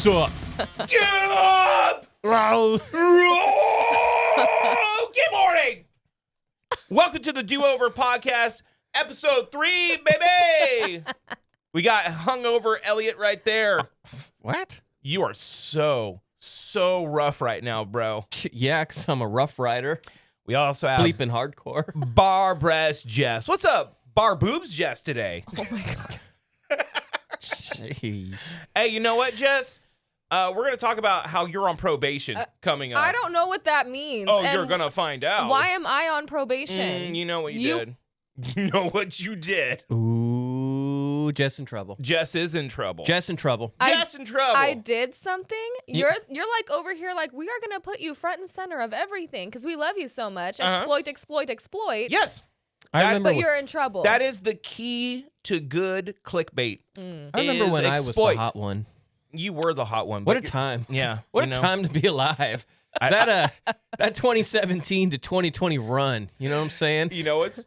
What's up? Get up! Bro. Good morning! Welcome to the Do-Over Podcast, episode 3, baby! We got hungover Elliot right there. What? You are so rough right now, bro. Yeah, because I'm a rough rider. We also have Bleeping hardcore. bar breast Jess. What's up, bar boobs Jess today? Oh my god. Jeez. Hey, you know what, Jess? We're going to talk about how you're on probation coming up. I don't know what that means. Oh, and you're going to find out. Why am I on probation? You know what you did. You know what you did. Ooh, Jess in trouble. Jess is in trouble. Jess in trouble. Jess in trouble. I did something. You're like over here like we are gonna put you front and center of everything because we love you so much. Exploit. Yes. I remember. But you're in trouble. That is the key to good clickbait. I remember when I was the hot one. You were the hot one. What a time! Yeah. What a time to be alive. That 2017 to 2020 run. You know what I'm saying? You know it's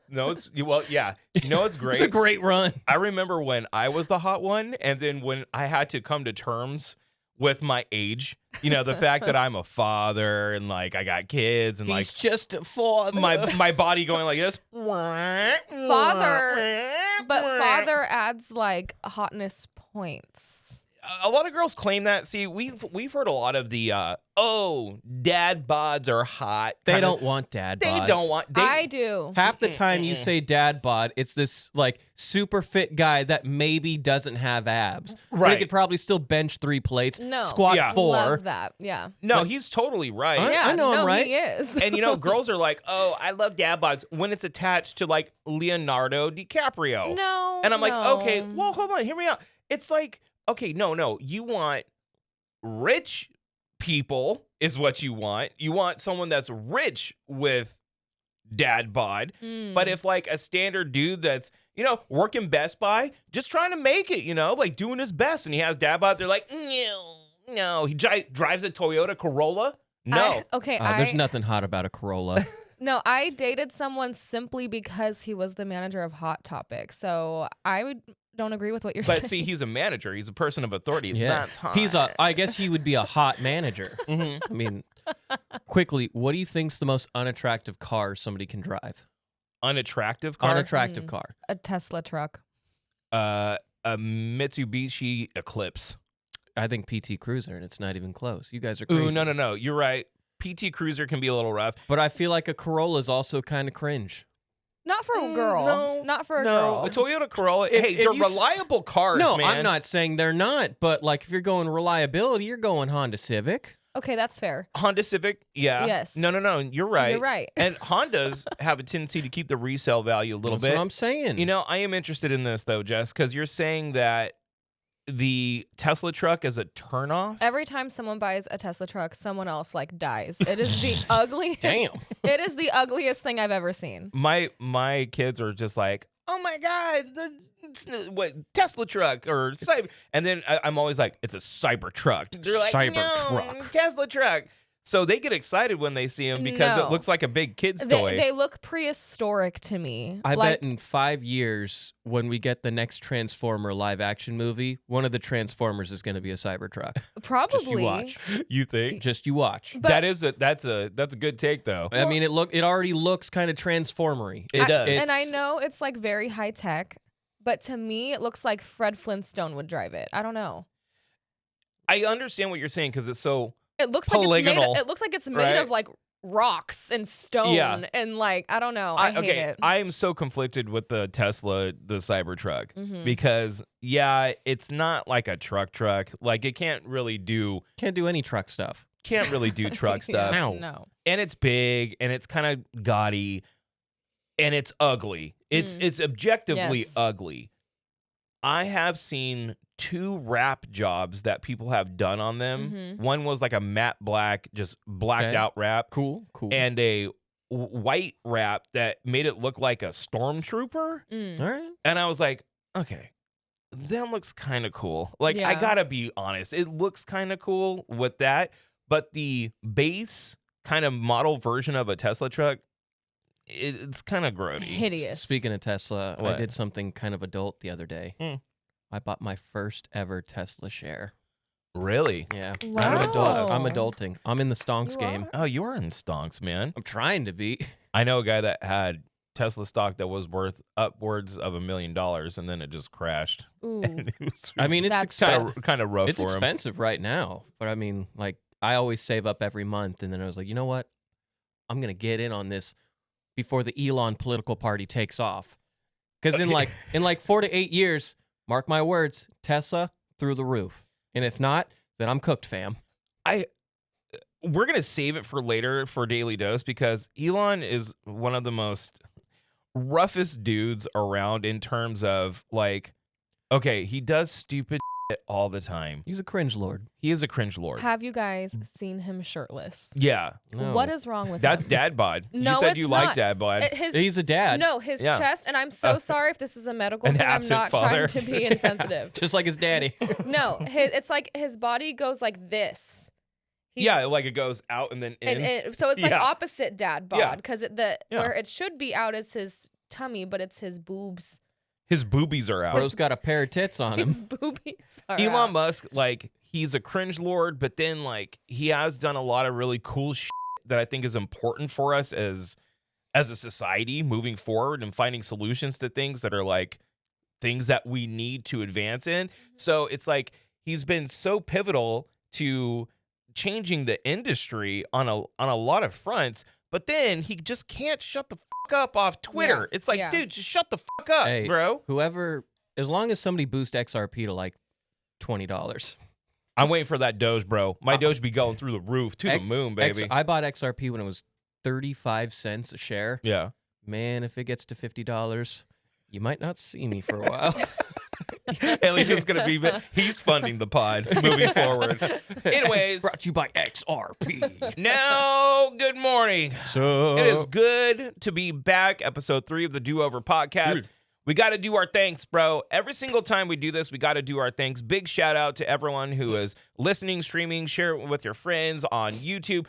yeah. You know it's great. It's a great run. I remember when I was the hot one, and then when I had to come to terms with my age. You know, the fact that I'm a father and like I got kids and He's just a father. my body going like this. Father adds like hotness points. A lot of girls claim that. See, we've heard a lot of the dad bods are hot. They don't want dad bods. They don't want. I do. Half the time you say dad bod, it's this like super fit guy that maybe doesn't have abs. But Right. he could probably still bench 3 plates, No. squat Yeah. 4. Love that. Yeah. No, he's totally right. Yeah. I know no, I'm right. He is. And you know, girls are like, "Oh, I love dad bods" when it's attached to like Leonardo DiCaprio. No. And I'm like, no. okay, well, hold on, hear me out. It's like, okay, no, you want rich people is what you want. You want someone that's rich with dad bod. But if like a standard dude that's, you know, working Best Buy, just trying to make it, you know, like doing his best, and he has dad bod, they're like, no, he drives a Toyota Corolla. No. There's nothing hot about a Corolla. No, I dated someone simply because he was the manager of Hot Topic. So don't agree with what you're saying. But see, he's a manager. He's a person of authority. Yeah. That's hot. I guess he would be a hot manager. I mean, quickly, what do you think's the most unattractive car somebody can drive? Unattractive car? Unattractive car. A Tesla truck. A Mitsubishi Eclipse. I think PT Cruiser, and it's not even close. You guys are crazy. Ooh, no. You're right. PT Cruiser can be a little rough. But I feel like a Corolla is also kind of cringe. Not for a girl. No. Not for a No, girl. a Toyota Corolla. If They're you reliable cars, No, man. I'm not saying they're not. But like, if you're going reliability, you're going Honda Civic. Okay, that's fair. Honda Civic, yeah. Yes. No, you're right. You're right. And Hondas have a tendency to keep the resale value a little That's bit. what I'm saying. You know, I am interested in this, though, Jess, because you're saying that the Tesla truck is a turnoff. Every time someone buys a Tesla truck, someone else like dies. It is the ugliest. Damn. It is the ugliest thing I've ever seen. My kids are just like, oh my god, what Tesla truck or cyber, and then I'm always like, it's a cyber truck. They're like, Cybertruck. Tesla truck. So they get excited when they see them because No. it looks like a big kid's toy. They look prehistoric to me. I like, bet in 5 years, when we get the next Transformer live action movie, one of the Transformers is going to be a Cybertruck. probably. Just you watch. You think? Just you watch. But- That's a good take though. I mean, it already looks kind of Transformery. It does. And I know it's like very high tech, but to me, it looks like Fred Flintstone would drive it. I don't know. I understand what you're saying because it's so. It looks like Polygonal, it's made right? of like rocks and stone Yeah. and like I don't know. I hate it. I am so conflicted with the Tesla, the Cybertruck, Mhm. because it's not like a truck. Like it can't really do any truck stuff. truck Yeah, stuff. Ow. No. And it's big and it's kind of gaudy and it's ugly. It's objectively Yes. ugly. I have seen 2 wrap jobs that people have done on them. Mhm. One was like a matte black, just blacked Okay. out wrap, Cool. and a white wrap that made it look like a stormtrooper. Mm. All right. And I was like, okay, that looks kind of cool. Like, I Yeah. gotta be honest, it looks kind of cool with that. But the base kind of model version of a Tesla truck, it's kind of grody. Hideous. Speaking of Tesla, What? I did something kind of adult the other day. Hmm. I bought my first ever Tesla share. Really? Yeah. Wow. I'm adulting. I'm in the stonks You game. are? Oh, you are in stonks, man. I'm trying to be. I know a guy that had Tesla stock that was worth upwards of $1 million, and then it just crashed. Ooh. It was I mean, it's That's expensive. kind of rough It's for him. expensive right now, but I mean, like, I always save up every month, and then I was like, you know what? I'm gonna get in on this before the Elon political party takes off, because in like 4 to 8 years, mark my words, Tesla through the roof, and if not, then I'm cooked, fam. We're gonna save it for later for Daily Dose because Elon is one of the most roughest dudes around in terms of like, okay, he does stupid shit all the time. He's a cringe lord. He is a cringe lord. Have you guys seen him shirtless? Yeah, No. What is wrong with that's him? dad bod. No, you said it's you not. like dad bod. He's a dad, No, his Yeah. chest, and I'm so sorry if this is a medical An thing. I'm absent not father. trying to be insensitive. just like his daddy. No, it's like his body goes like this. He's- Yeah, like it goes out and then in. so it's like Yeah. opposite dad Yeah. bod because Yeah. where it should be out is his tummy, but it's his boobs. His boobies are out. Bro's got a pair of tits on him. His boobies are Elon out. Musk, like, he's a cringe lord, but then like he has done a lot of really cool shit that I think is important for us as a society moving forward and finding solutions to things that are like things that we need to advance in. So it's like he's been so pivotal to changing the industry on a lot of fronts, but then he just can't shut the fuck up off Twitter. Yeah, It's like, yeah. dude, just shut the fuck up, Hey, bro. Whoever, as long as somebody boosts XRP to like $20. I'm waiting for that Doge, bro. My Doge be going through the roof to the X- moon, baby. I bought XRP when it was 35 cents a share. Yeah. Man, if it gets to $50, you might not see me for a while. At least it's going to be, he's funding the pod moving forward. Anyways, Brought to you by XRP. now, good morning. So It is good to be back. Episode 3 of the Do Over podcast. Dude. We got to do our thanks, bro. Every single time we do this, we got to do our thanks. Big shout out to everyone who is listening, streaming, share it with your friends on YouTube.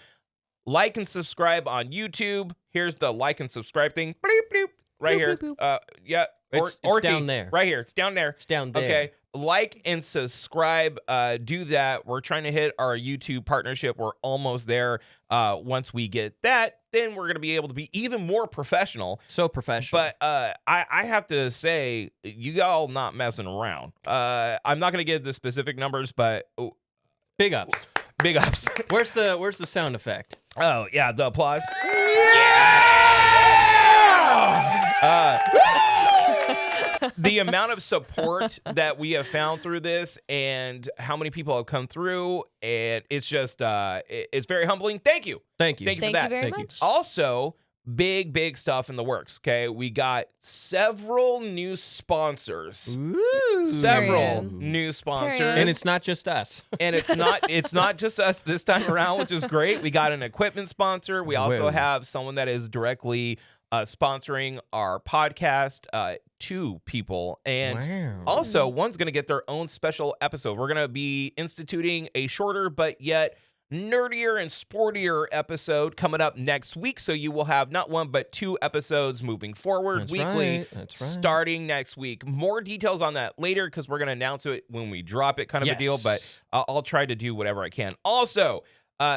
Like and subscribe on YouTube. Here's the like and subscribe thing. Bloop, bloop, right Boop, here. boop, boop. Yeah. It's Orky, down there. Right here. It's down there. It's down there. Okay. Like and subscribe. Do that. We're trying to hit our YouTube partnership. We're almost there. Once we get that, then we're going to be able to be even more professional. So professional. But I have to say, you all not messing around. I'm not going to give the specific numbers, but Big ups. big ups. Where's the sound effect? Oh, yeah, the applause. The amount of support that we have found through this and how many people have come through, and it's just it's very humbling. Thank you. Thank you. Thank you Thank for you that. very Thank you. much. Also, big stuff in the works. Okay, we got several new sponsors. Ooh. Several Period. new sponsors. Period. And it's not just us. And it's not just us this time around, which is great. We got an equipment sponsor. We also Whoa. have someone that is directly sponsoring our podcast. 2 people, and Wow. also one's going to get their own special episode. We're going to be instituting a shorter but yet nerdier and sportier episode coming up next week. So you will have not 1 but 2 episodes moving forward That's weekly, right. That's right. starting next week. More details on that later because we're going to announce it when we drop it, kind of a deal. Yes. But I'll try to do whatever I can. Also,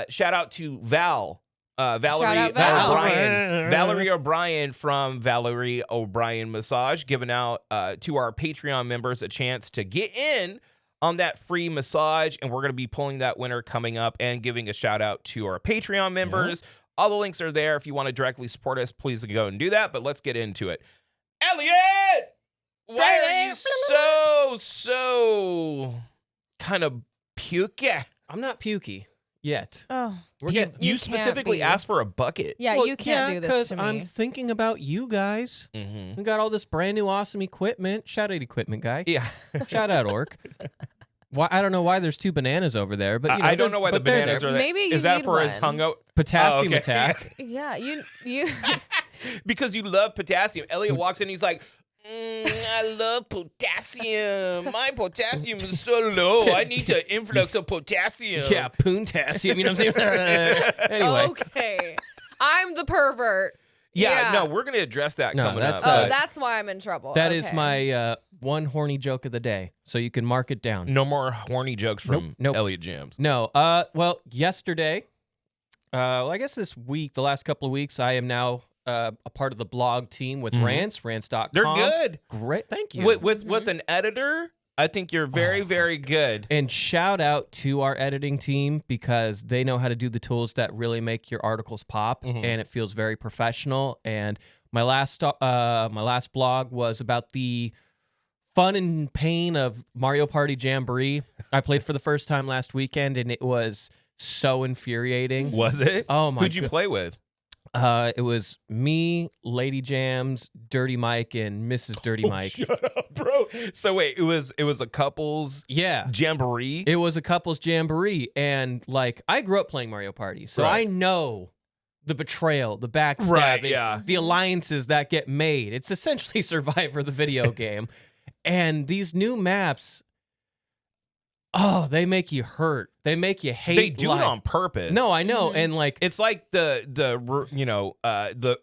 shout out to Valerie Shout out Val. O'Brien. Valerie O'Brien from Valerie O'Brien Massage, giving out to our Patreon members a chance to get in on that free massage. And we're going to be pulling that winner coming up and giving a shout out to our Patreon members. All the links are there. If you want to directly support us, please go and do that. But let's get into it. Elliot! Why are you so kind of pukey? I'm not pukey yet. Oh, We're You, getting You you can't specifically be. asked for a bucket. yeah, Well, you can't do this because to me. I'm thinking about you guys. Mm-hmm. We got all this brand new awesome equipment. Shout out equipment guy. Yeah. Shout out Orc. Why I don't know why there's 2 bananas over there, but you know, I don't know why the but they're bananas there. are there. Maybe you Is that need for his one. hungout? Potassium Oh, okay. attack. Yeah, you. Because you love potassium. Elliot walks in, he's like, I love potassium. My potassium is so low. I need an influx of potassium. Yeah, poontassium. You know what I'm saying? Anyway, Okay, I'm the pervert. Yeah, no, we're gonna address that No, coming that's, up. that's why I'm in trouble. That is Okay. my one horny joke of the day. So you can mark it down. No more horny jokes from Nope. Elliot Jams. No. Well, yesterday, I guess this week, the last couple of weeks, I am now a part of the blog team with Raunch, Raunch.com. They're good. Great. Thank you. With an editor, I think you're very, very good. And shout out to our editing team because they know how to do the tools that really make your articles pop, and it feels very professional. And my last blog was about the fun and pain of Mario Party Jamboree. I played for the first time last weekend, and it was so infuriating. Was it? Oh my! Who'd you play with? It was me, Lady Jams, Dirty Mike, and Mrs. Dirty Mike. Shut up, bro. So wait, it was a couples Yeah. jamboree. It was a couples jamboree, and like I grew up playing Mario Party, so Right. I know the betrayal, the backstabbing, Right, yeah. the alliances that get made. It's essentially Survivor, the video game, and these new maps. Oh, they make you hurt. They make you hate. They do life. it on purpose. No, I know, and like It's like the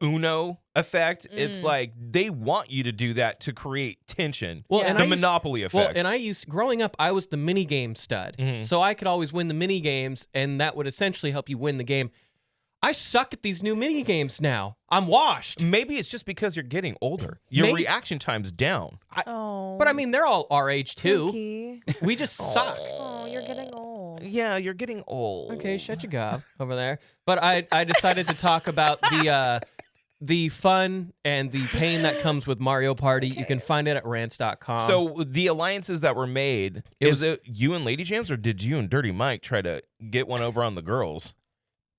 Uno effect. It's like they want you to do that to create tension. well, Yeah. and The I used- Monopoly effect. Well, and I used growing up, I was the mini game stud, so I could always win the mini games, and that would essentially help you win the game. I suck at these new mini games now. I'm washed. Maybe it's just because you're getting older. Your Maybe- reaction time's down. Oh. But I mean, they're all our age too. Cookie. We just suck. Oh, you're getting old. Yeah, you're getting old. Okay, shut your gob over there. But I decided to talk about the fun and the pain that comes with Mario Party. You can find it at Raunch.com. So the alliances that were made, is it you and Lady Jams, or did you and Dirty Mike try to get one over on the girls?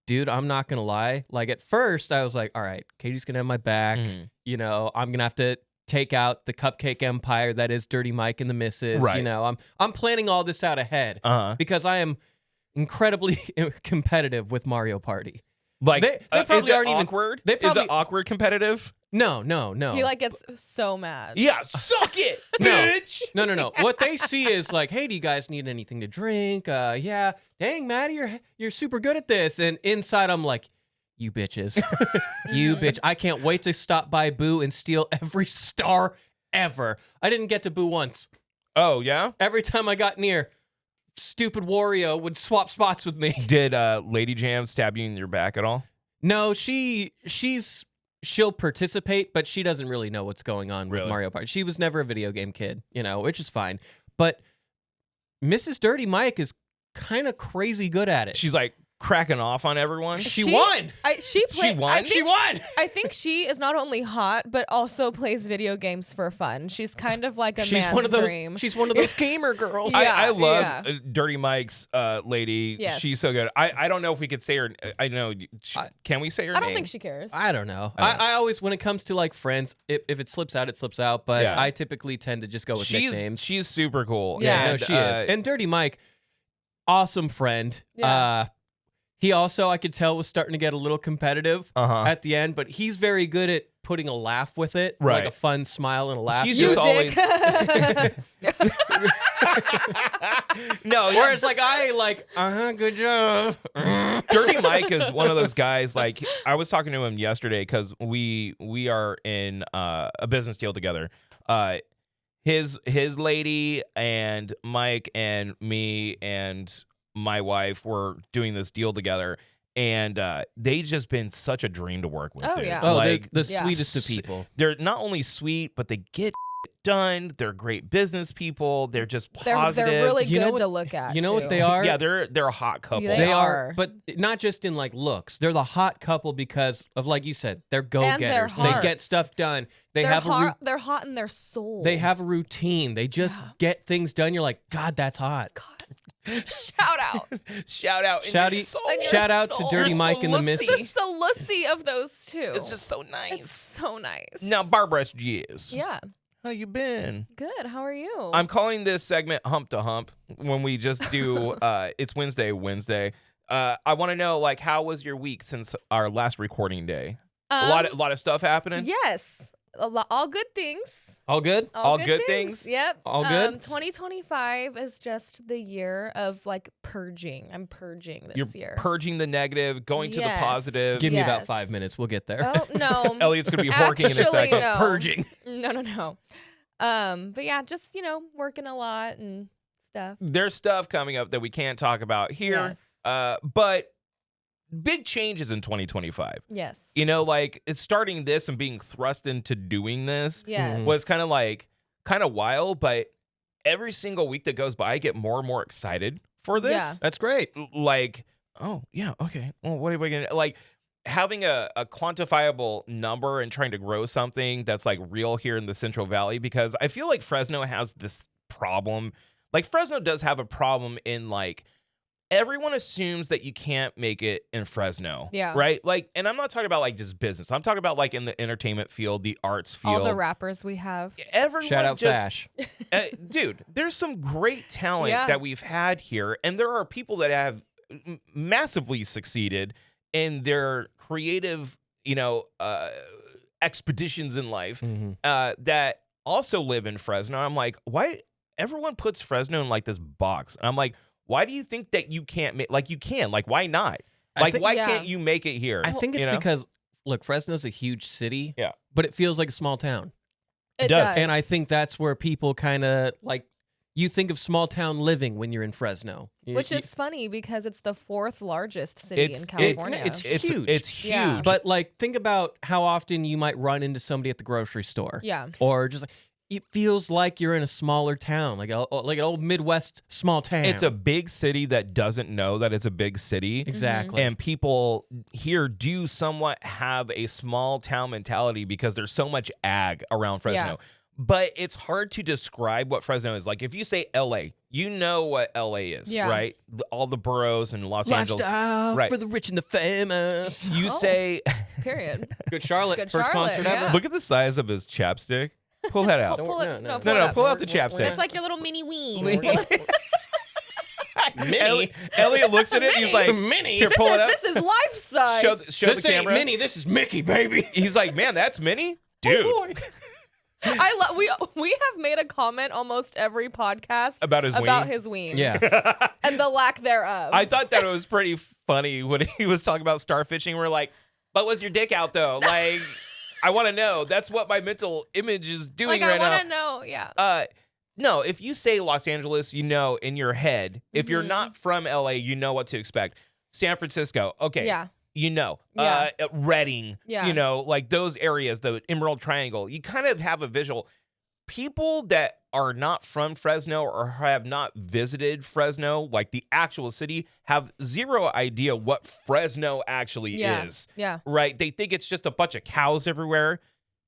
dude, I'm not gonna lie. Like at first, I was like, all right, Katie's gonna have my back. You know, I'm gonna have to take out the cupcake empire that is Dirty Mike and the Misses. Right. You know, I'm planning all this out ahead Uh-huh. because I am incredibly competitive with Mario Party. Like They probably is it aren't even- awkward. they Is probably- it awkward competitive? No. He like gets so mad. Yeah, suck it, No. bitch. No. What they see is like, hey, do you guys need anything to drink? Yeah. Dang, Maddie, you're super good at this. And inside, I'm like, you bitches, you bitch. I can't wait to stop by Boo and steal every star ever. I didn't get to Boo once. Oh yeah. Every time I got near, stupid Wario would swap spots with me. Did Lady Jam stab you in your back at all? No, she'll participate, but she doesn't really know what's going on with Really? Mario Party. She was never a video game kid, you know, which is fine. But Mrs. Dirty Mike is kind of crazy good at it. She's like cracking off on everyone. She won. She won? She won. I think she is not only hot, but also plays video games for fun. She's kind of like a She's man's one of those. dream. She's one of those gamer girls. Yeah. I love yeah. Dirty Mike's lady. Yes. She's so good. I don't know if we could say her. I know. Can we say her I name? don't think she cares. I don't know. I don't I always, when it comes to like friends, if it slips out, it slips out. But Yeah. I typically tend to just go with nicknames. She's super cool. Yeah. No, And, she is. And Dirty Mike, awesome friend. Yeah. He also, I could tell, was starting to get a little competitive Uh-huh. at the end, but he's very good at putting a laugh with it, Right. like a fun smile and a laugh. He's you just dick. No, Whereas like I like, good job. Dirty Mike is one of those guys. Like I was talking to him yesterday because we are in a business deal together. His lady and Mike and me and my wife were doing this deal together, and they just been such a dream to work with. Oh, dude. yeah. Oh, Like they're the Yeah. sweetest of people. they're not only sweet, but they get done. They're great business people. They're just they're positive. really You know good what- to look at. You know what too. they are? Yeah, they're a hot couple. They They are. are, but not just in like looks. They're the hot couple because of, like you said, they're go-getters. They get hearts. stuff done. They They're have hot. They're hot in their soul. they have a routine. They just Yeah. get things done. You're like, God, that's hot. Shout out. Shout out, in Shout your e- soul. In your Shout out to soul. Dirty You're Mike so and the lussy. Misses. The lussy of those two. It's just so It's nice. so nice. Now, Barbara Jess, Yeah. how you been? Good. How are you? I'm calling this segment Hump to Hump when we just do it's Wednesday. I want to know, like, how was your week since our last recording day? A lot of stuff happening. Yes. All good things. All good? All good things? Yep. All good? 2025 is just the year of like purging. I'm purging this You're year. purging the negative, going to the Yes. positive. Give me about Yes. 5 minutes. We'll get there. Oh no. Elliot's gonna be horking in a Actually, second. no. Purging. No. But yeah, just working a lot and stuff. There's stuff coming up that we can't talk about here. Yes. But big changes in 2025. Yes. Like it's starting this and being thrust into doing this Yes. was kind of wild, but every single week that goes by, I get more and more excited for this. Yeah. That's great. Like, oh yeah, okay. Well, what are we gonna like? Having a quantifiable number and trying to grow something that's like real here in the Central Valley, because I feel like Fresno has this problem. Like Fresno does have a problem in like everyone assumes that you can't make it in Fresno. Yeah. Right? Like, and I'm not talking about like just business. I'm talking about like in the entertainment field, the arts field. All the rappers we have. Everyone Shout out just, Fash. Dude, there's some great talent Yeah. that we've had here, and there are people that have massively succeeded in their creative, expeditions in life Mhm. that also live in Fresno. I'm like, why everyone puts Fresno in like this box? And I'm like, why do you think that you can't make like you can? Like, why not? I Like, think- why Yeah. can't you make it here? I think it's You know? because, look, Fresno's a huge city. Yeah. But it feels like a small town. It does. does. And I think that's where people kind of like, you think of small town living when you're in Fresno. Which is funny because it's the 4th largest city in California. it's huge. It's huge. Yeah. But like, think about how often you might run into somebody at the grocery store. yeah. Or just like, it feels like you're in a smaller town, like an old Midwest small town. It's a big city that doesn't know that it's a big city. exactly. And people here do somewhat have a small town mentality because there's so much ag around Fresno. Yeah. But it's hard to describe what Fresno is. Like if you say LA, you know what LA is, Yeah. right? All the boroughs in Los Angeles. Lifestyle Right. for the rich and the famous. You Oh. say, Period. Good Charlotte, Good first Charlotte, concert yeah. ever. look at the size of his chapstick. Pull that out. Don't- Pull it. no, No, no. pull it up. Pull out the chapstick. That's like your little mini ween. Mini. Elliot looks at it. He's like, Mini. here, pull it up. This is life size. Show This the ain't camera. Minnie, this is Mickey, baby. He's like, man, that's Minnie? Dude. we have made a comment almost every podcast About his about ween? his ween. Yeah. And the lack thereof. I thought that it was pretty funny when he was talking about starfishing. We're like, but was your dick out though? Like, I want to know. That's what my mental image is doing like, right I want to now. know. Yeah. No, if you say Los Angeles, you know in your head. If you're Mhm. not from LA, you know what to expect. San Francisco, okay. Yeah. You know. Yeah. Redding, Yeah. you know, like those areas, the Emerald Triangle. You kind of have a visual. People that are not from Fresno or have not visited Fresno, like the actual city, have zero idea what Fresno actually Yeah. is. Yeah. Right? They think it's just a bunch of cows everywhere.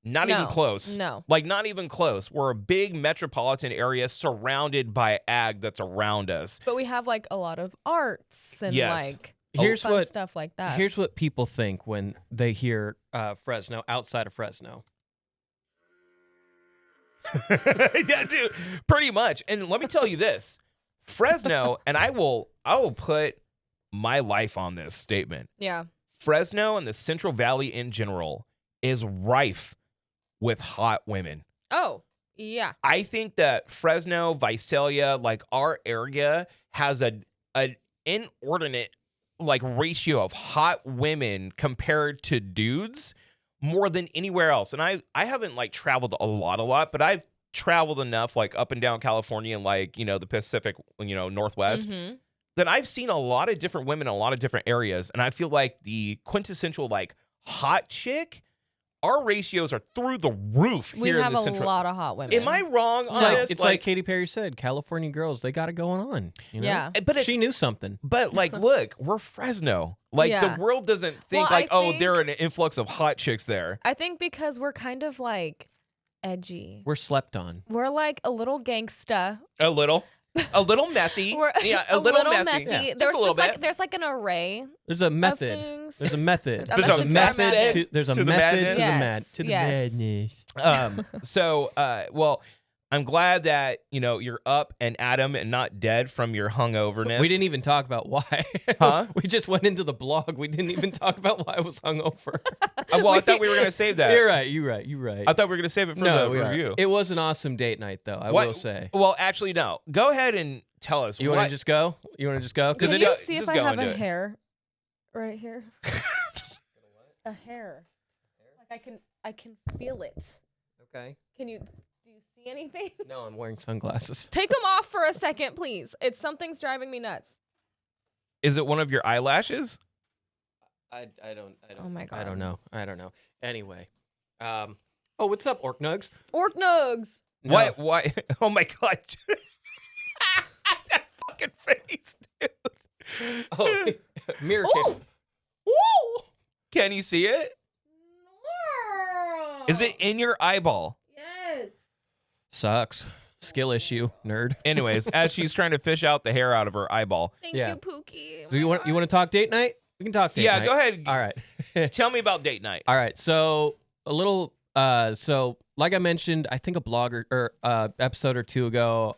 Not even No. close. No. Like, not even close. We're a big metropolitan area surrounded by ag that's around us. But we have like a lot of arts and Yes. like Here's fun what stuff like that. Here's what people think when they hear Fresno outside of Fresno. Yeah, dude, pretty much. And let me tell you this. Fresno, and I will put my life on this statement. Yeah. Fresno and the Central Valley in general is rife with hot women. Oh, yeah. I think that Fresno, Visalia, like our area has an inordinate like ratio of hot women compared to dudes more than anywhere else. And I haven't like traveled a lot, but I've traveled enough like up and down California and like, you know, the Pacific, you know, Northwest, Mhm. that I've seen a lot of different women in a lot of different areas. And I feel like the quintessential like hot chick, our ratios are through the roof We here in have the a Central. lot of hot women. Am I wrong It's on like, this? it's like Katy Perry said, California girls, they got it going on. You know? Yeah. But it's, She knew something. but like, look, we're Fresno. Like Yeah. the world doesn't think Well, like, I oh, think- there are an influx of hot chicks there. I think because we're kind of like edgy. We're slept on. We're like a little gangsta. A little methy. We're Yeah, a little methy. Yeah. Just There's a little just like bit. there's like an array There's a of method. things. There's a method. A There's a method There's a to the method madness. to the Yes, mad to the yes. madness. So, well, I'm glad that, you're up and at 'em and not dead from your hungoverness. We didn't even talk about why. Huh? We just went into the blog. We didn't even talk about why I was hungover. Well, I thought we were going to save that. You're right. I thought we were going to save it for the review. It was an awesome date night, though, I will say. Well, actually, no. Go ahead and tell us. You want to just go? Because Can you see just if I go have into a it. hair right here? A hair. Like I can feel it. Okay. Do you see anything? No, I'm wearing sunglasses. Take them off for a second, please. Something's driving me nuts. Is it one of your eyelashes? I don't. Oh my God. I don't know. Anyway. What's up, Orc Nugs? Orc Nugs. No. Why? Oh my God. That fucking face, dude. Oh, mirror Oh. cam. Woo! Can you see it? No. Is it in your eyeball? Yes. Sucks. Skill issue, nerd. Anyways, as she's trying to fish out the hair out of her eyeball. Thank Yeah. you, Pookie. So you want to talk date night? We can talk date night. Yeah, go ahead. All right. Tell me about date night. All right. So a little. So like I mentioned, I think a blogger or episode or two ago,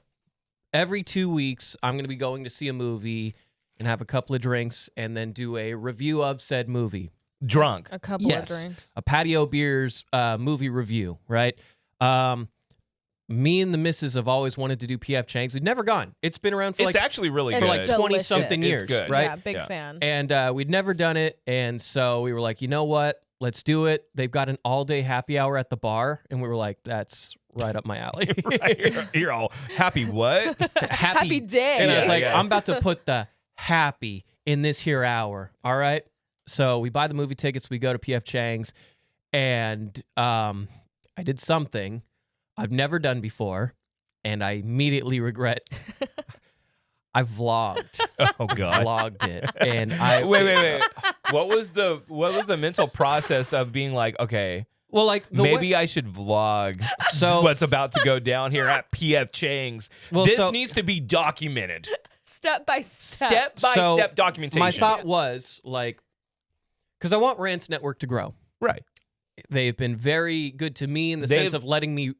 every 2 weeks I'm going to be going to see a movie and have a couple of drinks and then do a review of said movie. Drunk. A couple of drinks. A patio beers movie review, right? Me and the missus have always wanted to do PF Chang's. We've never gone. It's been around for It's actually really It's good. like delicious. 20-something It's years, good. right? Yeah, big Yeah. fan. And we'd never done it, and so we were like, you know what? Let's do it. They've got an all-day happy hour at the bar, and we were like, that's right up my alley. Right, you're all happy. What? Happy day. And I was Yeah, like, yeah. I'm about to put the happy in this here hour. All right. So we buy the movie tickets. We go to PF Chang's, and I did something I've never done before, and I immediately regret. I vlogged. Oh God. Vlogged it, and I Wait. What was the mental process of being like, okay, Well, like maybe I should vlog So- what's about to go down here at PF Chang's. Well, This so- needs to be documented. Step by step. Step by So, step documentation. my thought was like, because I want Rants Network to grow. Right. They've been very good to me in the sense of letting me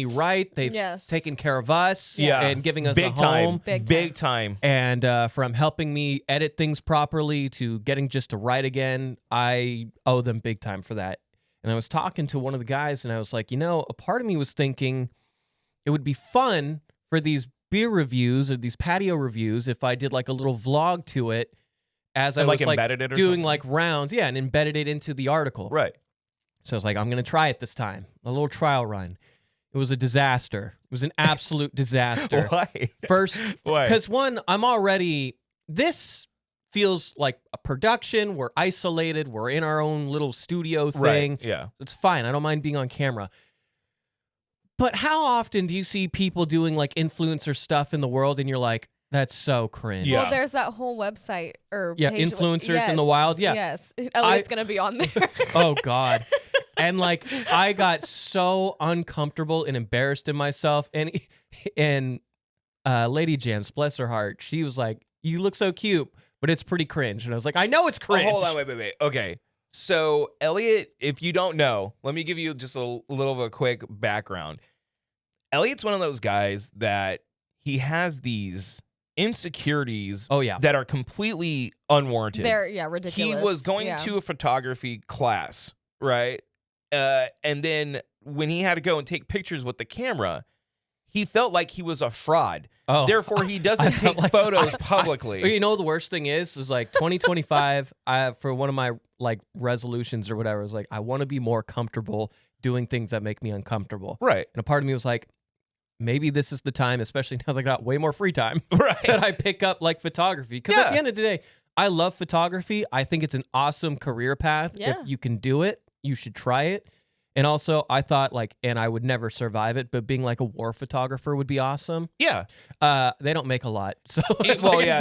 write. They've Yes. taken care of us Yes. and giving us Big a time. home. Big time. And from helping me edit things properly to getting just to write again, I owe them big time for that. And I was talking to one of the guys, and I was like, a part of me was thinking it would be fun for these beer reviews or these patio reviews if I did like a little vlog to it as I And, was like embedded it or doing something? like rounds, and embedded it into the article. Right. So I was like, I'm going to try it this time. A little trial run. It was a disaster. It was an absolute disaster. Why? First, Why? because one, this feels like a production. We're isolated. We're in our own little studio thing. Right. Yeah. It's fine. I don't mind being on camera. But how often do you see people doing like influencer stuff in the world and you're like, that's so cringe? Yeah. Well, there's that whole website or Yeah, page. influencers in the wild. Yeah. Yes. Elliot's going to be on there. Oh, God. And like, I got so uncomfortable and embarrassed in myself. And Lady Jams, bless her heart, she was like, you look so cute, but it's pretty cringe. And I was like, I know it's cringe. Oh, hold on, wait. Okay. So, Elliot, if you don't know, let me give you just a little of a quick background. Elliot's one of those guys that he has these insecurities Oh, yeah. that are completely unwarranted. They're, ridiculous. He was going to a photography class, right? And then when he had to go and take pictures with the camera, he felt like he was a fraud. Oh. Therefore, he I doesn't felt take like- photos publicly. You know, the worst thing is like 2025, for one of my like resolutions or whatever, was like, I want to be more comfortable doing things that make me uncomfortable. Right. And a part of me was like, maybe this is the time, especially now that I got way more free time, Right. that I pick up like photography. Because at Yeah. the end of the day, I love photography. I think it's an awesome career path. Yeah. If you can do it, you should try it. And also, I thought like, and I would never survive it, but being like a war photographer would be awesome. Yeah. They don't make a lot, so it's, Well, like, yeah.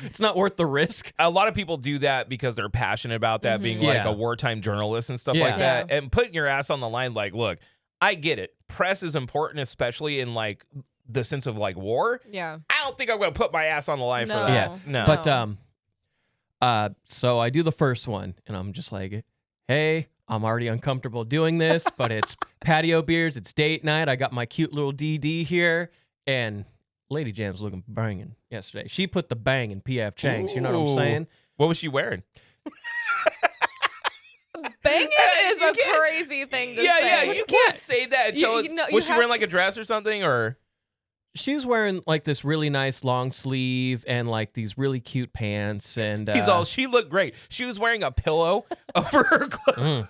it's not worth the risk. A lot of people do that because they're passionate about that, being like Yeah. a wartime journalist and stuff Yeah. like that. And putting your ass on the line, like, look, I get it. Press is important, especially in like the sense of like war. Yeah. I don't think I'm going to put my ass on the line for No. that. Yeah. No. But so I do the first one, and I'm just like, hey, I'm already uncomfortable doing this, but it's patio beers. It's date night. I got my cute little DD here. And Lady Jam's looking banging yesterday. She put the bang in P.F. Chang's. You know what I'm Ooh. saying? What was she wearing? Banging is You a can't- crazy thing to Yeah, say. you can't say that until You it's. know, you Was she have wearing to- like a dress or something, or? She was wearing like this really nice long sleeve and like these really cute pants. And He's all. She looked great. She was wearing a pillow over her clothes.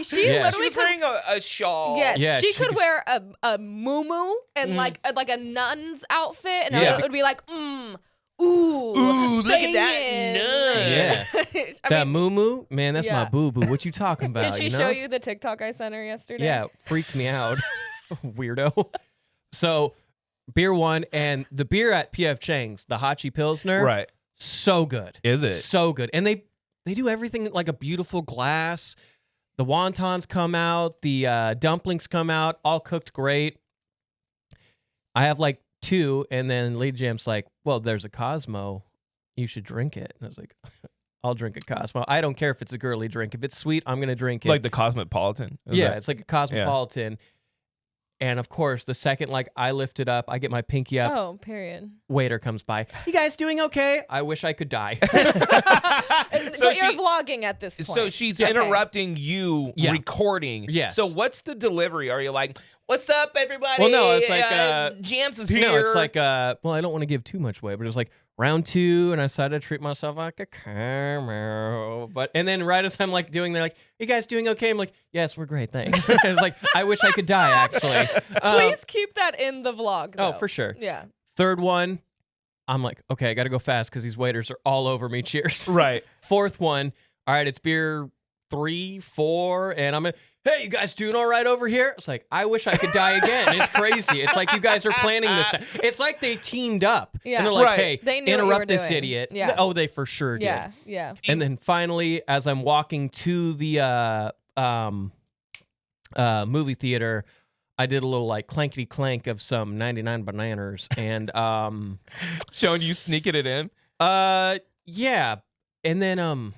She Yeah. literally She was wearing a shawl. Yes, Yeah, she she could could- wear a muumuu and Mhm. like a nun's outfit, and Yeah. it would be like, ooh, look at that nun. Yeah. that moo man, that's my yeah. boo boo. What you talking about? Did she you know? show you the TikTok I sent her yesterday? Yeah, freaked me out. Weirdo. So, beer one, and the beer at P.F. Chang's, the Hachi Pilsner, Right. so good. Is it? So good. And they do everything like a beautiful glass. The wontons come out, the dumplings come out, all cooked great. I have like 2, and then Lady Jam's like, well, there's a Cosmo. You should drink it. And I was like, I'll drink a Cosmo. I don't care if it's a girly drink. If it's sweet, I'm going to drink it. Like the Cosmopolitan. Is Yeah, that- it's like a Cosmopolitan. And of course, the second like I lift it up, I get my pinky up, Oh, period. waiter comes by. You guys doing okay? I wish I could die. So But you're she- vlogging at this point. So she's Okay. interrupting you Yeah. recording. Yes. So what's the delivery? Are you like, "What's up, everybody? Well, no, it's like, Jams is here." No, it's like well, I don't want to give too much away, but it was like round 2, and I decided to treat myself like a caramel. But and then right as I'm like doing, they're like, "You guys doing okay?" I'm like, "Yes, we're great, thanks." It's like I wish I could die actually. Please keep that in the vlog. Oh, though. for sure. Yeah. Third one, I'm like, okay, I got to go fast because these waiters are all over me. Cheers. right. Fourth one, all right, it's beer 3, 4, and I'm hey, you guys doing all right over here? It's like, I wish I could die again. It's crazy. It's like you guys are planning this. It's like they teamed up. Yeah. And they're like, Right. hey, They knew what you interrupt were this doing. idiot. Yeah. Oh, they for sure did. Yeah. Yeah. And then finally, as I'm walking to the movie theater, I did a little like clankety clank of some 99 bananas. And Showing you sneaking it in. yeah. And then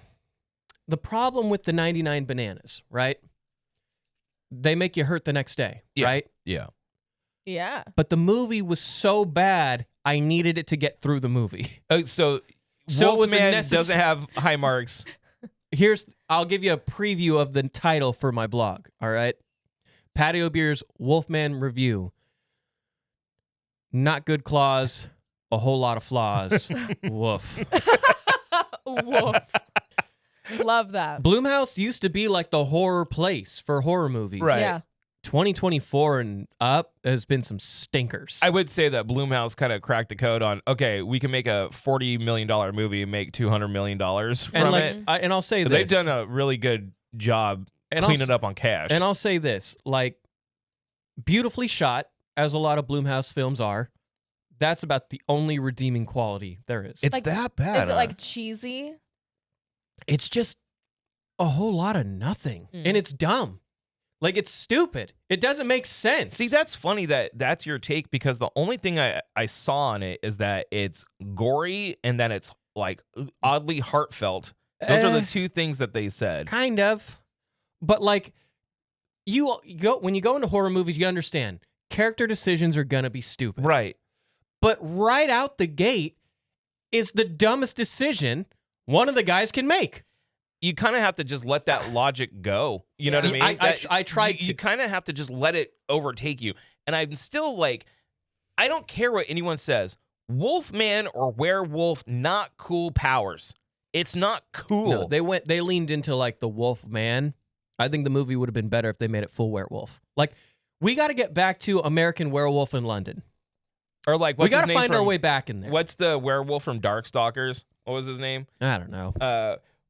the problem with the 99 bananas, right? They make you hurt the next day, Yeah. right? Yeah. Yeah. But the movie was so bad, I needed it to get through the movie. So So it was a Wolfman necess- doesn't have high marks. I'll give you a preview of the title for my blog, all right? Patio Beer's Wolfman Review. Not good claws, a whole lot of flaws. Woof. Woof. Love that. Blumhouse used to be like the horror place for horror movies. Right. Yeah. 2024 and up has been some stinkers. I would say that Blumhouse kind of cracked the code on, okay, we can make a $40 million movie and make $200 million from and like, it. and I'll say this. They've done a really good job And cleaning I'll- up on cash. And I'll say this, like, beautifully shot, as a lot of Blumhouse films are. That's about the only redeeming quality there is. it's Like, that bad. Is it huh? like cheesy? It's just a whole lot of nothing. Mm. And it's dumb. Like, it's stupid. It doesn't make sense. See, that's funny that that's your take, because the only thing I saw on it is that it's gory and then it's like oddly heartfelt. Those are the two things that they said. Kind of. But, like, when you go into horror movies, you understand character decisions are going to be stupid. Right. But right out the gate is the dumbest decision one of the guys can make. You kind of have to just let that logic go. You know what I mean? I tried You to. kind of have to just let it overtake you. And I'm still like, I don't care what anyone says. Wolfman or werewolf, not cool powers. It's not cool. No, they leaned into like the wolf man. I think the movie would have been better if they made it full werewolf. Like, we got to get back to American Werewolf in London. Or like, We what's got his to name find our from- way back in there. What's the werewolf from Darkstalkers? What was his name? I don't know.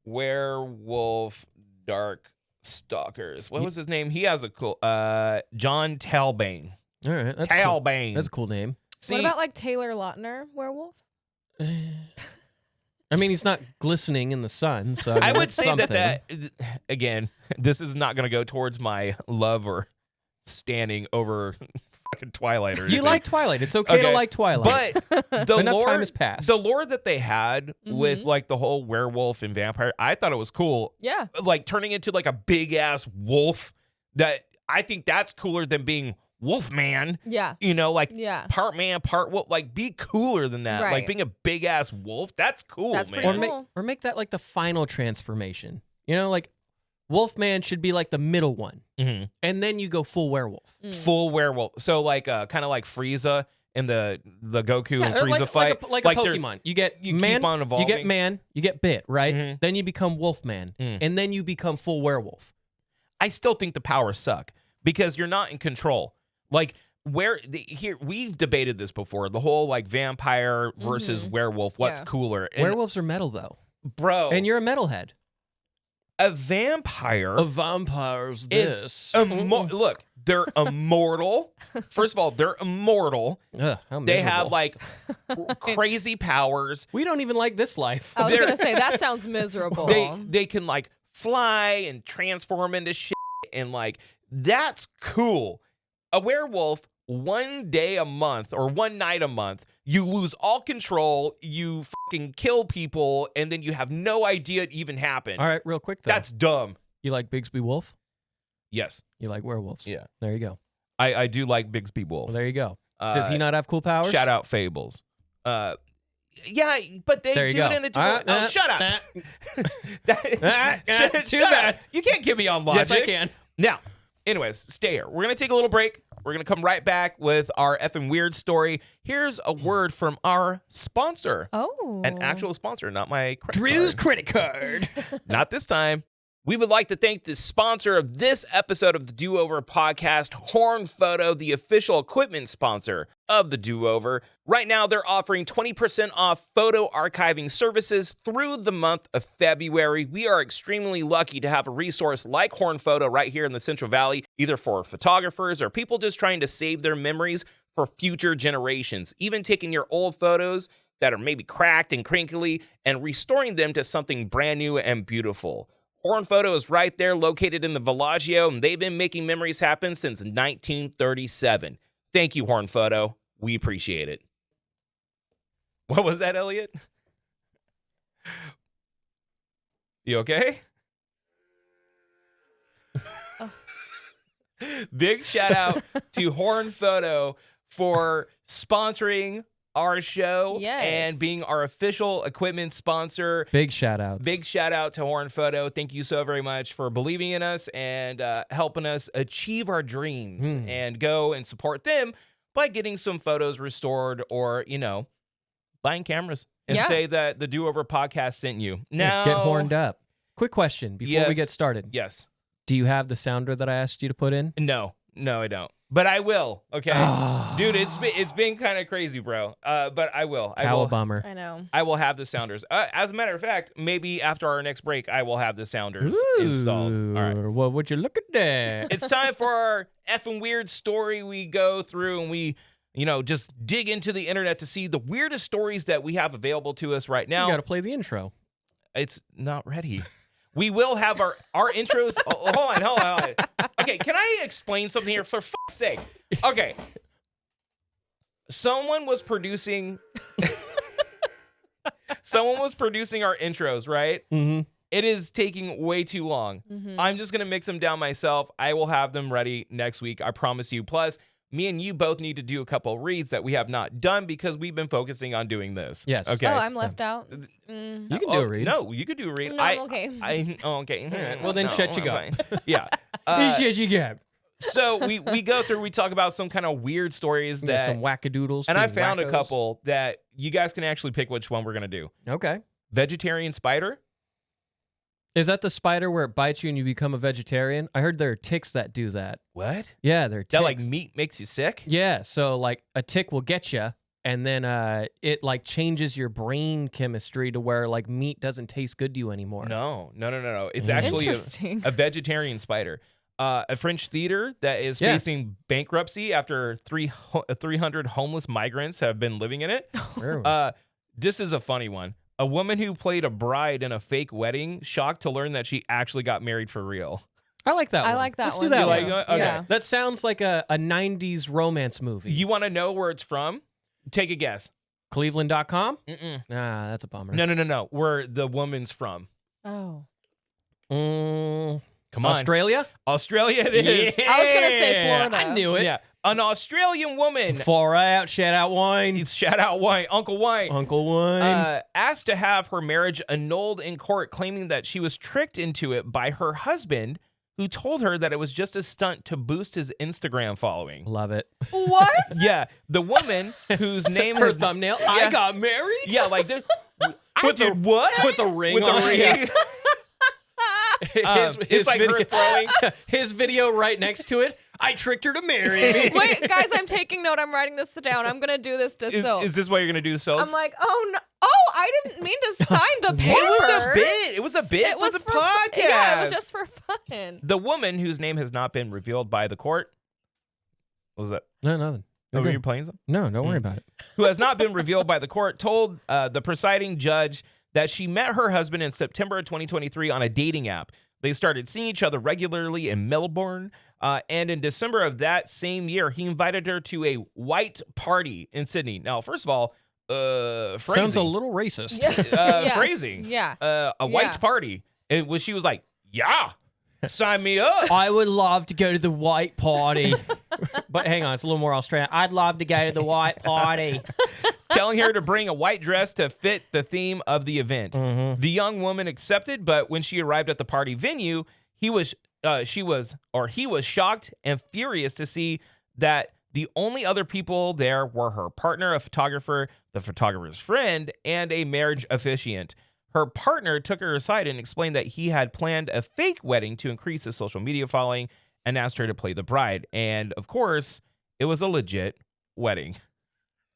Werewolf Darkstalkers. What was his name? He has a cool John Talbane. All right, that's cool. Talbane. That's a cool name. See, What about like Taylor Lautner werewolf? I mean, he's not glistening in the sun, so I would that's say something. that again, this is not going to go towards my love or standing over fucking Twilight or anything. You like Twilight. It's okay to like Twilight. But the Enough lore, time has passed. the lore that they had with like the whole werewolf and vampire, I thought it was cool. Yeah. Like turning into like a big ass wolf. That I think that's cooler than being Wolfman. Yeah. You know, like Yeah. part man, part wolf. Like be cooler than that. Like Right. being a big ass wolf. That's cool, That's man. pretty or cool. make that like the final transformation. You know, like Wolfman should be like the middle one, Mhm. and then you go full werewolf. Full werewolf. So like kind of like Frieza in the Goku and Yeah, Frieza fight. like a there's- Pokemon. You get you man, keep on you evolving. get man, you get bit, right? Mhm. Then you become Wolfman, and then you become full werewolf. I still think the powers suck because you're not in control. Like here we've debated this before. The whole like vampire versus werewolf. What's Yeah. cooler? And, Werewolves are metal though, bro. and you're a metalhead. a vampire. vampire's is look, they're immortal. First of all, they're immortal. Ugh, how They miserable. have like crazy powers. We don't even like this life. I was They're- gonna say that sounds miserable. They can like fly and transform into shit, and like that's cool. A werewolf, one day a month or one night a month, you lose all control, you fucking kill people, and then you have no idea it even happened. All right, real quick though. That's dumb. You like Bigsby Wolf? Yes, You like werewolves? Yeah. There you go. I do like Bigsby Wolf. Well, there you go. Does he Uh, not have cool powers? Shout out Fables. Yeah, but they There you do go. it in a different. Shut up. Shut Too bad. up. You can't give me on logic. Yes, I can. Now, anyways, stay here. We're going to take a little break. We're going to come right back with our effing weird story. Here's a word from our sponsor. Oh. An actual sponsor, not my credit Drew's card. credit card. Not this time. We would like to thank the sponsor of this episode of the Do Over podcast, Horn Photo, the official equipment sponsor of the Do Over. Right now, they're offering 20% off photo archiving services through the month of February. We are extremely lucky to have a resource like Horn Photo right here in the Central Valley, either for photographers or people just trying to save their memories for future generations. Even taking your old photos that are maybe cracked and crinkly and restoring them to something brand new and beautiful. Horn Photo is right there, located in the Villaggio, and they've been making memories happen since 1937. Thank you, Horn Photo. We appreciate it. What was that, Elliot? You okay? Oh. Big shout out to Horn Photo for sponsoring our show Yes. and being our official equipment sponsor. Big shout outs. Big shout out to Horn Photo. Thank you so very much for believing in us and helping us achieve our dreams and go and support them by getting some photos restored or, buying cameras and Yeah. say that the Do Over podcast sent you. Now, Get horned up. Quick question before we Yes. get started. Yes. Do you have the sounder that I asked you to put in? No, I don't. But I will. Okay, dude, it's been kind of crazy, bro. But I will. Cowabummer. I know. I will have the sounders. As a matter of fact, maybe after our next break, I will have the sounders installed. All right. Well, would you look at that? It's time for our effing weird story. We go through and we, just dig into the internet to see the weirdest stories that we have available to us right You now. got to play the intro. It's not ready. We will have our intros. Hold on. Okay, can I explain something here for fuck's sake? Okay. Someone was producing our intros, right? Mm-hmm. It is taking way too long. I'm just going to mix them down myself. I will have them ready next week. I promise you. Plus, me and you both need to do a couple of reads that we have not done because we've been focusing on doing this. Yes. Okay. Oh, I'm left out. You can do a read. No, you could do a read. No, I'm okay. Okay. Well, then shut you I'm go. fine. Yeah. Shit you get. So we go through, we talk about some kind of weird stories We got that, some wackadoodles. and I some found a wackos. couple that you guys can actually pick which one we're going to do. Okay. Vegetarian spider. Is that the spider where it bites you and you become a vegetarian? I heard there are ticks that do that. What? Yeah, they're ticks. That like meat makes you sick? Yeah, so like a tick will get you, and then it like changes your brain chemistry to where like meat doesn't taste good to you anymore. No. It's actually Interesting. a vegetarian spider. A French theater that is facing bankruptcy after 300 homeless migrants have been living in it. Sure. This is a funny one. A woman who played a bride in a fake wedding shocked to learn that she actually got married for real. I like that one. I like that Let's one. do that You one. like it? Okay. Yeah. That sounds like a 90s romance movie. You want to know where it's from? Take a guess. Cleveland.com? Mm-mm. Nah, that's a bummer. No. Where the woman's from? Oh. Come on. Australia? Australia it is. I was gonna say Florida. I knew it. Yeah. An Australian woman. Far out, shout out wine. Shout out Wine, Uncle Wine. Uncle Wine. Asked to have her marriage annulled in court, claiming that she was tricked into it by her husband, who told her that it was just a stunt to boost his Instagram following. Love it. What? Yeah, the woman whose name Her has thumbnail. Yeah. I got married? Yeah, like this. I With did a- what? with a ring With on a it. ring. His It's like her throwing. his video right next to it. I tricked her to marry me. Wait, guys, I'm taking note. I'm writing this down. I'm gonna do this to Soap. Is this what you're gonna do, Soaps? I'm like, oh no. Oh, I didn't mean to sign the papers. It was a bit. It was a bit for the podcast. Yeah, it was just for fun. The woman whose name has not been revealed by the court. What was that? No, nothing. Oh, were Okay. you playing something? No, don't worry about it. Who has not been revealed by the court, told the presiding judge that she met her husband in September of 2023 on a dating app. They started seeing each other regularly in Melbourne, and in December of that same year, he invited her to a white party in Sydney. Now, first of all, phrasing. Sounds a little racist. Yeah. Phrasing. Yeah. A white party. And when she was like, yeah, sign me up. I would love to go to the white party. But hang on, it's a little more Australian. I'd love to go to the white party. Telling her to bring a white dress to fit the theme of the event. Mm-hmm. The young woman accepted, but when she arrived at the party venue, he was shocked and furious to see that the only other people there were her partner, a photographer, the photographer's friend, and a marriage officiant. Her partner took her aside and explained that he had planned a fake wedding to increase his social media following and asked her to play the bride. And of course, it was a legit wedding.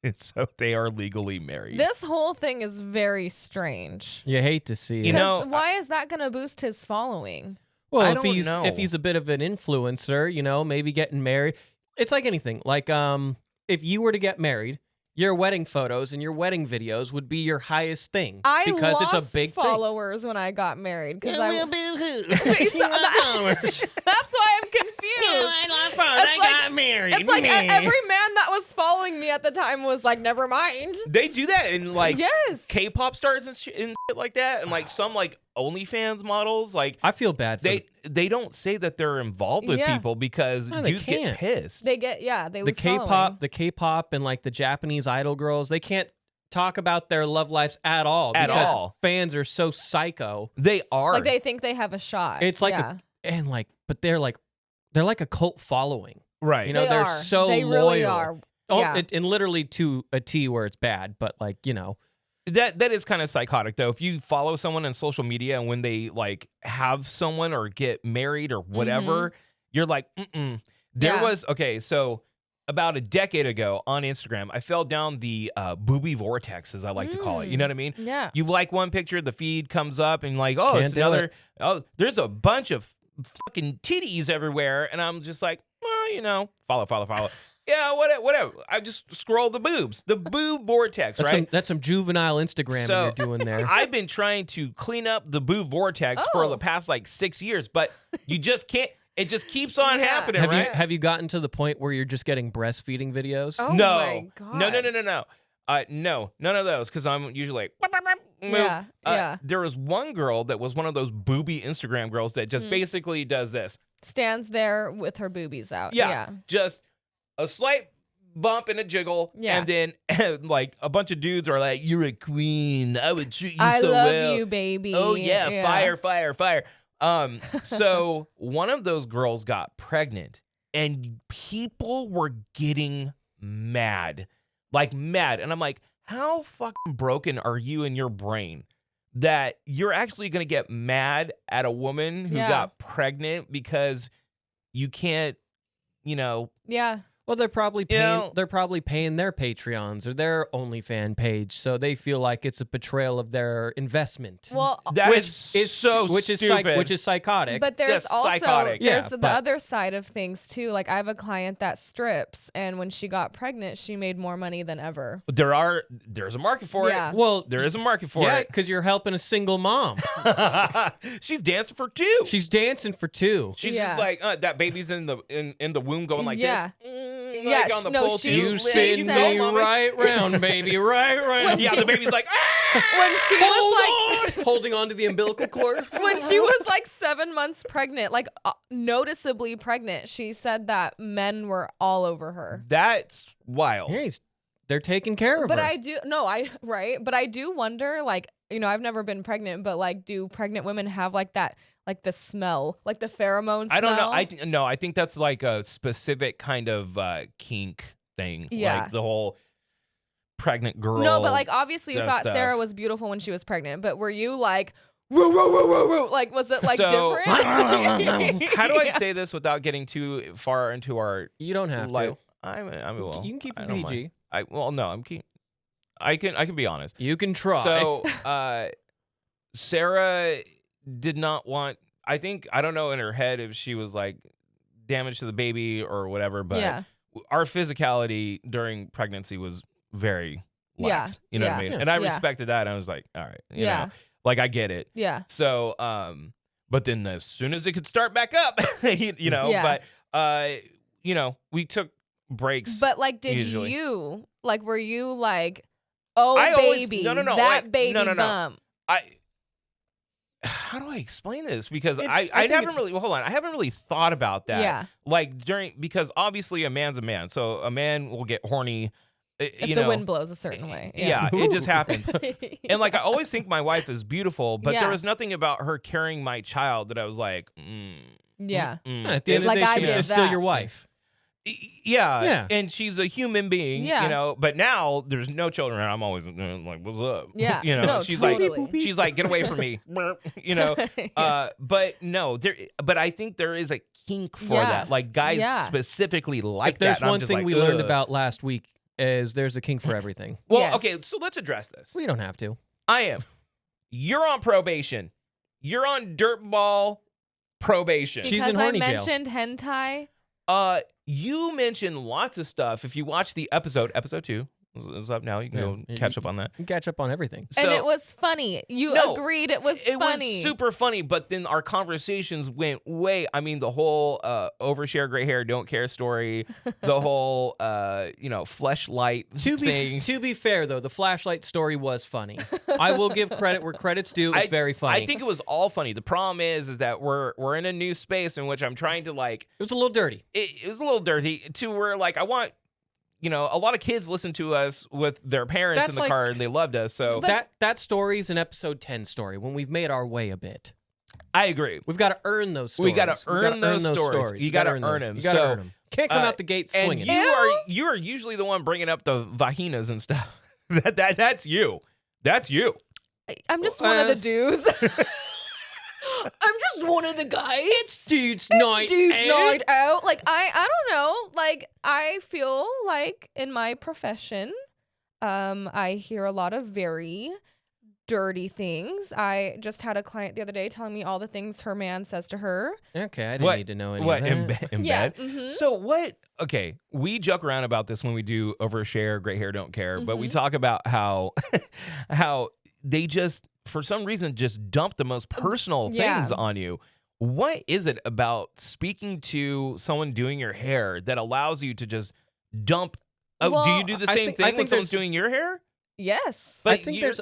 And so they are legally married. This whole thing is very strange. You hate to see it. You know, Because why is that going to boost his following? Well, I if don't he's know. if he's a bit of an influencer, you know, maybe getting married. It's like anything. Like if you were to get married, your wedding photos and your wedding videos would be your highest thing I because lost it's a big followers when I got married. Because I thing. that's why I'm confused. I got married. It's like every man that was following me at the time was like, never mind. They do that in like Yes. K-pop stars and shit like that, and like some like OnlyFans models. Like I feel bad for they don't say that they're involved with Yeah. people because No, they dudes get can't. pissed. They get, they the lose following. K-pop and like the Japanese idol girls. They can't talk about their love lives at all At because all. fans are so psycho. They are. Like they think they have a shot. It's like yeah. but they're like a cult following. right. You know, They they're are. so They loyal. really are. Oh, Yeah. and literally to a T where it's bad, but like, you know. That is kind of psychotic though. If you follow someone on social media and when they like have someone or get married or whatever, you're like, mm-mm. There Yeah. was so about a decade ago on Instagram, I fell down the booby vortex, as I like to call it. You know what I mean? Yeah. You like one picture, the feed comes up, and like, oh, Can't it's do another. it. Oh, there's a bunch of fucking titties everywhere, and I'm just like, well, you know, follow. Yeah, whatever. I just scroll the boobs, the boob vortex, right? That's some juvenile Instagram So- you're doing there. I've been trying to clean up the boob vortex for the past like 6 years, but you just can't. It just keeps on Yeah. happening, have right? you have you gotten to the point where you're just getting breastfeeding videos? Oh No. my God. No, none of those, because I'm usually like, move. Yeah, yeah. There was one girl that was one of those booby Instagram girls that just basically does this. Stands there with her boobies out. Yeah, just a slight bump and a jiggle, Yeah. and then like a bunch of dudes are like, "You're a queen. I would treat you I so love well." you, baby. Oh yeah, fire. So one of those girls got pregnant, and people were getting mad, and I'm like, how fucking broken are you in your brain that you're actually gonna get mad at a woman who Yeah. got pregnant because you can't, you know, Yeah. Well, they're probably You paying. know- They're probably paying their Patreons or their OnlyFans page, so they feel like it's a betrayal of their investment. Well, That which is so stupid. which is psychotic. but there's That's also psychotic. there's Yeah, the but- other side of things too. Like I have a client that strips, and when she got pregnant, she made more money than ever. There's a market for Yeah. it. well, There is a market for yeah, it. because you're helping a single mom. She's dancing for 2. She's dancing for 2. She's Yeah. just like that baby's in the womb going like Yeah. this. Yeah, Like on the no, pole she's too. You lit. send She me said- right round, baby, right round. Yeah, the baby's like, When she was like holding on to the umbilical cord. when she was like 7 months pregnant, like noticeably pregnant, she said that men were all over her. that's wild. Hey, they're taking care of But her. but I do wonder, like, I've never been pregnant, but like, do pregnant women have like that, like the smell, like the pheromone smell? I don't know. I think that's like a specific kind of kink thing. Yeah. Like the whole pregnant girl. No, but like, obviously you thought stuff. Sarah was beautiful when she was pregnant, but were you like, woo, woo, woo, woo, woo? Like, was it like So- different? How do I say this without getting too far into our You don't have life? to. I mean, well, You can keep I it don't PG. mind. I can be honest. You can try. So, Sarah did not want. I don't know in her head if she was like damage to the baby or whatever, but Yeah. our physicality during pregnancy was very lax. Yeah, You know what I yeah, mean? And I yeah. respected that. I was like, all right, you Yeah. know, like I get it. Yeah. So, but then as soon as it could start back up, you know, Yeah. but we took breaks. But like, did Usually. you like? Were you like, oh I always- baby, no, that like, baby no. bump? How do I explain this? Because It's- I I think haven't it's- really, well, hold on. I haven't really thought about that. Yeah. Like because obviously a man's a man. So a man will get horny, If you the know. wind blows a certain way. Yeah, it just happens. Yeah. And like I always think my wife is beautiful, but Yeah. there was nothing about her carrying my child that I was like, Yeah. At the end Like, of the I day, she's give just still that. your wife. Yeah, Yeah. and she's a human being, Yeah. you know. But now there's no children, and I'm always like, "What's up?" Yeah. you know. No, she's totally. like, "Get away from me," you know. But no, but I think there is a kink for Yeah. that. Like guys Yeah. specifically like If there's that. and I'm one just thing like, we learned "Ugh." about last week is there's a kink for everything. Well, Yes. okay, so let's address this. We don't have to. I am. You're on probation. You're on dirtball probation. She's because in horny I jail. mentioned hentai. You mentioned lots of stuff. If you watch the episode 2 is up now. You can Yeah. go catch up on that. You can catch up on everything. And So- it was funny. You No, agreed it was It funny. was super funny, but then our conversations went way. I mean, the whole overshare gray hair, don't care story, the whole fleshlight thing. To be fair though, the flashlight story was funny. I will give credit where credit's due. It's very funny. I think it was all funny. The problem is that we're in a new space in which I'm trying to like. it was a little dirty. It was a little dirty to where like I want. A lot of kids listen to us with their parents That's in the like- car and they loved us. So That story's an episode 10 story when we've made our way a bit. I agree. We've got to earn those stories. We gotta earn those stories. You We gotta gotta earn them. You gotta So, earn them. Can't come uh, out the gate And swinging. you are usually the one bringing up the vaginas and stuff. That's you. That's you. I'm just one of the dudes. I'm just one of the guys. Dude's Dude's night out. Like I don't know. Like I feel like in my profession, I hear a lot of very dirty things. I just had a client the other day telling me all the things her man says to her. Okay, I didn't What- need to know any What of in, that. in Yeah. bed? mhm. So what? Okay, we joke around about this when we do overshare, gray hair, don't care. But we talk about how they just for some reason just dump the most personal Yeah. things on you. What is it about speaking to someone doing your hair that allows you to just dump? Oh, do Well, you do the I same think- thing I when think someone's there's- doing your hair? Yes. But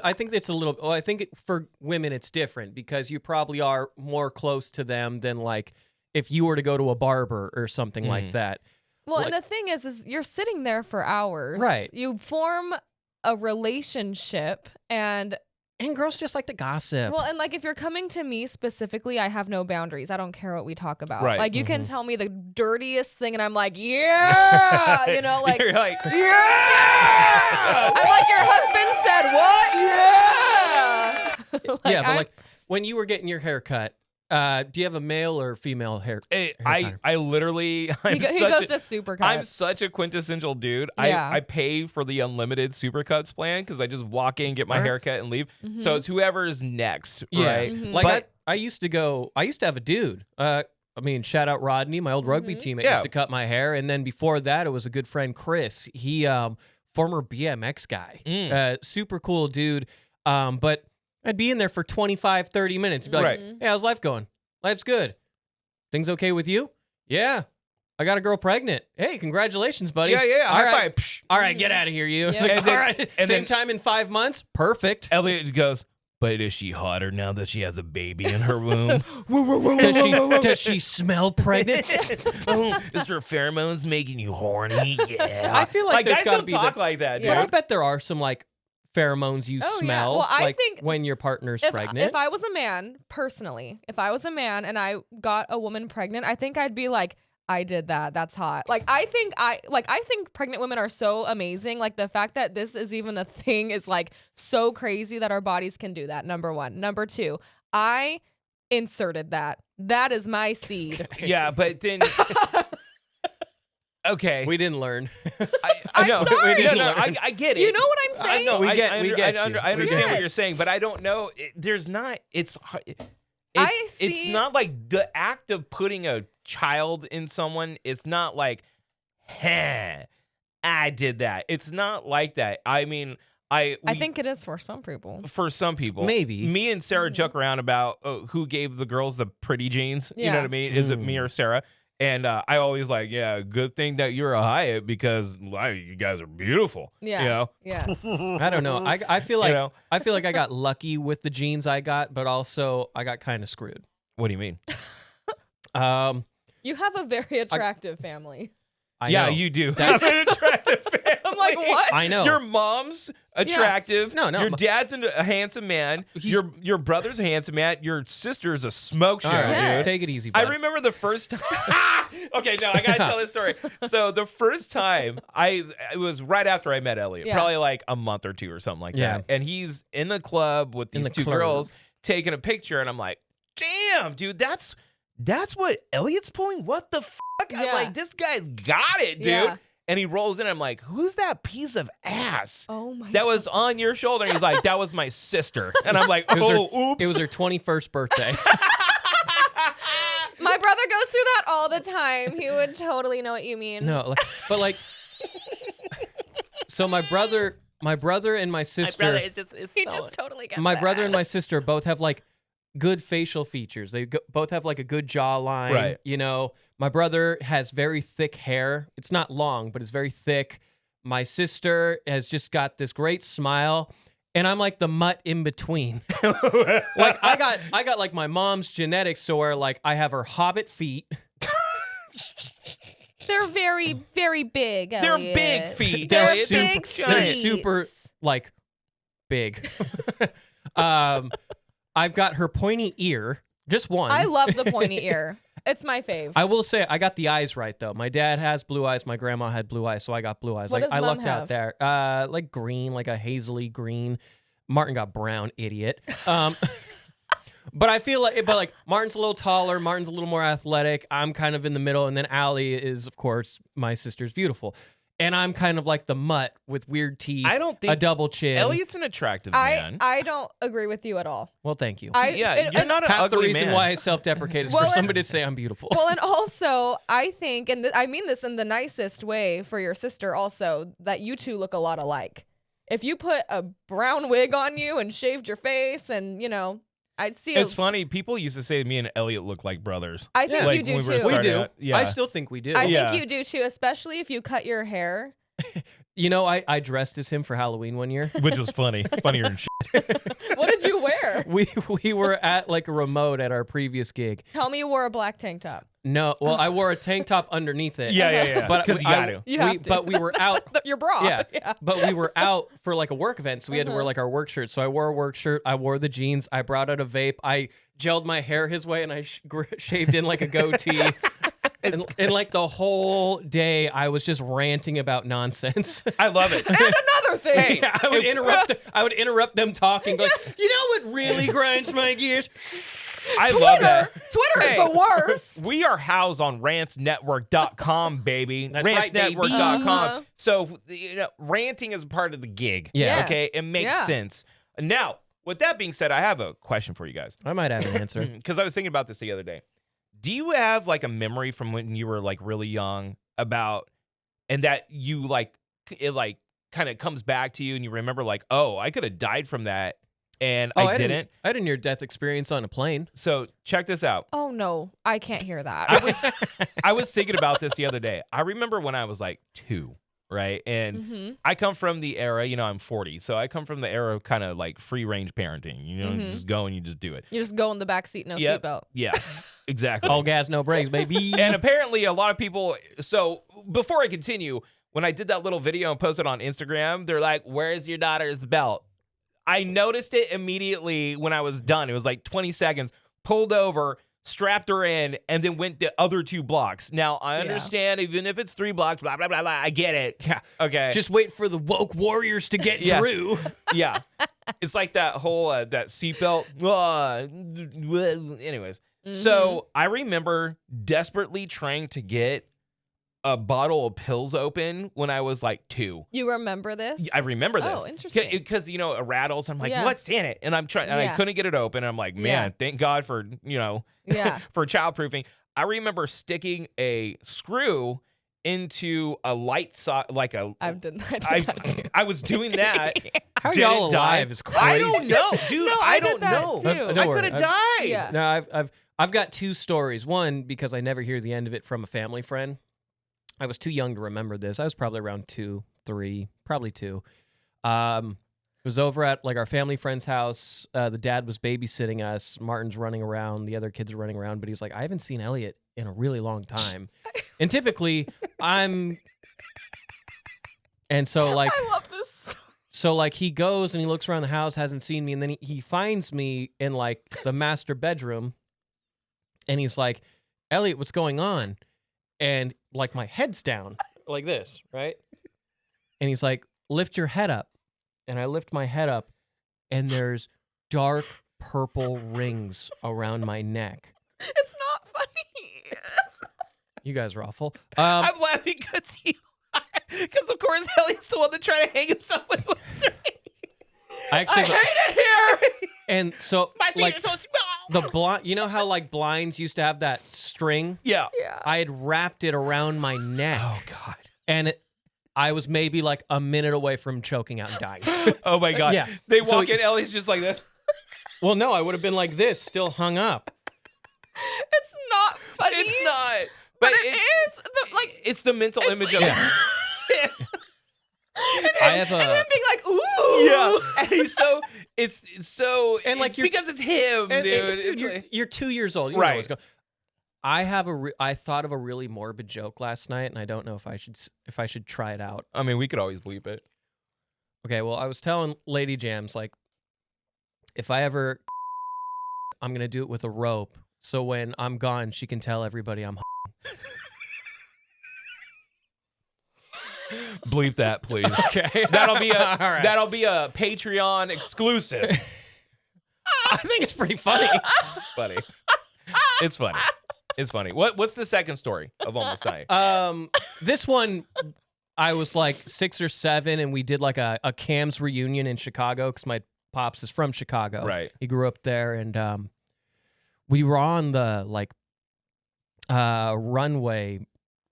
I think it's a little. Well, I think for women it's different because you probably are more close to them than like if you were to go to a barber or something like that. Well, like- and the thing is you're sitting there for hours. Right. You form a relationship and And girls just like to gossip. well, and like if you're coming to me specifically, I have no boundaries. I don't care what we talk about. Right. Like you can tell me the dirtiest thing and I'm like, yeah, like You're like, yeah. I'm like your husband said what? Yeah. yeah, but I'm- like when you were getting your hair cut, Do you have a male or female hair? I literally, He goes to Supercuts. I'm such a quintessential dude. Yeah. I pay for the unlimited Supercuts plan because I just walk in, get my haircut, and leave. So it's whoever's next, right? Like But I used to have a dude. I mean, shout out Rodney, my old rugby teammate, Yeah. used to cut my hair. And then before that, it was a good friend, Chris. He, former BMX guy, super cool dude. But I'd be in there for 25, 30 minutes. Be like, Right. hey, how's life going? Life's good. Things okay with you? Yeah. I got a girl pregnant. Hey, congratulations, buddy. yeah, All high right. five. Psh. All right, get out of here, you. Yeah. Like, And then- all right. and Same then- time in 5 months? Perfect. Elliot goes, but is she hotter now that she has a baby in her womb? Does she smell pregnant? Is her pheromones making you horny? Yeah. I feel like there's guys gotta don't be talk the- like that, dude. But I bet there are some like pheromones you Oh, yeah. smell Well, I like think when your partner's If pregnant. I was a man, personally, if I was a man and I got a woman pregnant, I think I'd be like, I did that. That's hot. Like I think pregnant women are so amazing. Like the fact that this is even a thing is like so crazy that our bodies can do that. Number one. Number two, I inserted that. That is my seed. Yeah, but then okay. we didn't learn. I'm no, sorry. no, You I get it. You know what I'm saying? No, We I get under- you. I understand Yes. what you're saying, but I don't know. There's not. It's see- not like the act of putting a child in someone. It's not like, huh, I did that. It's not like that. I mean, I think it is for some people. for some people, Maybe. me and Sarah joke around about who gave the girls the pretty jeans. You know Yeah. what I mean? Is it me or Sarah? And I always like, yeah, good thing that you're a Hyatt because you guys are beautiful. Yeah. You know? Yeah. I don't know. I feel like You know? I feel like I got lucky with the genes I got, but also I got kind of screwed. What do you mean? You have a very attractive family. I Yeah, know. you do. That's- Have an attractive family. I'm like, what? I know. Your mom's attractive. No, no, Your my- dad's a handsome man. He's- Your brother's a handsome man. Your sister's a smoke show, All right, Yes. dude. take it easy, I bud. remember the first time. Okay, no, I gotta tell this story. So the first time it was right after I met Elliot, Yeah. probably like a month or two or something like Yeah. that. And he's in the club with In these the two club. girls taking a picture, and I'm like, damn, dude, that's what Elliot's pulling. What the fuck? I'm Yeah. like, this guy's got it, dude. Yeah. And he rolls in. I'm like, who's that piece of ass Oh my that was on your shoulder? And he's like, that was my sister. And I'm like, It was oh, oops. It was her 21st birthday. My brother goes through that all the time. He would totally know what you mean. No, but like, so my brother and my sister, He just totally gets my it. brother and my sister both have like good facial features. They both have like a good jawline. Right. You know, my brother has very thick hair. It's not long, but it's very thick. My sister has just got this great smile. And I'm like the mutt in between. Like I got like my mom's genetics, so where like I have her hobbit feet. They're very, very big. They're Elliot. big feet. They're Elliot. big They're feet. super like big. I've got her pointy ear, just one. I love the pointy ear. It's my fave. I will say I got the eyes right though. My dad has blue eyes. My grandma had blue eyes, so I got blue eyes. What Like does I Mom lucked out have? there. Like green, like a hazily green. Martin got brown, idiot. But I feel like, Martin's a little taller. Martin's a little more athletic. I'm kind of in the middle, and then Allie is, of course, my sister's beautiful, and I'm kind of like the mutt with weird teeth. I don't a think double chin. Elliot's an attractive man. I don't agree with you at all. Well, thank you. You're not an Half the ugly reason man. why I self-deprecate is Well, for and- somebody to say I'm beautiful. Well, and also, I think, and I mean this in the nicest way for your sister also, that you two look a lot alike. If you put a brown wig on you and shaved your face and, you know, I'd see It's funny. People used to say me and Elliot look like brothers. I think Yeah. you Like, do when we were too. we starting do. out, yeah. I still think we do. I Yeah. think you do too, especially if you cut your hair. You know, I dressed as him for Halloween one year. Which was funny. Funnier than shit. What did you wear? We were at like a remote at our previous gig. Tell me you wore a black tank top. No, well, I wore a tank top underneath it. Yeah. But Because you I- got to. You have to. But we were out. Your bra. Yeah. But we were out for like a work event, so we had to wear like our work shirt. So I wore a work shirt. I wore the jeans. I brought out a vape. I gelled my hair his way, and I shaved in like a goatee. and like the whole day, I was just ranting about nonsense. I love it. And another thing. I would interrupt. I would interrupt them talking. Like, you know what really grinds my gears? I love that. Twitter is Hey. the worst. We are housed on rantsnetwork.com, baby. That's right, baby. rantsnetwork.com. So, ranting is part of the gig. Yeah. Okay, it makes Yeah. sense. Now, with that being said, I have a question for you guys. I might have an answer. Because I was thinking about this the other day. Do you have like a memory from when you were like really young about, and that you like, it like kind of comes back to you and you remember like, oh, I could have died from that and I didn't. I had a near-death experience on a plane. So check this out. Oh no, I can't hear that. I was thinking about this the other day. I remember when I was like 2, right? And Mhm. I come from the era, I'm 40, so I come from the era of kind of like free range parenting. You Mhm. just go and you just do it. You just go in the back seat, no Yep. seatbelt. Yeah, exactly. All gas, no brakes, baby. And apparently a lot of people, so before I continue, when I did that little video and posted on Instagram, they're like, where's your daughter's belt? I noticed it immediately when I was done. It was like 20 seconds, pulled over, strapped her in, and then went the other 2 blocks. Now, I understand, even if it's 3 blocks, blah, blah, blah, blah, I get it. Yeah. Okay. Just wait for the woke warriors to get Yeah. through. Yeah. It's like that whole, that seatbelt. Anyways. Mhm. So I remember desperately trying to get a bottle of pills open when I was like 2. You remember this? I remember this. Oh, interesting. Because, it rattles. I'm like, Yeah. what's in it? And I'm trying, and I Yeah. couldn't get it open. I'm like, man, Yeah. thank God for, Yeah. for childproofing. I remember sticking a screw into a light socket, like a. I've done that. I was doing that. How Didn't y'all die. alive is crazy. I don't know, dude. No, I I did don't that know. too. Don't I worry. could have died. Yeah. No, I've got 2 stories. One, because I never hear the end of it from a family friend. I was too young to remember this. I was probably around 2, 3, probably 2. It was over at like our family friend's house. The dad was babysitting us. Martin's running around. The other kids are running around. But he's like, I haven't seen Elliot in a really long time. And typically, and so like, I love this. so like he goes and he looks around the house, hasn't seen me, and then he finds me in like the master bedroom, and he's like, Elliot, what's going on? And like my head's down like this, right? And he's like, lift your head up. And I lift my head up, and there's dark purple rings around my neck. It's not funny. You guys are awful. I'm laughing because of course Elliott's the one that tried to hang himself when he was 3. I actually, hate it here. and so My feet like are so small. the blind, you know how like blinds used to have that string? Yeah. Yeah. I had wrapped it around my neck, Oh God. and I was maybe like a minute away from choking out and dying. Oh my God. Yeah. They So- walk in. Elliott's just like this. Well, no, I would have been like this, still hung up. It's not funny. It's not. But it's, it is. Like, It's the mental it's image like- of. I have and a him being like, ooh. Yeah. And he's so. It's so. And, like, it's you're- because it's him, and- dude. and It's you're, like- you're 2 years old. You know Right. what's going. I thought of a really morbid joke last night, and I don't know if I should try it out. I mean, we could always bleep it. Okay, well, I was telling Lady Jams, like, if I ever, I'm gonna do it with a rope, so when I'm gone, she can tell everybody I'm. Bleep that, please. Okay, That'll be a All right. that'll be a Patreon exclusive. I think it's pretty funny. Funny. It's funny. It's funny. What's the second story of almost dying? This one, I was like 6 or 7, and we did like a Cam's reunion in Chicago because my pops is from Chicago. Right. He grew up there, and we were on the like runway,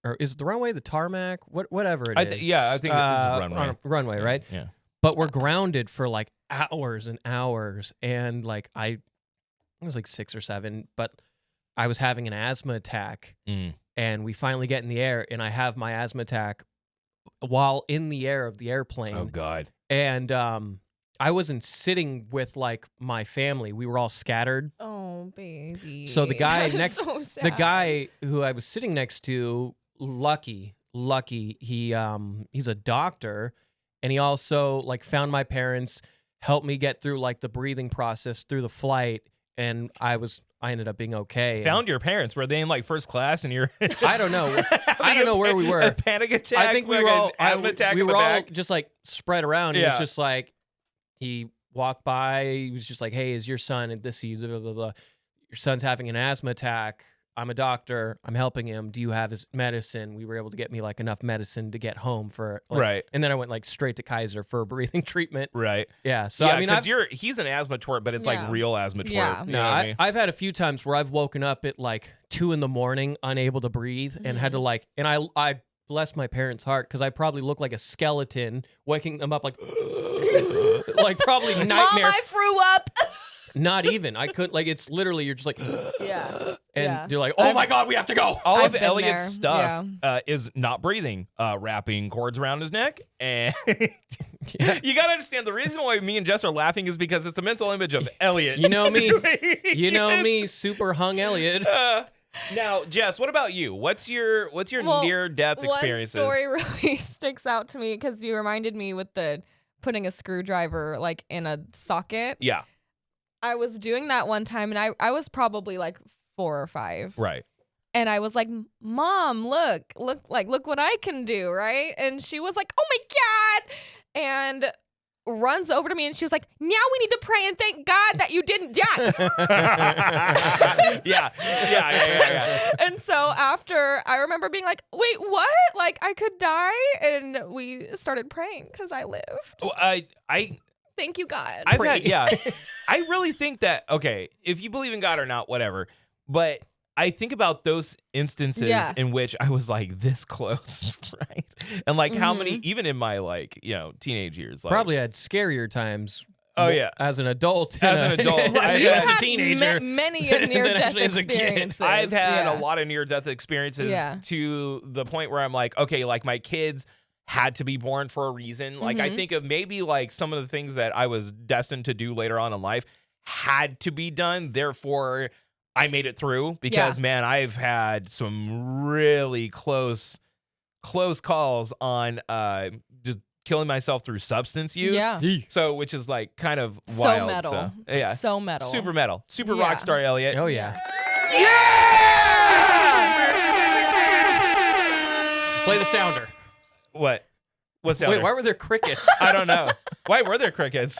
or is it the runway the tarmac? Whatever it is. Yeah, I think it's a runway. On a runway, right? Yeah. But we're grounded for like hours and hours, and like I was like 6 or 7, but I was having an asthma attack. Mm. And we finally get in the air, and I have my asthma attack while in the air of the airplane. Oh God. And I wasn't sitting with like my family; we were all scattered. Oh, baby. So the guy That is next, so sad. the guy who I was sitting next to, lucky, he's a doctor, and he also like found my parents, helped me get through like the breathing process through the flight, and I ended up being okay. Found your parents. Were they in like first class and you're I don't know. I don't know where we were. A panic attack. I think we were fucking all asthma attack we in the were all back. just like spread around. He Yeah. was just like, he walked by. He was just like, "Hey, is your son at this?" Blah blah blah. your son's having an asthma attack. I'm a doctor. I'm helping him. Do you have his medicine? We were able to get me like enough medicine to get home for like, Right. And then I went like straight to Kaiser for breathing treatment. Right. Yeah. So yeah, I mean, because he's an asthma tort, but it's like Yeah. real asthma tort. Yeah. You no, know what I mean? I've had a few times where I've woken up at like 2 a.m, unable to breathe, and had to like, and I bless my parents' heart because I probably look like a skeleton, waking them up like, like probably Mom, nightmare. I threw up. Not even. I could like. It's literally you're just like, Yeah. and Yeah. you're like, oh my god, we have to go. All I've of been Elliot's there, stuff is not breathing, wrapping cords around his neck. And you got to understand the reason why me and Jess are laughing is because it's the mental image of Elliot. You know me. You know me. Super hung Elliot. Now, Jess, what about you? What's your Well, near-death experiences? One story really sticks out to me because you reminded me with the putting a screwdriver like in a socket. Yeah, I was doing that one time, and I was probably like 4 or 5. right. And I was like, Mom, look what I can do, right? And she was like, oh my God. And runs over to me and she was like, now we need to pray and thank God that you didn't die. Yeah. And so after, I remember being like, wait, what? Like I could die? And we started praying because I lived. Well, I Thank you, God. I've had, yeah. I really think that, okay, if you believe in God or not, whatever. But I think about those instances Yeah. in which I was like this close, right? And like how many, Mm-hmm. even in my like, teenage years. Like, Probably had scarier times. Oh, yeah. As an adult. As an adult. Right, I- you as a had teenager. many a near-death actually as a kid. experiences. I've had Yeah. a lot of near-death experiences Yeah. to the point where I'm like, okay, like my kids had to be born for a reason. Like I Mhm. think of maybe like some of the things that I was destined to do later on in life had to be done. Therefore, I made it through because man, I've had some really close calls on just killing myself through substance use. Yeah. So which is like kind of So wild. metal. So, yeah. So metal. Super metal. Super Yeah. rock star Elliot. Oh yeah. Play the sounder. What? What's that? Wait, why were there crickets? I don't know. Why were there crickets?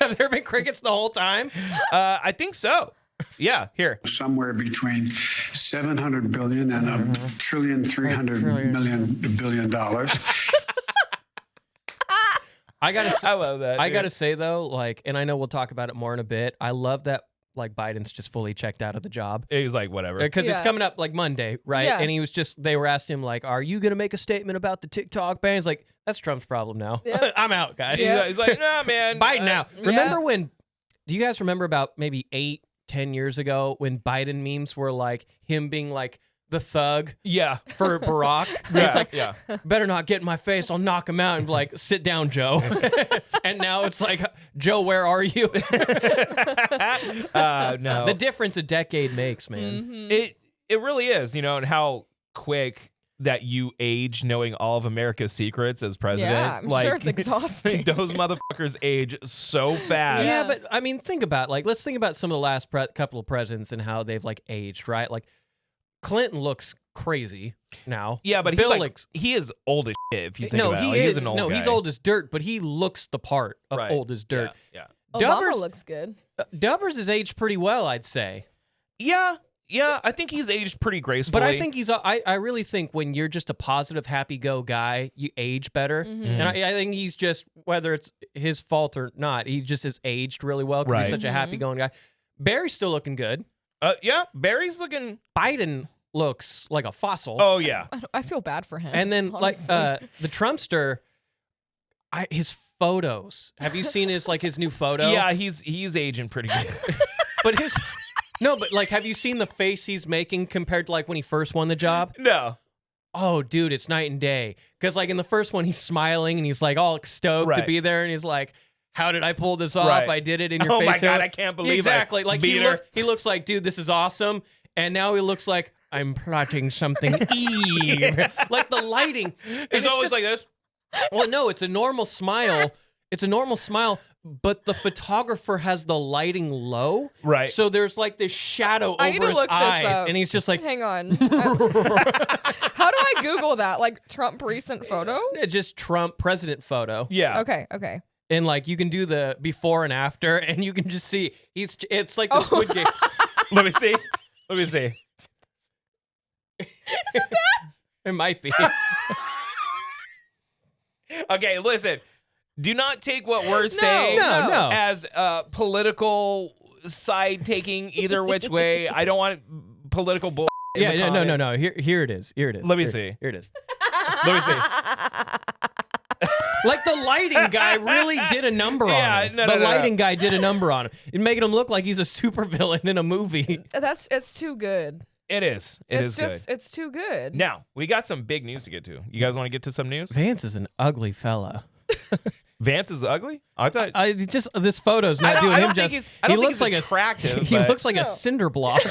Have there been crickets the whole time? I think so. Yeah, here. Somewhere between 700 billion and a trillion, 300 billion dollars. I love that. I dude. gotta say though, like, and I know we'll talk about it more in a bit. I love that like Biden's just fully checked out of the job He's like, whatever. because it's Yeah. coming up like Monday, right? Yeah. And he was just they were asking him like, "Are you gonna make a statement about the TikTok ban?" He's like, "That's Trump's problem now. Yep. I'm out, guys." Yeah. He's like, nah, man. Biden now. Yeah. Remember when? Do you guys remember about maybe 8-10 years ago when Biden memes were like him being like the thug Yeah. for Barack? Yeah. He's like, yeah. better not get in my face. I'll knock him out and be like, sit down, Joe. And now it's like, Joe, where are you? No. The difference a decade makes, man. Mhm. It really is, and how quick that you age knowing all of America's secrets as president. Yeah, I'm like, sure it's exhausting. those motherfuckers age so fast. Yeah, but I mean, think about let's think about some of the last couple of presidents and how they've like aged, right? Like Clinton looks crazy now. Yeah, but Bill he's like, looks. he is old as shit if you think No, about it. he Like, is. he's an old guy. He's old as dirt, but he looks the part of Right. old as dirt. Yeah. Obama Dubbers- looks good. Dubbers has aged pretty well, I'd say. Yeah. I think he's aged pretty gracefully. But I think I really think when you're just a positive, happy-go guy, you age better. Mhm. And I think he's just, whether it's his fault or not, he just has aged really well because Right. he's such a Mhm. happy-going guy. Barry's still looking good. Yeah, Barry's looking. Biden looks like a fossil. Oh yeah. I feel bad for him. And then like honestly. the Trumpster, his photos. Have you seen his new photo? Yeah, he's aging pretty good. But but like, have you seen the face he's making compared to like when he first won the job? No. Oh, dude, it's night and day. Because like in the first one, he's smiling and he's like all stoked to Right. be there, and he's like, "How did I pull this off? Right. I did it in your Oh face." my God, I can't believe exactly. I Like beat her. he looks like, dude, this is awesome. And now he looks like I'm plotting something evil. Like the lighting. and It's always just- like this. well, no, it's a normal smile. It's a normal smile, but the photographer has the lighting low. Right. So there's like this shadow I need over to his look this eyes. up. And he's just like, Hang on. How do I Google that? Like Trump recent photo? just Trump president photo. Yeah. Okay. And like you can do the before and after, and you can just see it's like the Squid Game. Let me see. Let me see. Is it that? It might be. Okay, listen. Do not take what we're saying No. as political side taking either which way. I don't want political bull. Yeah, no. Here it is. Here it is. Let me see. Here it is. Let me see. Like the lighting guy really did a number on him. No, the lighting guy did a number on him. It making him look like he's a supervillain in a movie. It's too good. It is. It's just good. it's too good. Now, we got some big news to get to. You guys want to get to some news? Vance is an ugly fella. Vance is ugly? I thought This photo's not doing him justice. I don't He think looks like attractive. He but looks like a cinder block.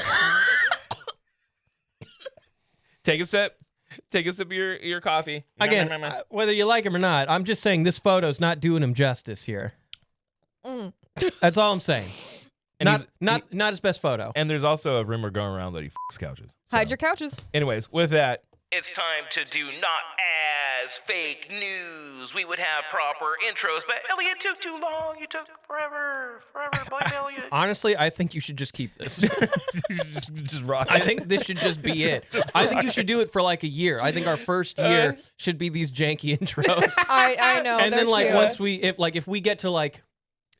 Take a sip. Take a sip of your coffee. Again, whether you like him or not, I'm just saying this photo's not doing him justice here. That's all I'm saying. And Not his best photo. and there's also a rumor going around that he fucks couches. Hide your couches. Anyways, with that, it's time to do not as fake news. We would have proper intros, but Elliot took too long. You took forever. Blame Elliot. Honestly, I think you should just keep this. just rock. I think this should just be it. I think you should do it for like a year. I think our first year should be these janky intros. I know. And they're then like cute. once if we get to like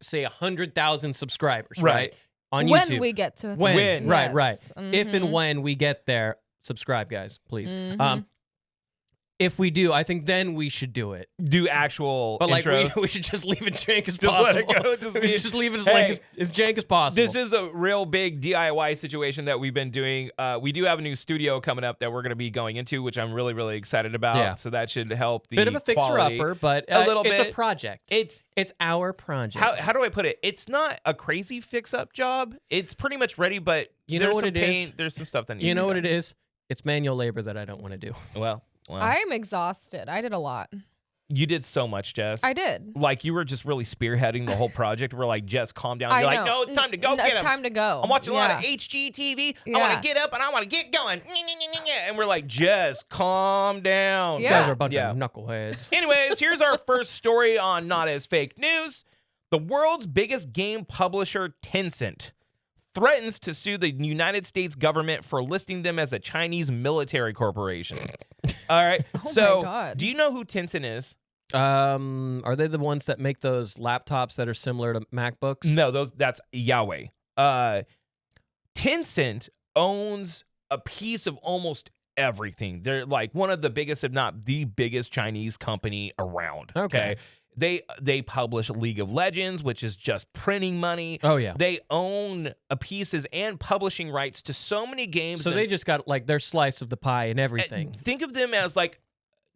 say 100,000 subscribers, right? On when YouTube. we get to When. Right. Yes. If and when we get there, subscribe, guys, please. If we do, I think then we should do it. Do actual But like intros. we should just leave it jank as Just possible. let it go. We should just leave it as jank as possible. This is a real big DIY situation that we've been doing. We do have a new studio coming up that we're going to be going into, which I'm really, really excited about. Yeah. So that should help the bit of a quality. fixer-upper, but A little it's bit. a project. It's our project. How do I put it? It's not a crazy fix-up job. It's pretty much ready, but You know there's what some it is? paint, there's some stuff that needs You to know be what done. it is? It's manual labor that I don't want to do. Well, I'm exhausted. I did a lot. you did so much, Jess. I did. Like you were just really spearheading the whole project. We're like, Jess, calm down. I You're know. like, no, it's time to go get It's him. time to go. I'm watching a lot of Yeah. HGTV. I Yeah. want to get up and I want to get going. And we're like, Jess, calm down. You Yeah. guys are a bunch Yeah. of knuckleheads. Anyways, here's our first story on Not As Fake News. The world's biggest game publisher, Tencent, threatens to sue the United States government for listing them as a Chinese military corporation. All right. Oh so, my God. do you know who Tencent is? Are they the ones that make those laptops that are similar to MacBooks? No, that's Yahweh. Tencent owns a piece of almost everything. They're like one of the biggest, if not the biggest, Chinese company around. Okay. They publish League of Legends, which is just printing money. Oh yeah. They own pieces and publishing rights to so many games. So and- they just got like their slice of the pie and and everything. think of them as like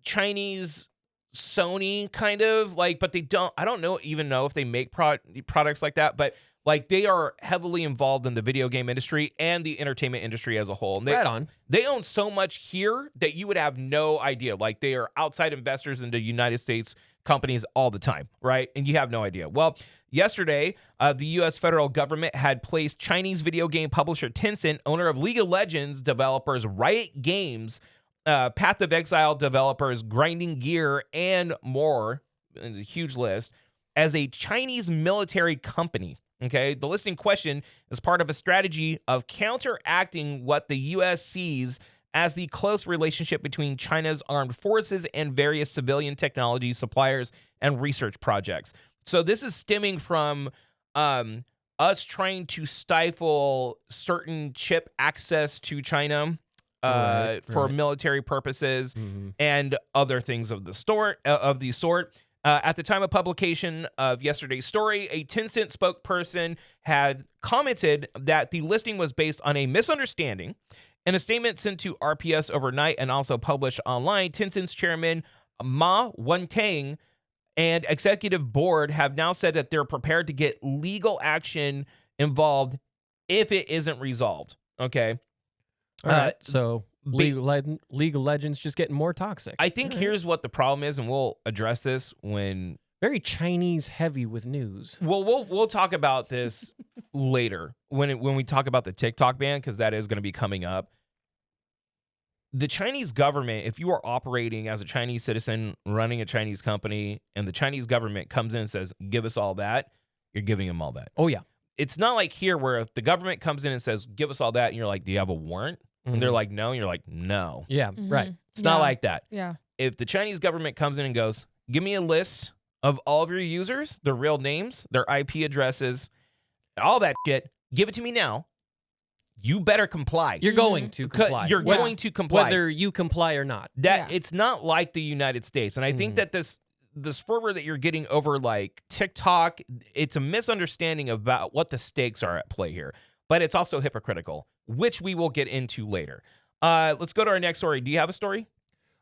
Chinese Sony kind of like, but they don't. I don't even know if they make products like that, but like they are heavily involved in the video game industry and the entertainment industry as a whole. And Right on. They own so much here that you would have no idea. Like they are outside investors into United States companies all the time, right? And you have no idea. Well, yesterday, the U.S. federal government had placed Chinese video game publisher Tencent, owner of League of Legends developers Riot Games, Path of Exile developers Grinding Gear, and more, a huge list, as a Chinese military company. Okay, the listing question is part of a strategy of counteracting what the U.S. sees as the close relationship between China's armed forces and various civilian technology suppliers and research projects. So this is stemming from us trying to stifle certain chip access to China for military purposes and other things of the sort. At the time of publication of yesterday's story, a Tencent spokesperson had commented that the listing was based on a misunderstanding. In a statement sent to RPS overnight and also published online, Tencent's chairman Ma Wentang and executive board have now said that they're prepared to get legal action involved if it isn't resolved. Okay. All right. So League of Legends just getting more toxic. I think here's what the problem is, and we'll address this when Very Chinese heavy with news. Well, we'll talk about this later when we talk about the TikTok ban, because that is going to be coming up. the Chinese government, if you are operating as a Chinese citizen running a Chinese company and the Chinese government comes in and says, give us all that, you're giving them all that. Oh yeah. It's not like here where if the government comes in and says, give us all that, and you're like, do you have a warrant? And they're like, no. And you're like, no. Yeah, right. It's not like that. Yeah. If the Chinese government comes in and goes, give me a list of all of your users, their real names, their IP addresses, all that shit, give it to me now. You better comply. You're going to comply. You're going to comply. Whether you comply or not. It's not like the United States. And I think that this fervor that you're getting over like TikTok, it's a misunderstanding about what the stakes are at play here. But it's also hypocritical, which we will get into later. Let's go to our next story. Do you have a story?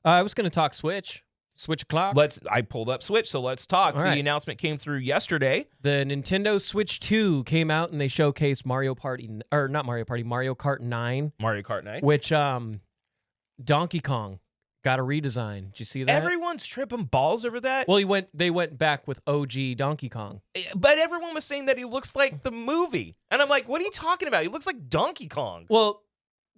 I was going to talk Switch o'clock. I pulled up Switch, so let's talk. All The right. announcement came through yesterday. The Nintendo Switch 2 came out and they showcased Mario Kart 9, Mario Kart 9. which Donkey Kong got a redesign. Did you see that? Everyone's tripping balls over that. Well, they went back with OG Donkey Kong. But everyone was saying that he looks like the movie. And I'm like, what are you talking about? He looks like Donkey Kong. Well,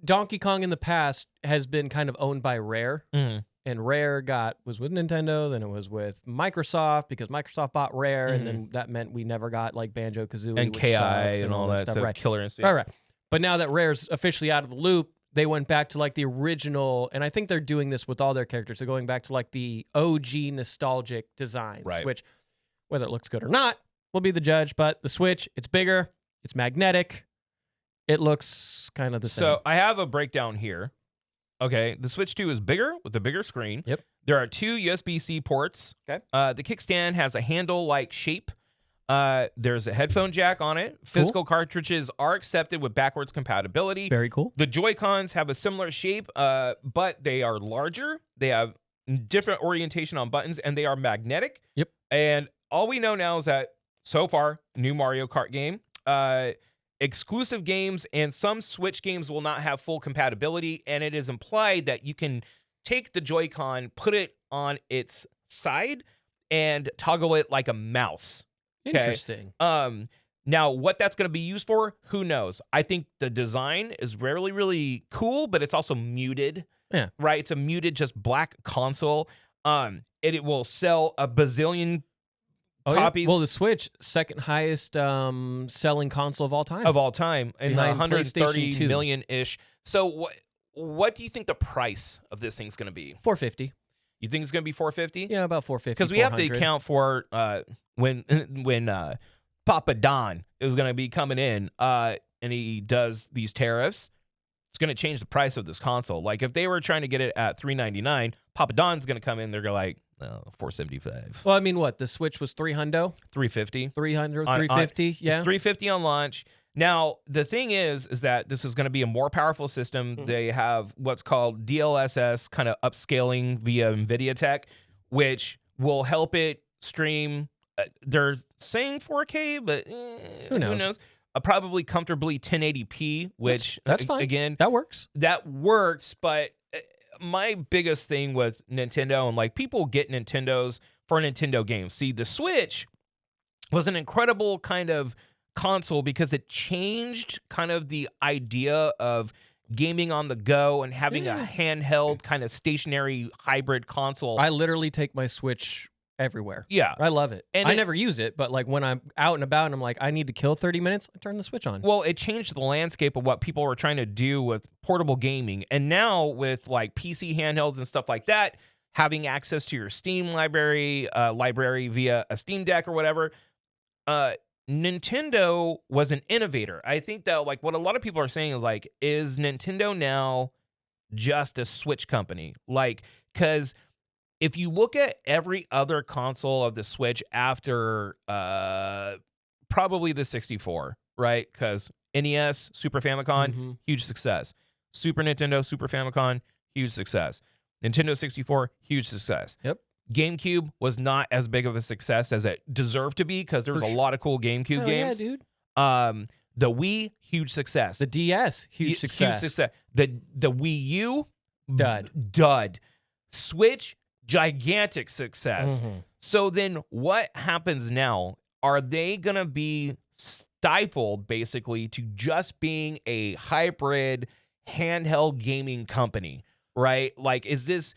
Donkey Kong in the past has been kind of owned by Rare. And Rare was with Nintendo, then it was with Microsoft because Microsoft bought Rare, and then that meant we never got like Banjo-Kazooie And which KI sucks and all that stuff. stuff. Right. Killer Instinct. Right. But now that Rare's officially out of the loop, they went back to like the original, and I think they're doing this with all their characters. They're going back to like the OG nostalgic designs, Right. which, whether it looks good or not, will be the judge. But the Switch, it's bigger, it's magnetic, it looks kind of the same. So I have a breakdown here. Okay, the Switch 2 is bigger with a bigger screen. Yep. There are 2 USB-C ports. Okay. The kickstand has a handle-like shape. There's a headphone jack on it. Physical cartridges are accepted with backwards compatibility. Very cool. The Joy-Cons have a similar shape, but they are larger. They have different orientation on buttons, and they are magnetic. Yep. And all we know now is that, so far, new Mario Kart game, exclusive games and some Switch games will not have full compatibility, and it is implied that you can take the Joy-Con, put it on its side, and toggle it like a mouse. Okay? Interesting. Now, what that's going to be used for, who knows? I think the design is really, really cool, but it's also muted. Yeah. Right? It's a muted, just black console. It will sell a bazillion copies. Yeah. Well, the Switch, second highest selling console of all time. Of all time, in the Behind 130 PlayStation 2. million-ish. So what do you think the price of this thing's going to be? $450. You think it's going to be $450? Yeah, about $450. Because we have to $400. account for when Papa Don is going to be coming in and he does these tariffs, it's going to change the price of this console. Like if they were trying to get it at $399, Papa Don's going to come in, they're going to like, $475. Well, I mean, what? The Switch was $300? $350. $300, On- $350? Yeah. It's $350 on launch. Now, the thing is that this is going to be a more powerful system. They have what's called DLSS kind of upscaling via NVIDIA tech, which will help it stream. They're saying 4K, but who knows? Probably comfortably 1080p, which That's fine. Again, That works. that works, but my biggest thing with Nintendo, and like people get Nintendos for Nintendo games. See, the Switch was an incredible kind of console because it changed kind of the idea of gaming on the go and having a handheld kind of stationary hybrid console. I literally take my Switch everywhere. Yeah. I love it. And I it- never use it, but like when I'm out and about and I'm like, I need to kill 30 minutes, I turn the Switch on. Well, it changed the landscape of what people were trying to do with portable gaming. And now with like PC handhelds and stuff like that, having access to your Steam library via a Steam Deck or whatever, Nintendo was an innovator. I think that like what a lot of people are saying is like, is Nintendo now just a Switch company? Like, because if you look at every other console of the Switch after probably the 64, right? Because NES, Super Famicom, huge success. Super Nintendo, Super Famicom, huge success. Nintendo 64, huge success. Yep. GameCube was not as big of a success as it deserved to be because there was a lot of cool GameCube games. Yeah, dude. The Wii, huge success. The DS, huge success. Huge success. The Wii U, Dud. Switch, gigantic success. So then what happens now? Are they going to be stifled basically to just being a hybrid handheld gaming company, right? Like, is this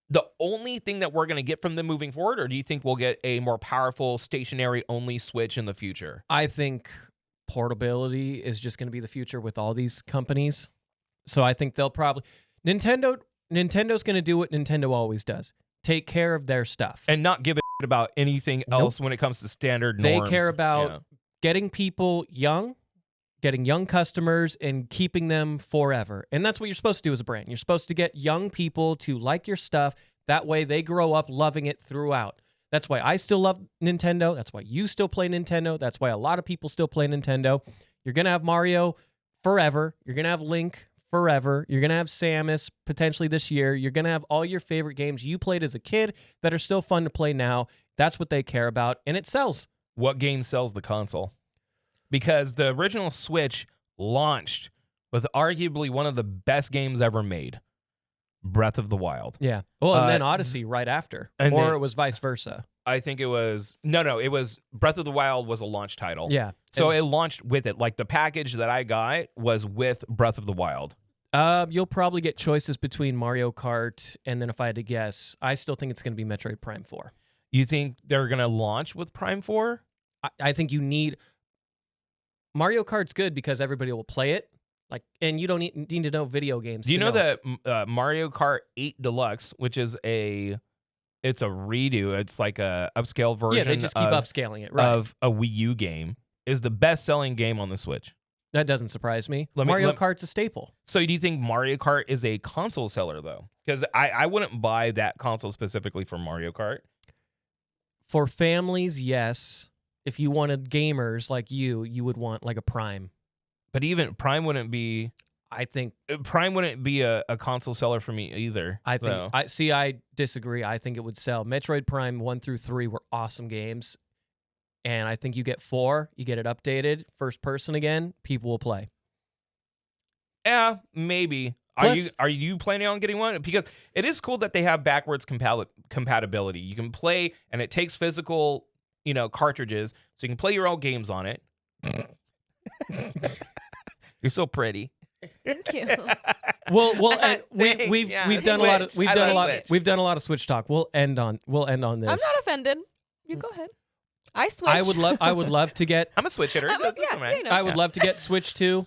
the only thing that we're going to get from them moving forward, or do you think we'll get a more powerful stationary-only Switch in the future? I think portability is just going to be the future with all these companies. So I think they'll probably Nintendo's going to do what Nintendo always does. Take care of their stuff. And not give a shit about anything else when it comes to standard norms. They care about getting people young, getting young customers, and keeping them forever. And that's what you're supposed to do as a brand. You're supposed to get young people to like your stuff. That way they grow up loving it throughout. That's why I still love Nintendo. That's why you still play Nintendo. That's why a lot of people still play Nintendo. You're going to have Mario forever. You're going to have Link forever. You're going to have Samus potentially this year. You're going to have all your favorite games you played as a kid that are still fun to play now. That's what they care about, and it sells. What game sells the console? Because the original Switch launched with arguably one of the best games ever made, Breath of the Wild. Yeah. Well, and then Odyssey right after. Or then, it was vice versa. I think it was... No, it was... Breath of the Wild was a launch title. Yeah. So it launched with it. Like, the package that I got was with Breath of the Wild. You'll probably get choices between Mario Kart, and then if I had to guess, I still think it's going to be Metroid Prime 4. You think they're going to launch with Prime 4? I think you need... Mario Kart's good because everybody will play it. Like, and you don't need to know video games. Do you know that Mario Kart 8 Deluxe, which is it's a redo, it's like a upscale version. Yeah, they just keep upscaling it, right? Of a Wii U game, is the best-selling game on the Switch. That doesn't surprise me. Mario Kart's a staple. So do you think Mario Kart is a console seller, though? Because I wouldn't buy that console specifically for Mario Kart. For families, yes. If you wanted gamers like you would want like a Prime. But even Prime wouldn't be... I think Prime wouldn't be a console seller for me either. I think I disagree. I think it would sell. Metroid Prime 1 through 3 were awesome games. And I think you get 4, you get it updated, first person again, people will play. Yeah, maybe. Plus, are you planning on getting one? Because it is cool that they have backwards compatibility. You can play, and it takes physical, cartridges, so you can play your own games on it. You're so pretty. Thank you. We've done a lot of Switch talk. We'll end on this. I'm not offended. You go ahead. I Switch. I would love to get. I'm a Switch hitter. I would love to get Switch 2.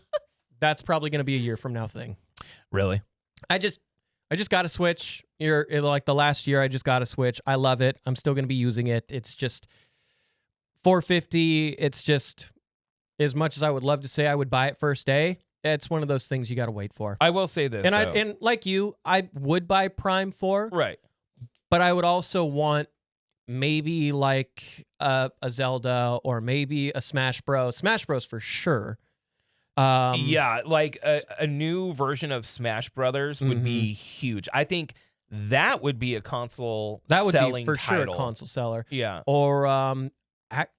That's probably going to be a year from now thing. Really? I just got a Switch. Like the last year, I just got a Switch. I love it. I'm still going to be using it. It's just $450. It's just, as much as I would love to say I would buy it first day, it's one of those things you got to wait for. I will say this, and like you, I would buy Prime 4. Right. But I would also want maybe like a Zelda or maybe a Smash Bros. Smash Bros for sure. Like a new version of Smash Brothers would be huge. I think that would be a console that would selling be for title. Sure a console seller. Yeah. Or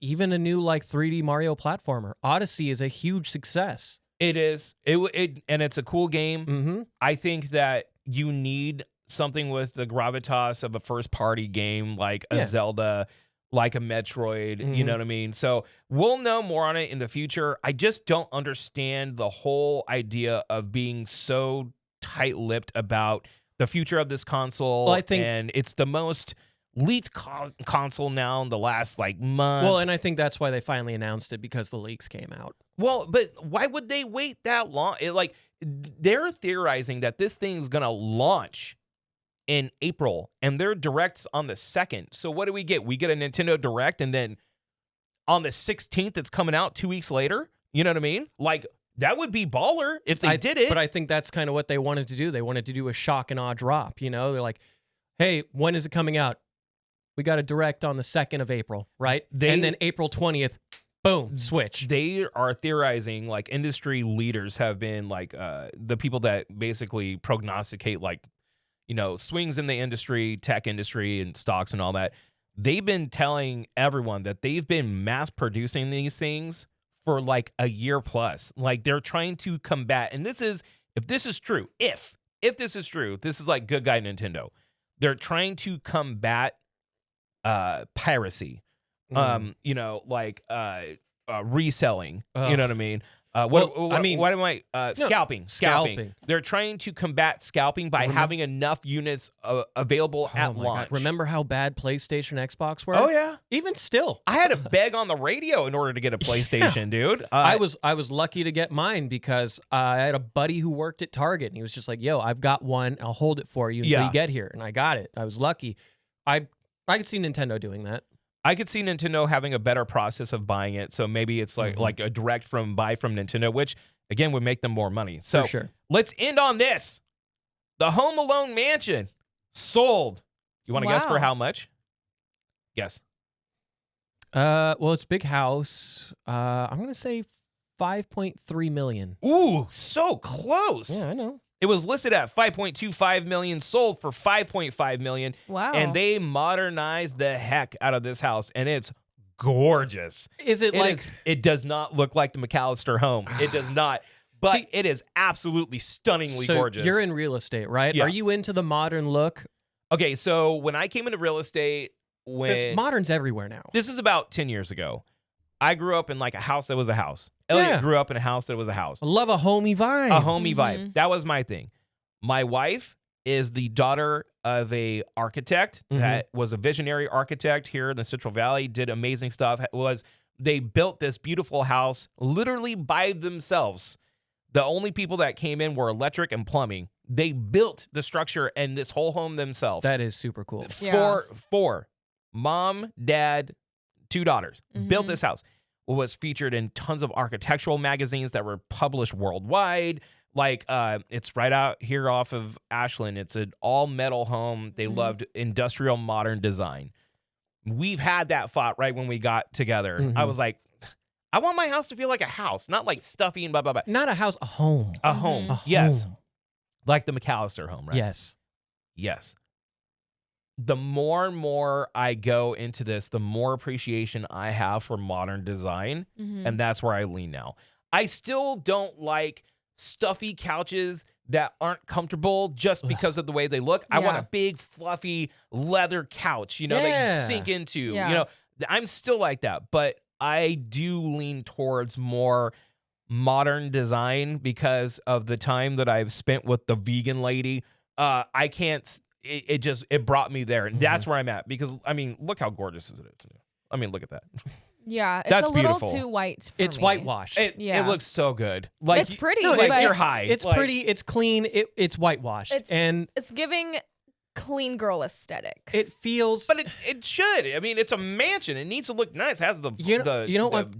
even a new like 3D Mario platformer. Odyssey is a huge success. It is. And it's a cool game. Mm-hmm. I think that you need something with the gravitas of a first-party game like a Zelda, like a Metroid, you know what I mean? So we'll know more on it in the future. I just don't understand the whole idea of being so tight-lipped about the future of this console. Well, I think, and it's the most leaked console now in the last month. Well, and I think that's why they finally announced it, because the leaks came out. Well, but why would they wait that long? They're theorizing that this thing's going to launch in April, and their direct's on the 2nd. So what do we get? We get a Nintendo Direct, and then on the 16th, it's coming out 2 weeks later? You know what I mean? That would be baller if they did it. But I think that's kind of what they wanted to do. They wanted to do a shock and awe drop, They're like, hey, when is it coming out? We got a Direct on the 2nd of April, right? And then April 20th, boom, Switch. They are theorizing, industry leaders have been, the people that basically prognosticate, swings in the industry, tech industry, and stocks and all that. They've been telling everyone that they've been mass producing these things for a year plus. They're trying to combat, and if this is true, if this is true, this is good guy Nintendo. They're trying to combat piracy, reselling, you know what I mean? Scalping. Scalping. They're trying to combat scalping by having enough units available at my launch. God. Remember how bad PlayStation, Xbox were? Oh yeah. Even still. I had to beg on the radio in order to get a PlayStation, dude. I was lucky to get mine because I had a buddy who worked at Target, and he was just like, "Yo, I've got one. I'll hold it for you until you get here." And I got it. I was lucky. I could see Nintendo doing that. I could see Nintendo having a better process of buying it. So maybe it's like a direct buy from Nintendo, which again would make them more money. So For sure. let's end on this. The Home Alone mansion sold. You want to guess for Wow. how much? Guess. Well, it's a big house. I'm gonna say 5.3 million. Ooh, so close. Yeah, I know. It was listed at 5.25 million, sold for 5.5 million. Wow. And they modernized the heck out of this house, and it's gorgeous. Is it like? It does not look like the McAllister home. It does not. But See, it is absolutely stunningly So gorgeous. you're in real estate, right? Yeah. Are you into the modern look? Okay, so when I came into real estate, Because modern's everywhere now. this is about 10 years ago, I grew up in like a house that was a house. Elliot Yeah. grew up in a house that was a house. I love a homey vibe. A homey vibe. That was my thing. My wife is the daughter of a architect that was a visionary architect here in the Central Valley, did amazing stuff. They built this beautiful house literally by themselves. The only people that came in were electric and plumbing. They built the structure and this whole home themselves. That is super cool. Four, mom, dad, 2 daughters, built this house. Was featured in tons of architectural magazines that were published worldwide. Like, it's right out here off of Ashland. It's an all-metal home. They loved industrial modern design. We've had that thought right when we got together. I was like, I want my house to feel like a house, not like stuffy and blah, blah, blah. Not a house, a home. A home. A Yes. home. Like the McAllister home, right? Yes. Yes. The more and more I go into this, the more appreciation I have for modern design. And that's where I lean now. I still don't like stuffy couches that aren't comfortable just because of the way they look. I want a big, fluffy leather couch, that you sink into. Yeah. I'm still like that, but I do lean towards more modern design because of the time that I've spent with the vegan lady. I can't. It brought me there, and that's where I'm at. Because look how gorgeous it is. Look at that. Yeah, it's That's a little beautiful. too white. It's me. whitewashed. It looks so good. Like It's pretty, like but you're high. It's Like, pretty. It's clean. It's whitewashed, and It's giving clean girl aesthetic. it feels. But it should. It's a mansion. It needs to look nice. It has the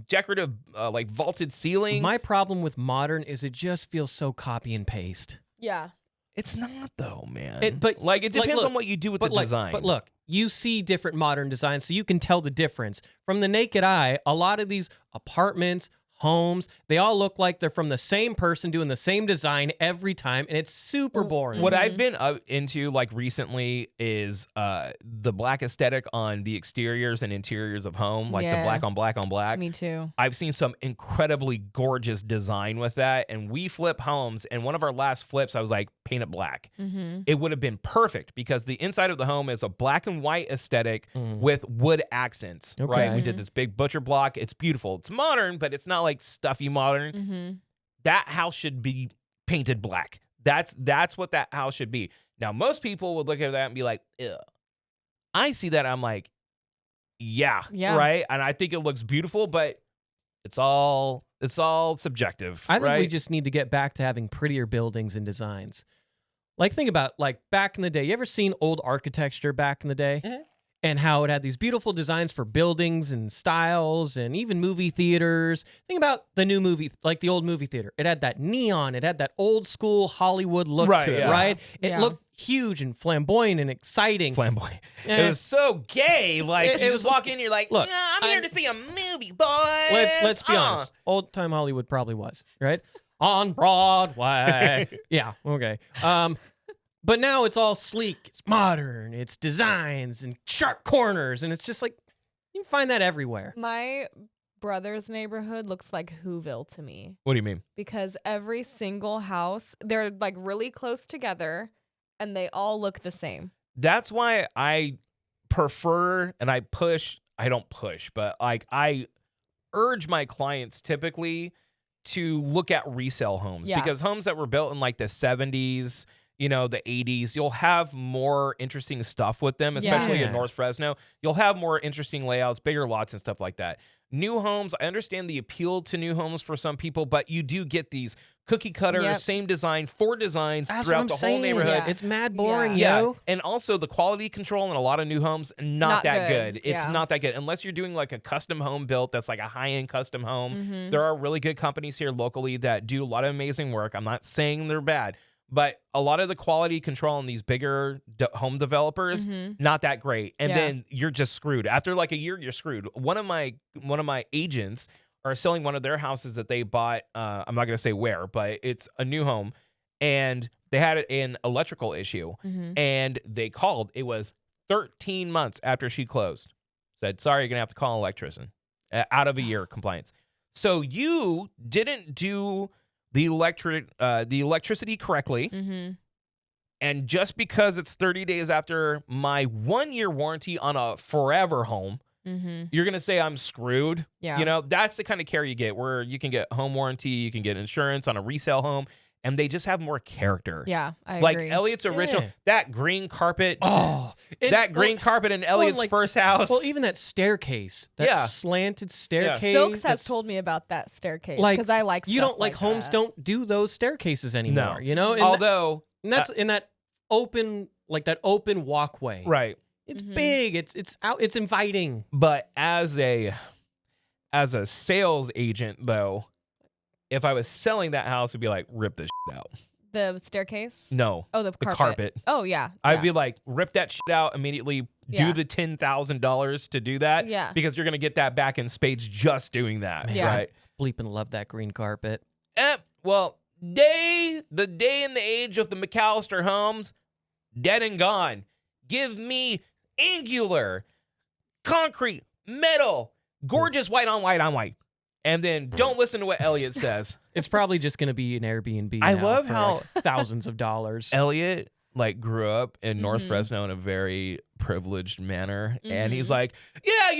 decorative like vaulted ceiling. My problem with modern is it just feels so copy and paste. Yeah. It's not though, man. It depends on what you do with the design. But look, you see different modern designs, so you can tell the difference. From the naked eye, a lot of these apartments, homes, they all look like they're from the same person doing the same design every time, and it's super boring. What I've been into like recently is the black aesthetic on the exteriors and interiors of home, like the Yeah. black on black on black. Me too. I've seen some incredibly gorgeous design with that, and we flip homes, and one of our last flips, I was like, paint it black. It would have been perfect because the inside of the home is a black and white aesthetic with wood accents, right? Okay. We did this big butcher block. It's beautiful. It's modern, but it's not like stuffy modern. That house should be painted black. That's what that house should be. Now, most people would look at that and be like, ew. I see that, I'm like, yeah, right? And I think it looks beautiful, but it's all subjective. I think right? we just need to get back to having prettier buildings and designs. Like, think about, like, back in the day. You ever seen old architecture back in the day? And how it had these beautiful designs for buildings and styles and even movie theaters. Think about the new movie, like the old movie theater. It had that neon. It had that old school Hollywood look to it, right? It looked huge and flamboyant and exciting. Flamboyant. Eh. It was so gay. Like, It you was- just walk in, you're like, Look, I'm here to see a movie, boys. Let's be honest. Old time Hollywood probably was, right? On Broadway. Yeah, okay. But now it's all sleek, it's modern, it's designs and sharp corners, and it's just like you can find that everywhere. My brother's neighborhood looks like Whoville to me What do you mean? because every single house, they're like really close together and they all look the same. That's why I prefer and I don't push, but like I urge my clients typically to look at resale homes Yeah. because homes that were built in like the 70s, the 80s, you'll have more interesting stuff with them, especially Yeah. in North Fresno. You'll have more interesting layouts, bigger lots and stuff like that. New homes, I understand the appeal to new homes for some people, but you do get these cookie cutter, Yep. same design, 4 designs That's what throughout I'm the saying. whole neighborhood. Yeah. It's mad boring, Yeah, yo. and also the quality control in a lot of new homes, not Not that good. good. It's Yeah. not that good unless you're doing like a custom home built that's like a high-end custom home. Mhm. There are really good companies here locally that do a lot of amazing work. I'm not saying they're bad, but a lot of the quality control in these bigger home developers, Mhm. not that great. And Yeah. then you're just screwed. After like a year, you're screwed. One of my agents are selling one of their houses that they bought. I'm not going to say where, but it's a new home, and they had an electrical issue, Mhm. and they called. It was 13 months after she closed. Said, sorry, you're going to have to call an electrician. Out of a year compliance. So you didn't do the electricity correctly, Mhm. and just because it's 30 days after my 1-year warranty on a forever home, Mhm. you're going to say I'm screwed. Yeah. That's the kind of care you get where you can get home warranty, you can get insurance on a resale home, and they just have more character. Yeah, I Like agree. Elliot's original, Yeah. that green carpet, It- green carpet in Elliot's like- first house. Well, even that staircase, that Yeah. slanted staircase. Silks has that's- told me about that staircase Like, because I like you stuff don't like homes that. don't do those staircases anymore. No. And Although, and that's in that open walkway. right. It's Mhm. big. It's out. It's inviting. But as a sales agent, though, if I was selling that house, it'd be like, rip this shit out. The staircase. No, Oh, the the carpet. carpet. Oh yeah. I'd yeah. be like, rip that shit out immediately. Yeah. Do the $10,000 to do that. Yeah. Because you're gonna get that back in spades just doing that. Yeah. Right. Bleeping love that green carpet. Well, the day and the age of the McAllister homes, dead and gone. Give me angular, concrete, metal, gorgeous white on white on white. And then don't listen to what Elliot says. It's probably just going to be an Airbnb. I now love for how- like thousands of dollars. Elliot grew up in North Mhm. Fresno in a very privileged manner, and he's Mhm. like, yeah,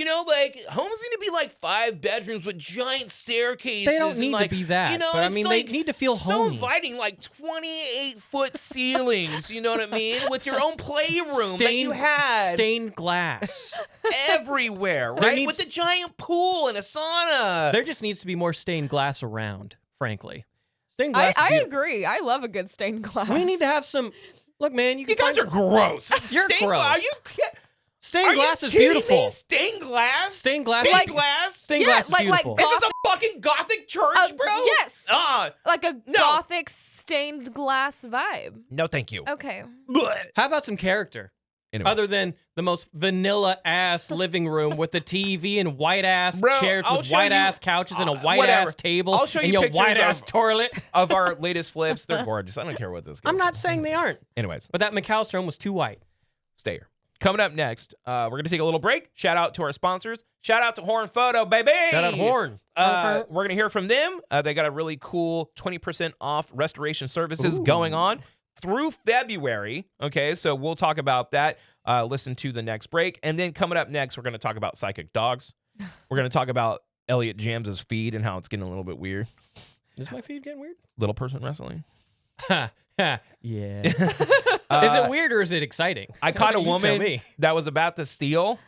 homes need to be like 5 bedrooms with giant staircases. They don't and, need like, to be that. But I it's mean, like they need to feel so homey. inviting, like 28-foot ceilings. You know what I mean? With your own playroom that you had stained glass. everywhere, There right? needs- With a giant pool and a sauna. There just needs to be more stained glass around. Frankly, stained glass. is I beautiful. agree. I love a good stained glass. We need to have some. Look, man, you You can guys are find- gross. You're Stained gross. Are you? Stained Are glass you is kidding beautiful. Me? Stained glass. Stained glass. Stained glass. Stained Yeah, glass is like beautiful. Is this a fucking Gothic church, bro? Yes. Like a No. gothic stained glass vibe. No, thank you. Okay. How about some character? Anyways. Other than the most vanilla ass living room with the TV and white ass Bro, chairs I'll with show white you- ass couches and a white whatever. ass table I'll show and you your pictures white ass of- toilet. Of our latest flips, they're gorgeous. I don't care what this. I'm goes not for. saying they aren't, Anyways, but that McAllister home was too white. stay here. Coming up next, we're gonna take a little break. Shout out to our sponsors. Shout out to Horn Photo, baby. Shout out Horn. We're gonna hear from them. They got a really cool 20% off restoration services going on through February. Okay, so we'll talk about that. Listen to the next break, and then coming up next, we're gonna talk about psychic dogs. We're gonna talk about Elliot James's feed and how it's getting a little bit weird. Is my feed getting weird? Little person wrestling. Ha, ha, yeah. Is it weird or is it exciting? I caught a You tell woman me. that was about to steal.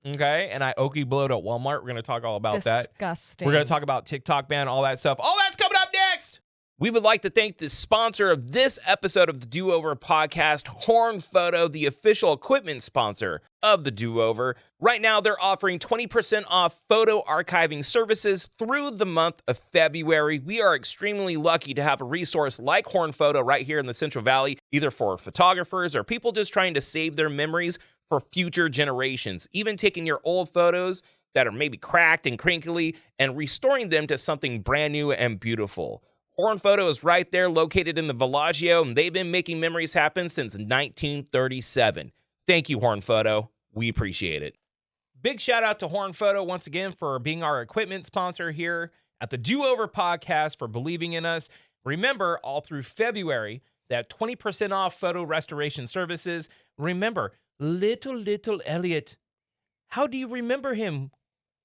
Okay, and I okie blowed at Walmart. We're gonna talk all about that. Disgusting. We're going to talk about TikTok ban, all that stuff. All that's coming up next. We would like to thank the sponsor of this episode of the Do Over podcast, Horn Photo, the official equipment sponsor of the Do Over. Right now, they're offering 20% off photo archiving services through the month of February. We are extremely lucky to have a resource like Horn Photo right here in the Central Valley, either for photographers or people just trying to save their memories for future generations. Even taking your old photos that are maybe cracked and crinkly and restoring them to something brand new and beautiful. Horn Photo is right there, located in the Villaggio, and they've been making memories happen since 1937. Thank you, Horn Photo. We appreciate it. Big shout out to Horn Photo once again for being our equipment sponsor here at the Do Over podcast, for believing in us. Remember, all through February, that 20% off photo restoration services. Remember, little Elliot. How do you remember him?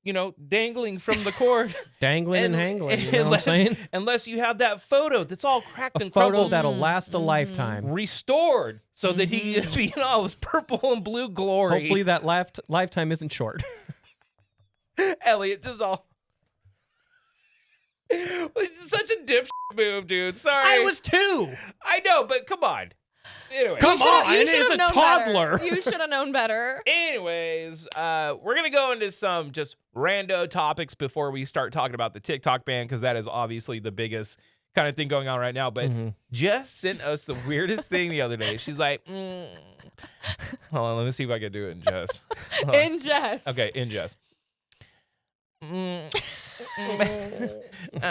dangling from the cord. Dangling and hangling. You know what I'm saying? Unless you have that photo that's all cracked A and photo crumbled, that'll last a lifetime. restored, so that he can be in all his purple and blue glory. Hopefully that lifetime isn't short. Elliot, just all. It's such a dipshit move, dude. Sorry. I was 2. I know, but come on. Anyway. Come on, You it's should have a known toddler. better. You should have known better. Anyways, we're gonna go into some just rando topics before we start talking about the TikTok ban, because that is obviously the biggest kind of thing going on right now. But Jess sent us the weirdest thing the other day. She's like, hold on, let me see if I can do it in Jess. Hold on. In Jess. Okay, in Jess.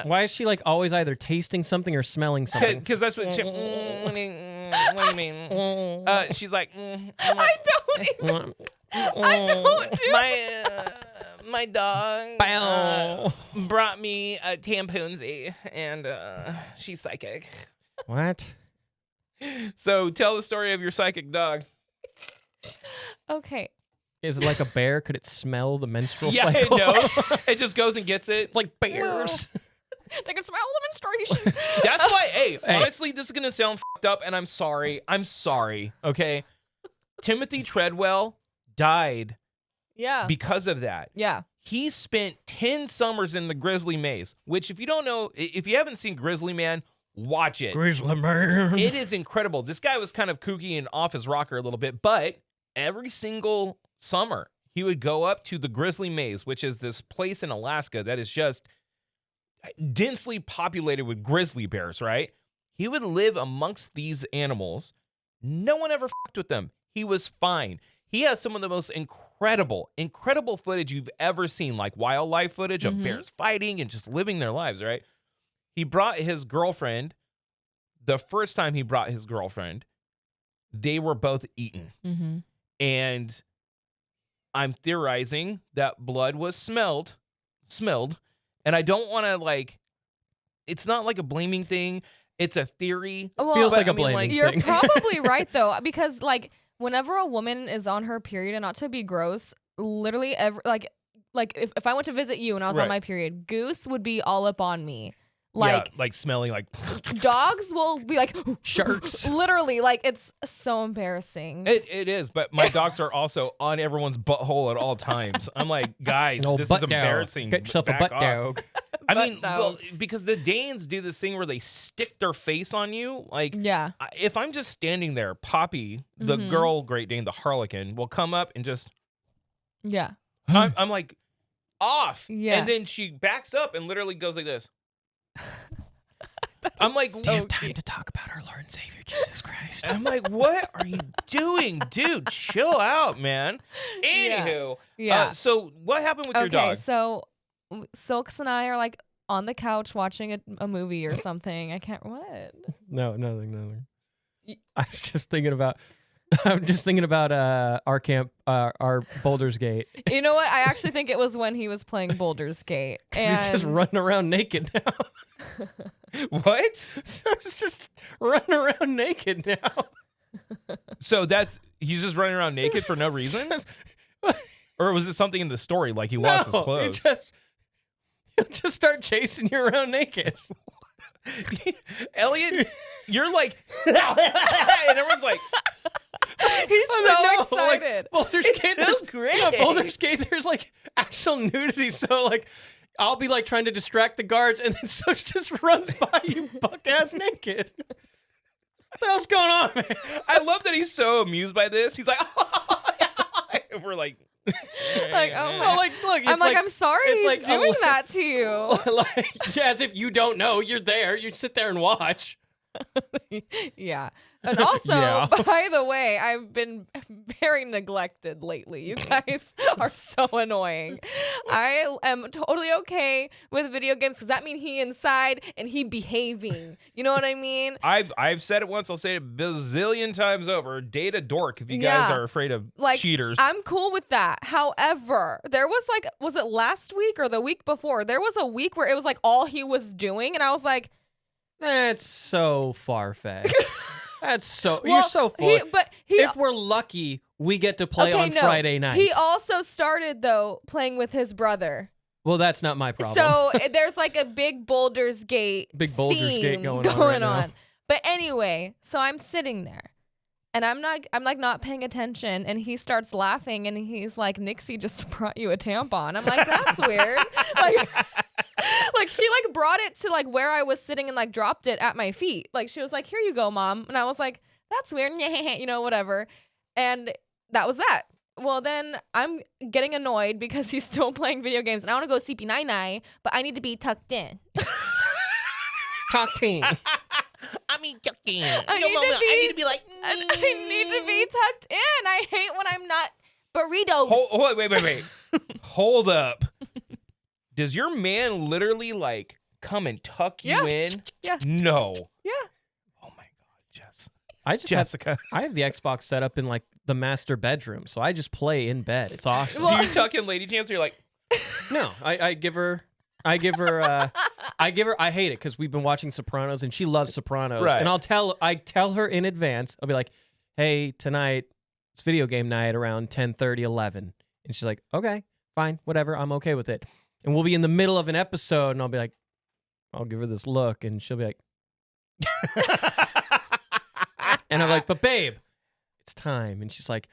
Why is she like always either tasting something or smelling something? Because that's what she. What do you mean? She's like, I don't even. I don't do my dog Bow. brought me a tampoonzy, and she's psychic. What? So tell the story of your psychic dog. Okay. Is it like a bear? Could it smell the menstrual Yeah, cycle? it knows. It just goes and gets it. It's like bears. They can smell the menstruation. That's why, hey, honestly, this is going to sound fucked up, and I'm sorry. I'm sorry, okay? Timothy Treadwell died Yeah. because of that. Yeah. He spent 10 summers in the Grizzly Maze, which if you don't know, if you haven't seen Grizzly Man, watch it. Grizzly man. It is incredible. This guy was kind of kooky and off his rocker a little bit, but every single summer, he would go up to the Grizzly Maze, which is this place in Alaska that is just densely populated with grizzly bears, right? He would live amongst these animals. No one ever fucked with them. He was fine. He has some of the most incredible footage you've ever seen, like wildlife footage of bears fighting and just living their lives, right? He brought his girlfriend. The first time he brought his girlfriend, they were both eaten. Mm-hmm. And I'm theorizing that blood was smelled, and I don't want to it's not like a blaming thing. It's a theory. Well, Feels like a I mean, blaming You're thing. probably right though, because whenever a woman is on her period, and not to be gross, literally if I went to visit you and I was on Right. my period, Goose would be all up on me. Like smelling like Dogs will be like Sharks. Literally, it's so embarrassing. it is, but my dogs are also on everyone's butthole at all times. I'm like, guys, An old this butt is dog. embarrassing. Get yourself Back a butt off. dog. I Butt mean, dog. well, because the Danes do this thing where they stick their face on you. Like, Yeah. if I'm just standing there, Poppy, the girl Great Dane, the Harlequin, will come up and just, Yeah. I'm like, off. Yeah. And then she backs up and literally goes like this. I'm like, Do you have time to talk about our Lord and Savior, Jesus Christ? I'm like, what are you doing, dude? Chill out, man. Anywho, Yeah. so what happened with your Okay, dog? so Silks and I are on the couch watching a movie or something. I can't. What? No, nothing. I was just thinking about. I'm just thinking about our camp, our Boulder's Gate. You know what? I actually think it was when he was playing Boulder's Gate. He's just running around naked now. What? So he's just running around naked now. So he's just running around naked for no reason? Just- Or was it something in the story, like he lost his No, clothes? He'll just start chasing you around naked. Elliot, you're like, and everyone's like, He's I'm so like, no, excited. Boulder's Gate, feels there's great. no, Boulder's Gate, there's actual nudity. So I'll be trying to distract the guards, and then Sus just runs by you, buck ass naked. What the hell's going on, man? I love that he's so amused by this. He's like, and we're like, Oh No, my. look, I'm I'm sorry it's he's doing that to you. yeah, as if you don't know, you're there. You sit there and watch. Yeah. And also, Yeah. by the way, I've been very neglected lately. You guys are so annoying. I am totally okay with video games because that means he inside and he behaving. You know what I mean? I've said it once, I'll say it a bazillion times over. Date a dork if you guys Yeah. are afraid of cheaters. I'm cool with that. However, there was was it last week or the week before? There was a week where it was all he was doing, and I was like, That's so far-fetched. That's so Well, you're so full. he If we're lucky, we get to play on Friday night. He also started though playing with his brother. Well, that's not my problem. So there's like a big Boulders Gate Gate going on right now. But anyway, so I'm sitting there and I'm like not paying attention, and he starts laughing and he's like, Nixie just brought you a tampon. I'm like, that's weird. Like she like brought it to like where I was sitting and like dropped it at my feet. Like she was like, here you go, Mom. And I was like, that's weird. You know, whatever. And that was that. Well, then I'm getting annoyed because he's still playing video games and I want to go sleepy night, but I need to be tucked in. Tucked in. I mean, tucked in. I need to be like. I need to be tucked in. I hate when I'm not burrito. Wait. Hold up. Does your man literally like come and tuck you in? Yeah. No. Yeah. Oh my God, Jess. Jessica. I have the Xbox set up in like the master bedroom, so I just play in bed. It's awesome. Do you tuck in Lady Jams or you're like? No, I give her. I hate it because we've been watching Sopranos and she loves Sopranos. Right. And I tell her in advance. I'll be like, hey, tonight it's video game night around 10:30, 11. And she's like, okay, fine, whatever. I'm okay with it. And we'll be in the middle of an episode and I'll be like, I'll give her this look and she'll be like, and I'm like, but babe, it's time. And she's like,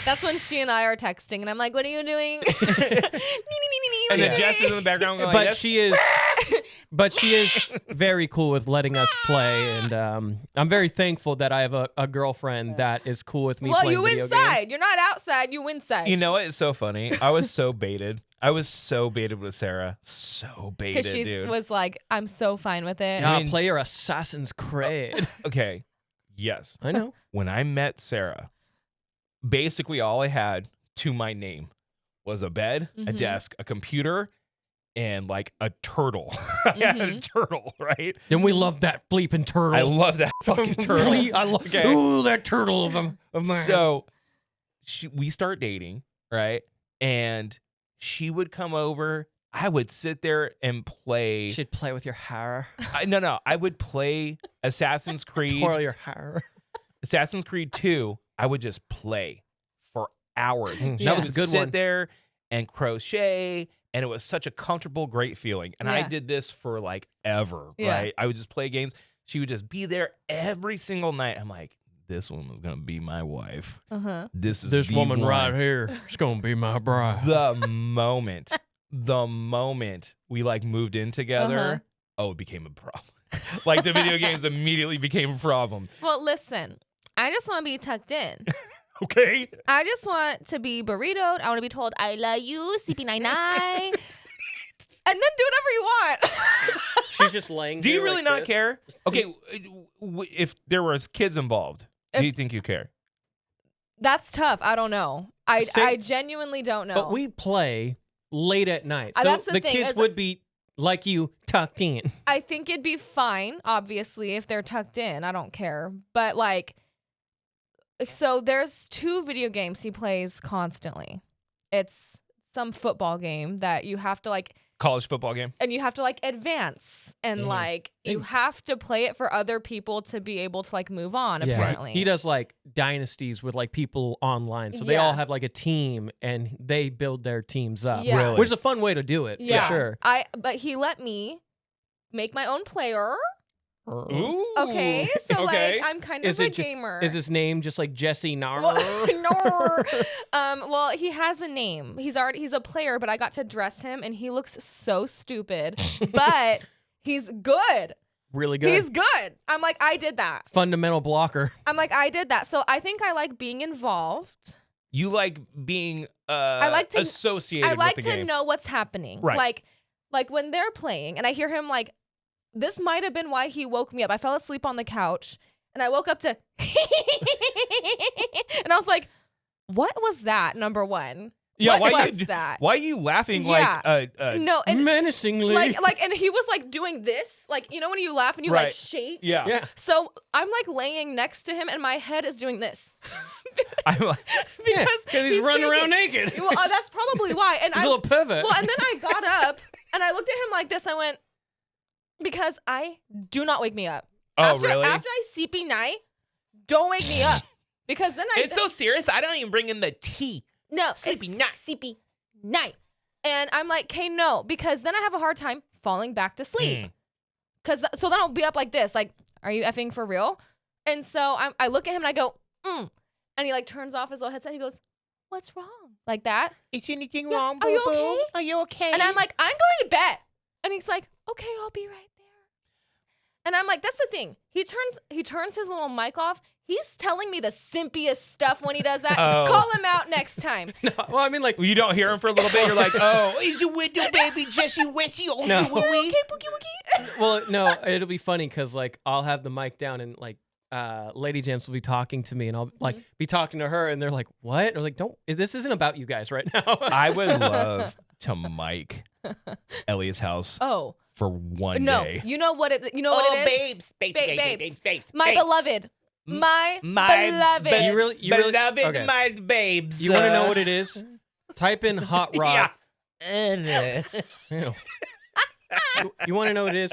That's when she and I are texting, and I'm like, "What are you doing?" And then Jess is in the background going like but she is very cool with letting us play, and I'm very thankful that I have a girlfriend that is cool with me playing video games. inside. You're not outside. You inside. You know what? It's so funny. I was so baited. with Sarah. So baited, Because she dude. was like, "I'm so fine with it." Yeah, play your Assassin's Creed. Okay. Yes. I know. When I met Sarah, basically all I had to my name was a bed, a desk, a computer, and like a turtle. I had a turtle, right? Then we love that bleeping turtle. I love that fucking turtle. I love that turtle of mine. So we start dating, right? And she would come over. I would sit there and play. She'd play with your hair. No. I would play Assassin's Creed. Twirl your hair. Assassin's Creed 2. I would just play for hours. That was a good one. Sit there and crochet, and it was such a comfortable, great feeling. And I Yeah. did this for like ever, right? I would just play games. She would just be there every single night. I'm like, this woman's gonna be my wife. This is This the woman one. right here. She's gonna be my bride. The moment we like moved in together, it became a problem. Like the video games immediately became a problem. Well, listen, I just want to be tucked in. Okay. I just want to be burritoed. I want to be told, "I love you, CP99," and then do whatever you want. She's just laying. Do you there really like not this. care? Okay, if there was kids involved, do you think you care? That's tough. I don't know. I genuinely don't know. But we play late at night, so that's the thing, kids is- would be like you tucked in. I think it'd be fine, obviously, if they're tucked in. I don't care. But like, so there's 2 video games he plays constantly. It's some football game that you have to like, College football game. and you have to like advance, and like you have to play it for other people to be able to like move on. Apparently, He does like dynasties with like people online, so they all Yeah. have like a team and they build their teams up. Yeah. Really? Which is a fun way to do it. Yeah, For sure. But he let me make my own player. Ooh. Okay, so Okay. like I'm kind of a gamer. Is his name just like Jesse Nar? Well, well, he has a name. He's a player, but I got to dress him, and he looks so stupid. But he's good. Really good. He's good. I'm like, I did that. Fundamental blocker. I'm like, I did that. So I think I like being involved. You like being I like to associated I like with the to game. know what's happening. Right. Like when they're playing, and I hear him like, this might have been why he woke me up. I fell asleep on the couch, and I woke up to, and I was like, what was that? Number one. Yeah, what why was you that? Why are you laughing Yeah. like No, and Menacingly. like, and he was like doing this, like, you know when you laugh and you like Right. shake. yeah. yeah. So I'm like laying next to him, and my head is doing this I'm like, because he's running around shaking. naked. Well, that's probably why. And He's I a little pivot. well, and then I got up and I looked at him like this. I went, because I do not wake me up. really? After I sleepy night, don't wake me up. Because then It's so serious. I don't even bring in the tea. No, Sleepy it's night. sleepy night. And I'm like, okay, no, because then I have a hard time falling back to sleep. So then I'll be up like this, like, are you effing for real? And so I look at him and I go, and he like turns off his little headset. He goes, what's wrong? Like that. Is anything Yeah, wrong, are you boo-boo? okay? Are you okay? And I'm like, I'm going to bed. And he's like, okay, I'll be right there. And I'm like, that's the thing. He turns his little mic off. He's telling me the simpiest stuff when he does that. Oh. Call him out next time. No, well, I mean, like, you don't hear him for a little bit. You're like, oh, is you with you, baby, Jessie Wessie? Oh, No. you with me? Okay, boogie woogie. well, no, it'll be funny because like I'll have the mic down and like Lady Jams will be talking to me and I'll like be talking to her and they're like, what? Or like, this isn't about you guys right now. I would love to mic Elliot's house Oh. for one No, day. you know what it is? babes. My beloved. My beloved. You really, beloved, okay. my babes. You want to know what it is? Type in hot rod. Yeah. Ew. You want to know what it is?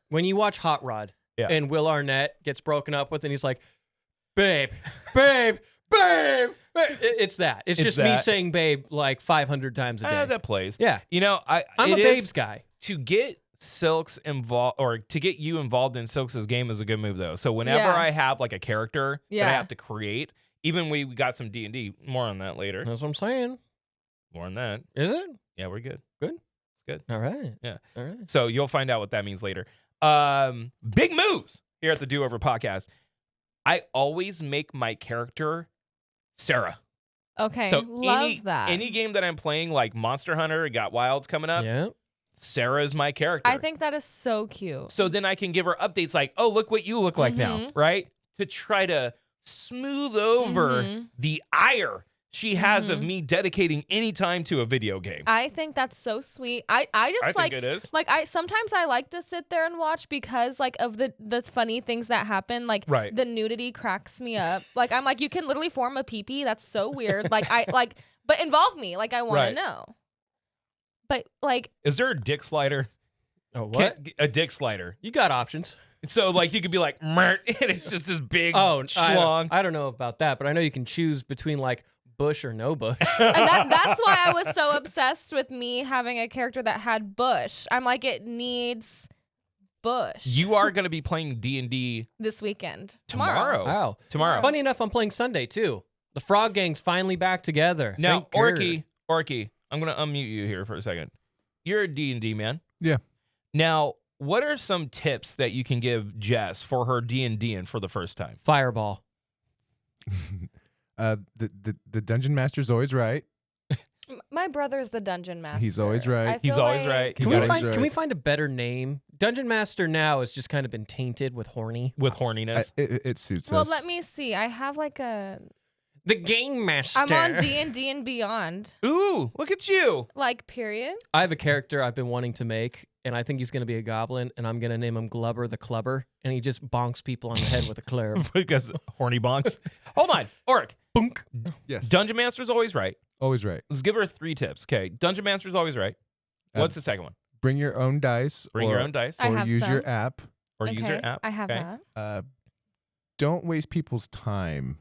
When you watch Hot Rod Yeah. and Will Arnett gets broken up with and he's like, babe, babe, babe. It's that. It's just me that. saying babe like 500 times a day. That plays. Yeah. You know, I'm a it is- babes guy. To get Silk's involved, or to get you involved in Silk's game is a good move though. So whenever Yeah. I have like a character that I Yeah. have to create, even we got some D&D, more on that later. That's what I'm saying. More on that. Is it? Yeah, we're good. Good? It's good. All right. Yeah. All right. So you'll find out what that means later. Big moves here at the Do Over podcast. I always make my character Sarah. Okay, So love that. any game that I'm playing, like Monster Hunter, Got Wilds coming up, Yeah. Sarah is my character. I think that is so cute. So then I can give her updates like, oh, look what you look like now, Mhm. right? To try to smooth over Mhm. the ire she has of Mhm. me dedicating any time to a video game. I think that's so sweet. I just I like think it is. like sometimes I like to sit there and watch because like of the funny things that happen. Like Right. the nudity cracks me up. Like I'm like, you can literally form a pee-pee. That's so weird. But involve me. Like I want Right. to know. But like Is there a dick slider? Oh, what? A dick slider. You got options. So like you could be like, "Mert," and it's just this big Oh, schlong. I don't know about that, but I know you can choose between like bush or no bush. and that's why I was so obsessed with me having a character that had bush. I'm like, it needs bush. You are going to be playing D&D this weekend. tomorrow. Wow. Tomorrow. Funny enough, I'm playing Sunday too. The Frog Gang's finally back together. Now, Thank Orky, I'm going to unmute you here for a second. You're a D&D man. Yeah. Now, what are some tips that you can give Jess for her D&D and for the first time? Fireball. The dungeon master's always right. My brother's the dungeon master. He's always right. I He's feel always like- right. He's Can we, always find, right. can we find a better name? Dungeon Master now has just kind of been tainted with horny. With horniness. It suits Well, us. let me see. I have like a. The Game Master. I'm on D&D and Beyond. Ooh, look at you. Like period. I have a character I've been wanting to make, and I think he's going to be a goblin, and I'm going to name him Glubber the Clubber, and he just bonks people on the head with a club. Because horny bonks. Hold on. Orc. Bunk. Yes. Dungeon Master's always right. Always right. Let's give her 3 tips. Okay. Dungeon Master's always right. What's Um, the second one? Bring your own dice. Bring or, your own dice. I Or have use some. your app. Or use your Okay, app. I have Okay. that. Don't waste people's time.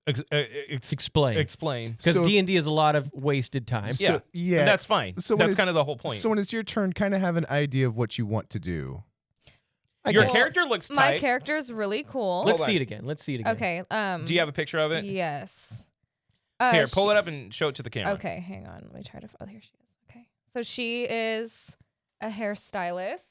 Explain. Explain. Because So- D&D is a lot of wasted time. Yeah. So, yeah. And that's fine. So when that's it's- kind of the whole point. So when it's your turn, kind of have an idea of what you want to do. Your guess. character looks My tight. character's really cool. Let's Hold see on. it again. Let's see it again. Okay. Do you have a picture of it? Yes. Here, pull it up and show it to the camera. Okay, hang on. Let me try to. Oh, here she is. Okay. So she is a hairstylist.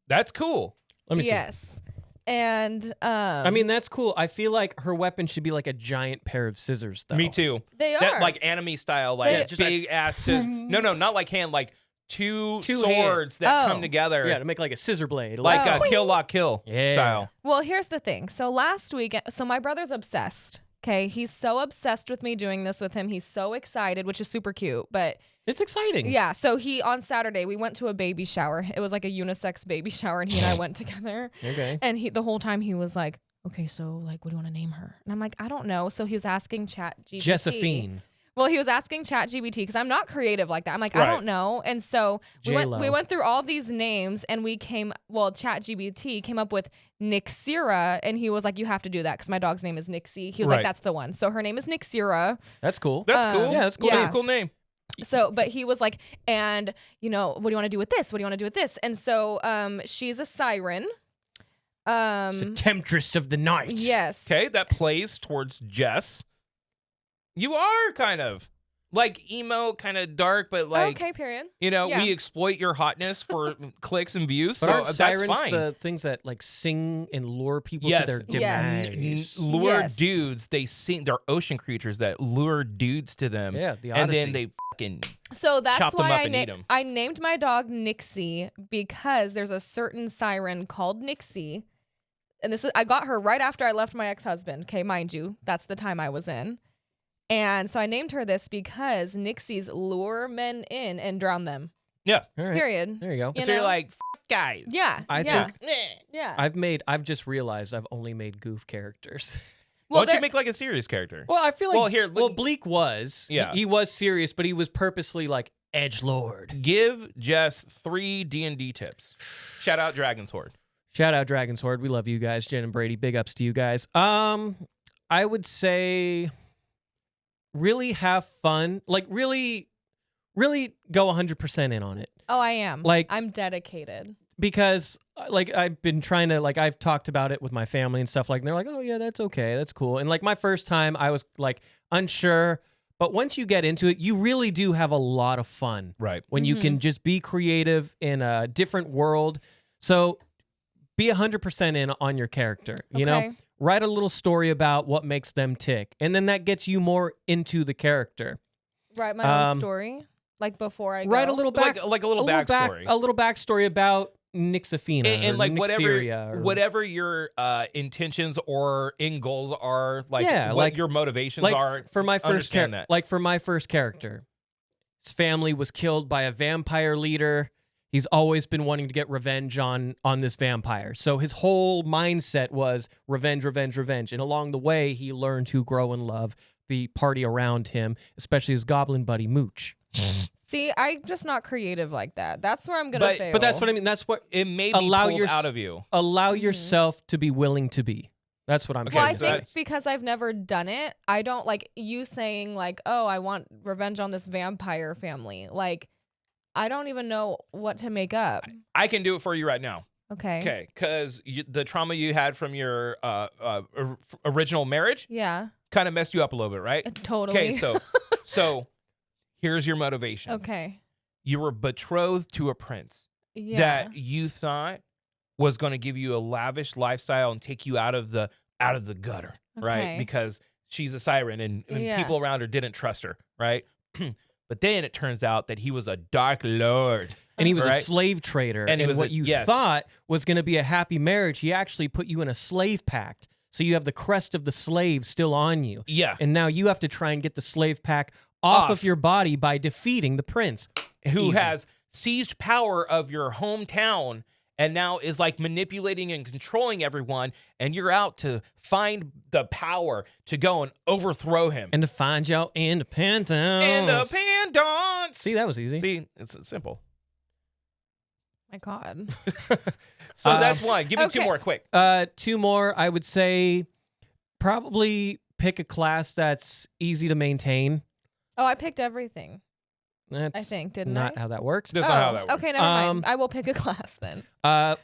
That's cool. Let me see. Yes. And I mean, that's cool. I feel like her weapon should be like a giant pair of scissors, though. Me too. they are That like anime style, like They- just big ass. No, not like hand, like two swords that Oh. come together, Yeah, to make like a scissor blade. like Oh. a kill lock kill Yeah. style. Well, here's the thing. So last week, so my brother's obsessed. Okay, he's so obsessed with me doing this with him. He's so excited, which is super cute. But It's exciting. yeah, so he on Saturday we went to a baby shower. It was like a unisex baby shower, and he and I went together. Okay. And he the whole time he was like, "Okay, so like, what do you want to name her?" And I'm like, "I don't know." So he was asking Chat GPT. Josephine. Well, he was asking ChatGPT because I'm not creative like that. I'm like, I Right. don't know. And so we J-Lo. went through all these names and ChatGPT came up with Nixira, and he was like, you have to do that because my dog's name is Nixie. He was Right. like, that's the one. So her name is Nixira. That's cool. That's cool. Yeah, that's cool. That's a cool name. So, but he was like, and what do you want to do with this? What do you want to do with this? And so, she's a siren. It's a temptress of the night. Yes. Okay, that plays towards Jess. You are kind of like emo, kind of dark, but like okay, period. we Yeah. exploit your hotness for clicks and views, But so aren't that's sirens fine. the things that like sing and lure people Yes. to their Yes. demise? Lure Yes. dudes, they sing. They're ocean creatures that lure dudes to them. Yeah, the and Odyssey. then they fucking So that's Chop them why up and eat 'em. I named my dog Nixie because there's a certain siren called Nixie. And I got her right after I left my ex-husband. Okay, mind you, that's the time I was in. And so I named her this because Nixies lure men in and drown them. yeah. All right. Period. There you go. You So you're know? like guys. Yeah. I yeah. think Yeah. I've just realized I've only made goof characters. Why don't there- you make like a serious character? Well, I feel like Well, here, look- Bleak was. Yeah. He was serious, but he was purposely like edgelord. Give Jess 3 D&D tips. Shout out Dragon's Horde. Shout out Dragon's Horde. We love you guys, Jen and Brady. Big ups to you guys. I would say really have fun. Like really go 100% in on it. Oh, I am. Like- I'm dedicated. Because like I've been trying to like I've talked about it with my family and stuff like and they're like, oh yeah, that's okay, that's cool. And like my first time I was like unsure, but once you get into it, you really do have a lot of fun Right. when you can just be creative in a different world. So be 100% in on your character, you know? Okay. Write a little story about what makes them tick. And then that gets you more into the character. Write my own Um, story. Like before I Write go. a little back Like a little backstory. a little backstory about Nixafina and or like Nixeria or- whatever your intentions or end goals are, like Yeah, what like- your motivations like are. for my first understand that. like for my first character, his family was killed by a vampire leader. He's always been wanting to get revenge on this vampire. So his whole mindset was revenge, revenge, revenge. And along the way, he learned to grow and love the party around him, especially his goblin buddy Mooch. See, I'm just not creative like that. That's where I'm gonna But- fail. But that's what I mean. That's what It may be Allow pulled your- out of you. allow yourself to be willing to be. That's what I'm Okay, Well, trying I to so say. think because I've never done it, I don't like you saying like, "Oh, I want revenge on this vampire family." Like, I don't even know what to make up. I can do it for you right now. Okay. Okay, because the trauma you had from your original marriage Yeah. kind of messed you up a little bit, right? Totally. Okay, so here's your motivation. Okay. You were betrothed to a prince Yeah. that you thought was going to give you a lavish lifestyle and take you out of the gutter, right? Okay. Because she's a siren and Yeah. people around her didn't trust her, right? But then it turns out that he was a dark lord. And he was a Right. slave trader. And And, he was what a- you yes. thought was going to be a happy marriage, he actually put you in a slave pact. So you have the crest of the slave still on you. Yeah. And now you have to try and get the slave pack off Off. of your body by defeating the prince. Who Easy. has seized power of your hometown and now is like manipulating and controlling everyone, and you're out to find the power to go and overthrow him. And to find your independence. Independence. See, that was easy. See, it's simple. My God. So that's one. Give me two Okay. more, quick. Two more. I would say probably pick a class that's easy to maintain. Oh, I picked everything. That's think, didn't not I? how that works. That's not how that works. Okay, never mind. Um, I will pick a class then.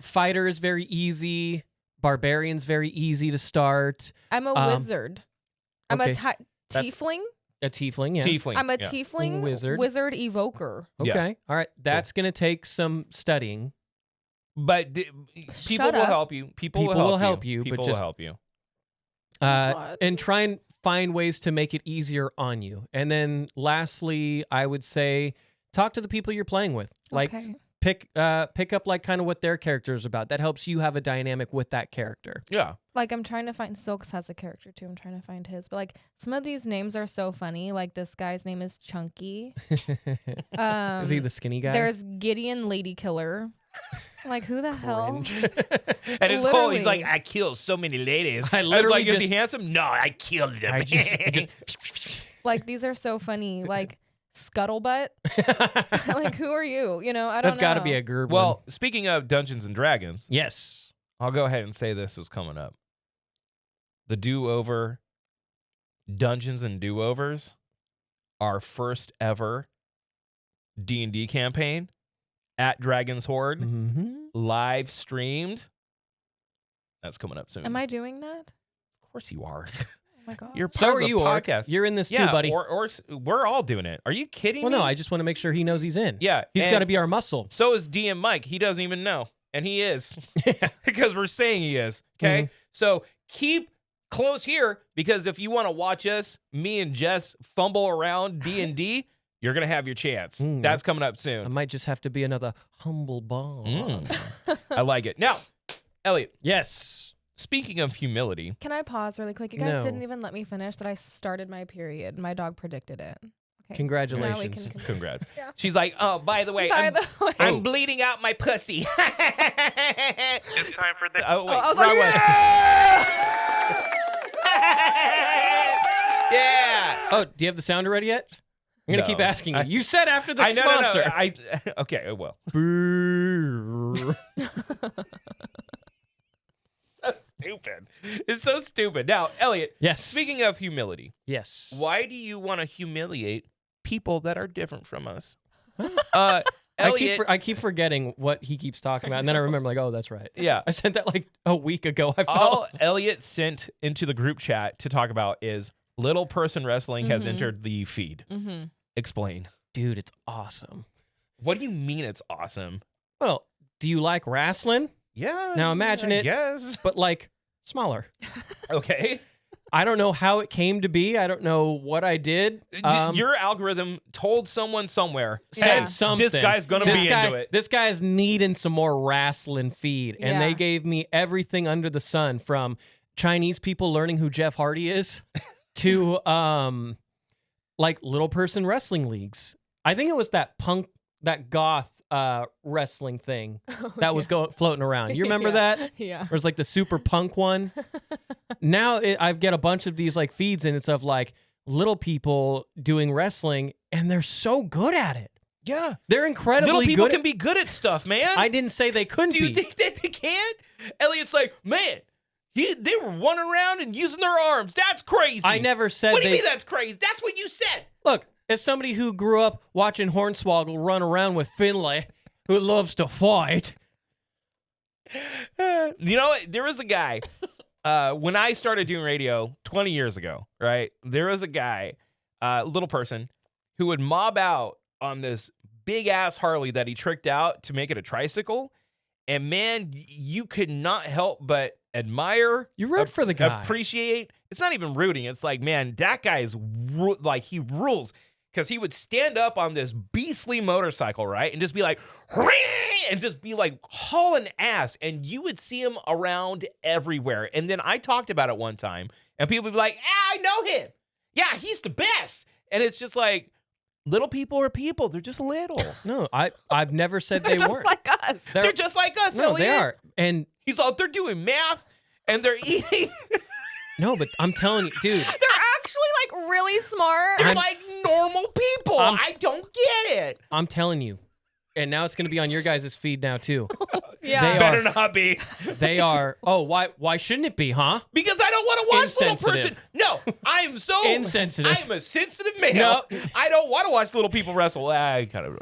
Fighter is very easy. Barbarian's very easy to start. I'm a wizard. I'm okay. a That's- tiefling. A tiefling, yeah. Tiefling. I'm a yeah. tiefling Wizard. evoker. Yeah. Okay. All right. That's going to take some studying. But people Shut will up. help you. People People will will help help you. you, but People just- will help you. God. And try and find ways to make it easier on you. And then lastly, I would say talk to the people you're playing with. Like Okay. pick up like kind of what their character is about. That helps you have a dynamic with that character. Yeah. Like I'm trying to find Silks has a character too. I'm trying to find his. But like some of these names are so funny. Like this guy's name is Chunky. Is he the skinny guy? There's Gideon Lady Killer. Like who the hell? Cringe. And his whole, he's like, Literally. I killed so many ladies. I was literally like, is he just- handsome? No, I killed them. I just Like, these are so funny. Like, scuttlebutt. Like, who are you? You know, I don't That's know. got to be a good one. Well, speaking of Dungeons and Dragons, yes. I'll go ahead and say this is coming up. The do-over Dungeons and Do-Overs, our first ever D&D campaign at Dragon's Horde, Mm-hmm. live streamed. That's coming up soon. Am I doing that? Of course you are. Oh my God. You're part So of are the you, Orc. podcast. You're in this yeah, too, buddy. Or we're all doing it. Are you kidding Well, me? no, I just want to make sure he knows he's in. Yeah, He's and got to be our muscle. So is DM Mike. He doesn't even know. And he is. Because we're saying he is. Okay? Mhm. So keep close here, because if you want to watch us, me and Jess fumble around D&D, you're going to have your chance. Mm. That's coming up I soon. might just have to be another humble ball. I like it. Now, Elliot, Yes. speaking of humility, Can I pause really quick? You guys No. didn't even let me finish that I started my period. My dog predicted it. Okay. Congratulations. Now we can continue. congrats. Yeah. She's like, oh, by the way, By I'm, the way. I'm bleeding out my pussy. It's time for the. Oh, wait. I was wrong like, one. yeah! Yeah. Oh, do you have the sounder ready yet? I'm going to No. keep asking you. You said after the I know, sponsor. no. Okay, I will. Stupid. It's so stupid. Now, Elliot, Yes. speaking of humility, Yes. why do you want to humiliate people that are different from us? I Elliot, keep forgetting what he keeps talking about, and then I remember, like, oh, that's right. yeah. I sent that like a week ago. I All felt. Elliot sent into the group chat to talk about is Little Person Wrestling has Mhm. entered the feed. Mm-hmm. Explain. Dude, it's awesome. What do you mean it's awesome? Well, do you like wrestling? Yeah. Now imagine it- Yes. But like smaller. Okay. I don't know how it came to be. I don't know what I did. Your algorithm told someone somewhere, Yeah. said something. this guy's going to This be guy, into it. This guy's needing some more wrestling feed, and they Yeah. gave me everything under the sun, from Chinese people learning who Jeff Hardy is to like little person wrestling leagues. I think it was that goth wrestling thing that was floating around. You remember that? Yeah. It was like the super punk one. Now I get a bunch of these like feeds, and it's of like little people doing wrestling, and they're so good at it. Yeah. They're incredibly Little people good. can be good at stuff, man. I didn't say they couldn't Do you be. think that they can't? Elliot's like, man, they were running around and using their arms. That's crazy. I never said What do you they. mean that's crazy? That's what you said. Look, as somebody who grew up watching Hornswoggle run around with Finlay, who loves to fight. You know what? There was a guy when I started doing radio 20 years ago, right? There was a guy, little person, who would mob out on this big ass Harley that he tricked out to make it a tricycle. And man, you could not help but admire. You root for the guy. Appreciate. It's not even rooting. It's like, man, that guy is like, he rules. Because he would stand up on this beastly motorcycle, right? And just be like, and just be like hauling ass. And you would see him around everywhere. And then I talked about it one time. And people would be like, I know him. Yeah, he's the best. And it's just like, little people are people. They're just little. No, I've never said they Just weren't. like us. They're just like us, No, Elliot. they are. And He's out there doing math. And they're eating. no, but I'm telling you, dude. They're actually like really smart. They're like normal people. I don't get it. I'm telling you. And now it's going to be on your guys' feed now too. Yeah. They Better are. not be. They are. Oh, why shouldn't it be, huh? Because I don't want to watch little person. Insensitive. No, I am so Insensitive. I am a sensitive male. No. I don't want to watch little people wrestle. I kind of.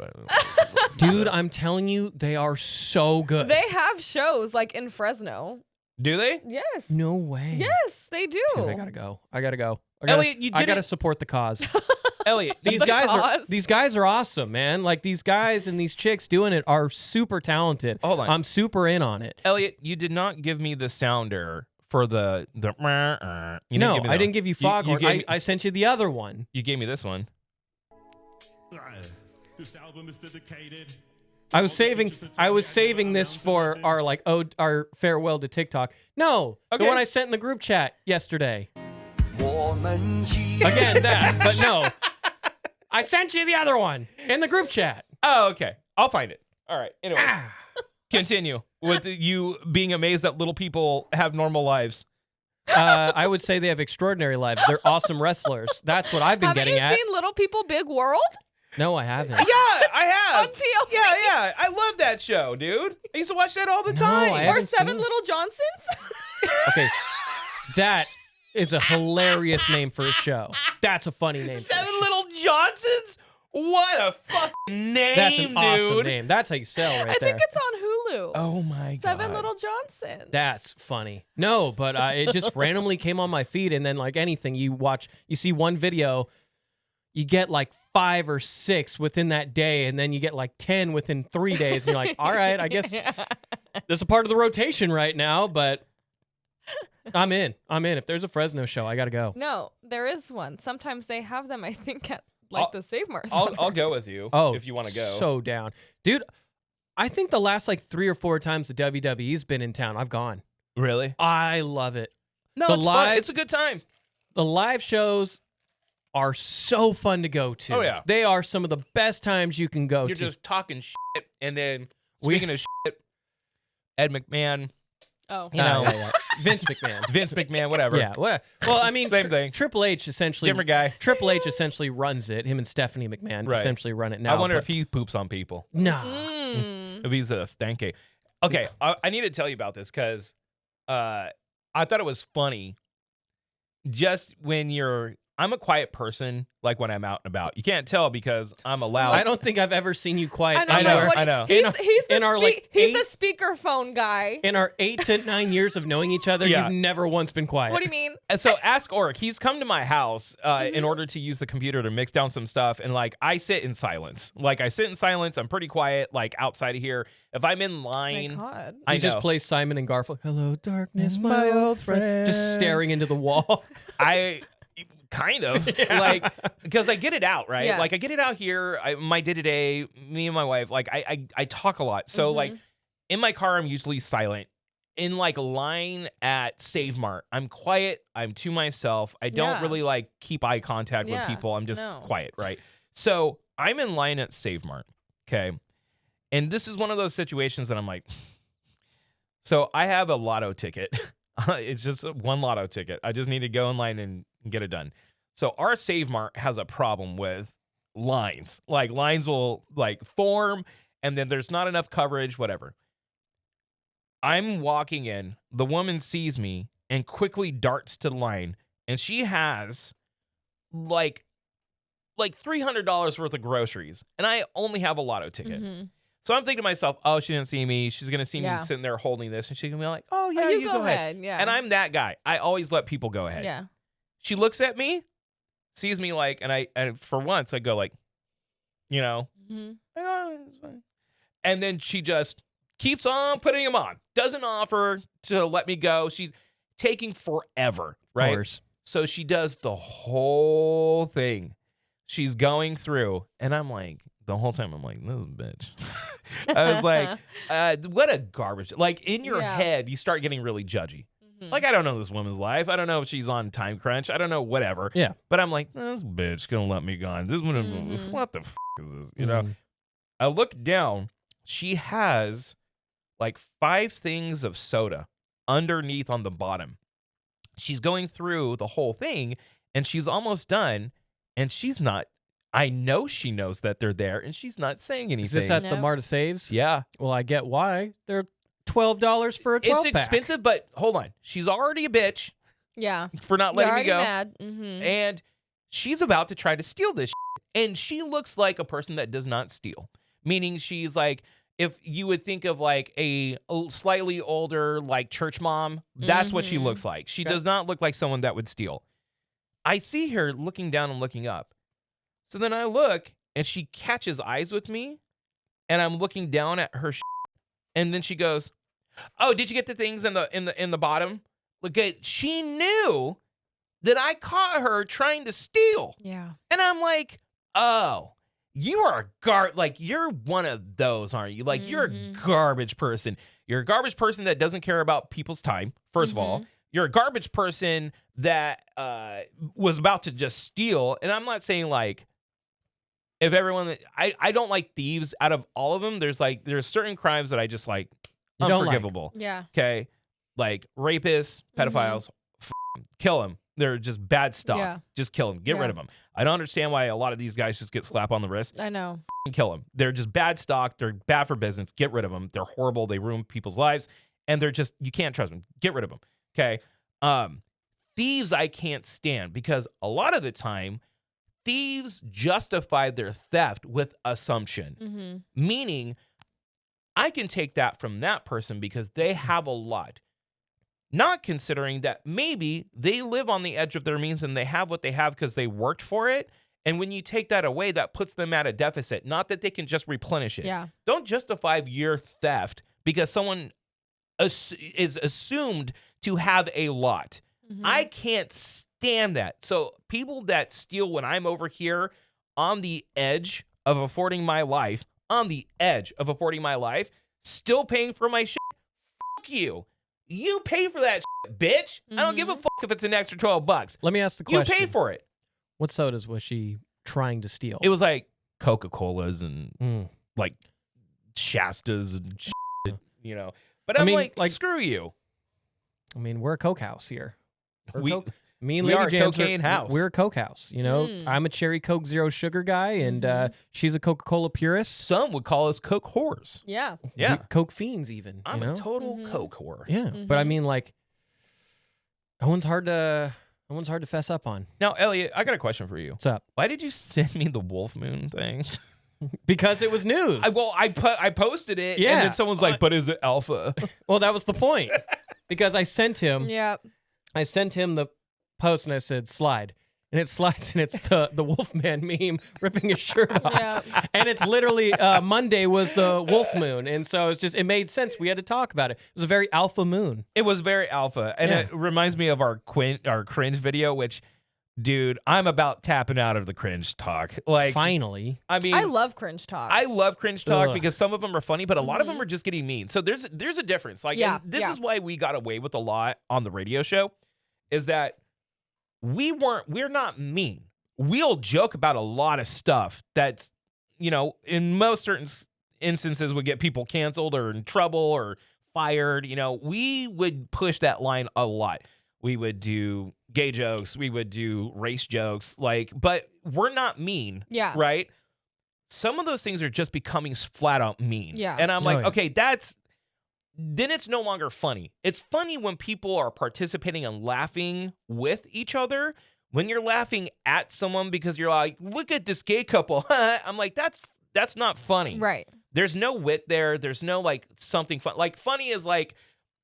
Dude, I'm telling you, they are so good. They have shows like in Fresno. Do they? Yes. No way. Yes, they do. Dude, I gotta go. I gotta Elliot, you I gotta didn't- support the cause. Elliot, These The guys are awesome, man. Like these guys and these chicks doing it are super talented. Hold on. I'm super in on it. Elliot, you did not give me the sounder for the. You didn't No, give me that I one. didn't give you Foghorn. gave me- I sent you the other one. You gave me this one. This album is dedicated. I was saving this for our farewell to TikTok. No, Okay. the one I sent in the group chat yesterday. Again, that, but no. I sent you the other one in the group chat. Oh, okay. I'll find it. All right. Anyway, continue with you being amazed that little people have normal lives. I would say they have extraordinary lives. They're awesome wrestlers. That's what I've been Haven't getting you at. seen Little People Big World No, I haven't. Yeah, I have. on TLC? Yeah. I love that show, dude. I used to watch that all the time. I Or haven't Seven seen it. Little Johnsons? Okay, that is a hilarious name for a show. That's a funny name. for a Seven show. Little Johnsons? What a fucking name, That's an dude. awesome name. That's how you sell right I there. think it's on Hulu. Oh my god. Seven Little Johnsons. That's funny. No, but it just randomly came on my feed, and then like anything you watch, you see one video, you get like 5 or 6 within that day, and then you get like 10 within 3 days, and you're like, all right, I guess this is a part of the rotation right now, but I'm in. If there's a Fresno show, I gotta go. No, there is one. Sometimes they have them, I think, at like the Save Mart. I'll go with you if you want to go. So down, dude. I think the last like 3 or 4 times the WWE's been in town, I've gone. Really? I love it. No, The it's fun. It's a good time. The live shows are so fun to go to. Oh, yeah. They are some of the best times you can go You're to. just talking shit, and then We- speaking of shit, Ed McMahon, Oh. you know, yeah. Vince McMahon. Vince McMahon, whatever. Yeah. Well, I mean, Same thing. Triple H essentially Different guy. Triple H essentially runs it. Him and Stephanie McMahon Right. essentially run it now. I wonder but- if he poops on people. Nah. Mm. If he's a stanky. Okay, I need to tell you about this because I thought it was funny. Just when I'm a quiet person, like when I'm out and about. You can't tell because I'm allowed. I don't think I've ever seen you quiet. I know, anywhere. I know. He's, In- he's the in our, like, he's the speakerphone guy. In our 8 to 9 years of knowing each other, Yeah. you've never once been quiet. What do you mean? And so ask Oric. He's come to my house in order to use the computer to mix down some stuff. And like, I sit in silence. Like, I sit in silence. I'm pretty quiet, like outside of here. If I'm in My line, God. I He just know. plays Simon and Garfunkel. Hello, darkness, my old friend. Just staring into the wall. I kind of like, because I get it out, right? Yeah. Like, I get it out here. My day to day, me and my wife, like, I talk a lot. So, like, in my car, I'm usually silent. In like line at Save Mart, I'm quiet. I'm to myself. I don't Yeah. really like keep eye contact with Yeah, people. I'm just no. quiet, right? So I'm in line at Save Mart, okay? And this is one of those situations that I'm like, so I have a lotto ticket. It's just one lotto ticket. I just need to go in line and get it done. So our Save Mart has a problem with lines. Like lines will like form and then there's not enough coverage, whatever. I'm walking in, the woman sees me and quickly darts to the line, and she has like $300 worth of groceries, and I only have a lotto ticket. Mhm. So I'm thinking to myself, oh, she didn't see me. She's gonna see Yeah. me sitting there holding this, and she's gonna be like, oh yeah, Oh, you you go ahead. Yeah. And I'm that guy. I always let people go ahead. Yeah. She looks at me, sees me like, and for once I go like, you know, Mhm. oh, it's fine. And then she just keeps on putting them on. Doesn't offer to let me go. She's taking forever, right? Of course. So she does the whole thing. She's going through, and I'm like, the whole time I'm like, this bitch. I was like, what a garbage. Like in your Yeah. head, you start getting really judgy. Mhm. Like, I don't know this woman's life. I don't know if she's on time crunch. I don't know, whatever. Yeah. But I'm like, this bitch gonna let me go on. This one, Mhm. what the is this? You know? Mm. I look down. She has like 5 things of soda underneath on the bottom. She's going through the whole thing and she's almost done. And she's not, I know she knows that they're there and she's not saying anything. Is this at the No. Marta Saves? Yeah. Well, I get why. They're $12 for a 12 It's pack. expensive, but hold on. She's already a bitch Yeah. for not You're letting me already go. mad. Mm-hmm. And she's about to try to steal this shit. And she looks like a person that does not steal. Meaning she's like, if you would think of like a slightly older like church mom, that's what she Mhm. looks like. She Okay. does not look like someone that would steal. I see her looking down and looking up. So then I look and she catches eyes with me and I'm looking down at her and then she goes, "Oh, did you get the things in the bottom?" Look at, she knew that I caught her trying to steal. Yeah. And I'm like, "Oh, you are you're one of those, aren't you? Like you're a Mhm. garbage person. You're a garbage person that doesn't care about people's time. First of all, you're a garbage person that was about to just steal." And I'm not saying like if everyone I don't like thieves out of all of them. There's certain crimes that I just like You don't like. unforgivable. Yeah. Okay. Like rapists, pedophiles, kill them. They're just bad stock. Yeah. Just kill them. Get Yeah. rid of them. I don't understand why a lot of these guys just get slapped on the wrist. I know. And kill them. They're just bad stock. They're bad for business. Get rid of them. They're horrible. They ruin people's lives, and they're just you can't trust them. Get rid of them. Okay. Thieves I can't stand because a lot of the time thieves justify their theft with assumption, Mm-hmm. meaning I can take that from that person because they have a lot. Not considering that maybe they live on the edge of their means and they have what they have because they worked for it. And when you take that away, that puts them at a deficit. Not that they can just replenish it. Yeah. Don't justify your theft because someone is assumed to have a lot. Mhm. I can't stand that. So people that steal when I'm over here on the edge of affording my life, still paying for my shit, fuck you. You pay for that shit, bitch. I don't give a fuck if it's an extra $12. Let me ask the You question. pay for it. What sodas was she trying to steal? It was like Coca-Colas and Mm. like Shastas and shit, you know. But I I'm mean, like- screw you. I mean, we're a Coke house here. Me and we Lady are a Jams cocaine house. We're a Coke house. You know, Mm. I'm a cherry Coke zero sugar guy, and she's a Coca-Cola purist. Some would call us Coke whores. Yeah. Yeah. Coke fiends even. I'm you know? a total Mhm. Coke whore. Yeah, but I Mhm. mean, like, that one's hard to fess up on. Now, Elliot, I got a question for you. What's up? Why did you send me the wolf moon thing? Because it was news. I posted it, and Yeah. then someone's like, "But is it alpha?" Well, that was the point. Because I sent him Yeah. the post and I said slide, and it slides and it's the Wolfman meme ripping his shirt off. Yeah. And it's literally Monday was the wolf moon, and so it made sense. We had to talk about it. It was a very alpha moon. It was very alpha, and Yeah. it reminds me of our cringe video, which, dude, I'm about tapping out of the cringe talk. Like, Finally, I mean, I love cringe talk. I love cringe talk Ugh. because some of them are funny, but a lot of them Mhm. are just getting mean. So there's a difference. Like, Yeah, and this yeah. is why we got away with a lot on the radio show, is that we're not mean. We'll joke about a lot of stuff that's, you know, in most certain instances would get people canceled or in trouble or fired. You know, we would push that line a lot. We would do gay jokes. We would do race jokes. Like, but we're not mean. Yeah. Right? Some of those things are just becoming flat out mean. Yeah. And I'm like, yeah. okay, then it's no longer funny. It's funny when people are participating and laughing with each other. When you're laughing at someone because you're like, look at this gay couple. I'm like, that's not funny. Right. There's no wit there. There's no like something fun. Like funny is like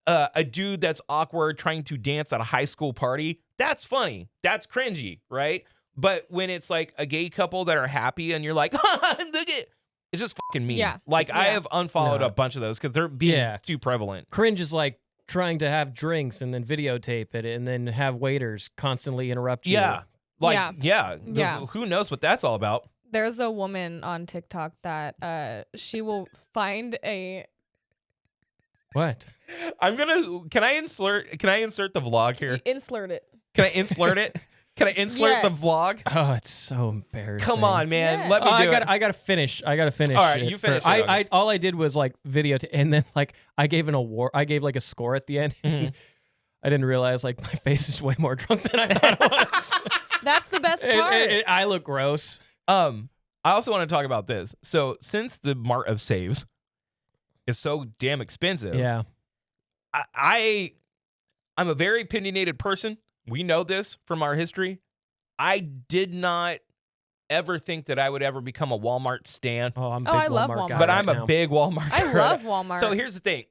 a dude that's awkward trying to dance at a high school party. That's funny. That's cringy, right? But when it's like a gay couple that are happy and you're like, look at, it's just fucking mean. Yeah. Like I Yeah. have unfollowed No. a bunch of those because they're being Yeah. too prevalent. cringe is like trying to have drinks and then videotape it and then have waiters constantly interrupt you. Yeah. Like, Yeah. yeah. Yeah. Who knows what that's all about? There's a woman on TikTok that she will find a What? Can I insert the vlog here? insert it. Can I insert it? Can I insert the Yes. vlog? Oh, it's so embarrassing. Come on, man. Yeah. Let me Oh, do it. I gotta finish. I gotta finish. All right, it you for- finish it, I okay. all I did was like video, and then like I gave an award. I gave like a score at the end. Mhm. I didn't realize like my face is way more drunk than I thought it was. That's the best part. I look gross. I also want to talk about this. So since the Mart of Saves is so damn expensive, Yeah. I'm a very opinionated person. We know this from our history. I did not ever think that I would ever become a Walmart stan, Oh, I'm a Oh, big I love Walmart guy. Walmart. but right I'm now. a big Walmart guy. I love Walmart. So here's the thing.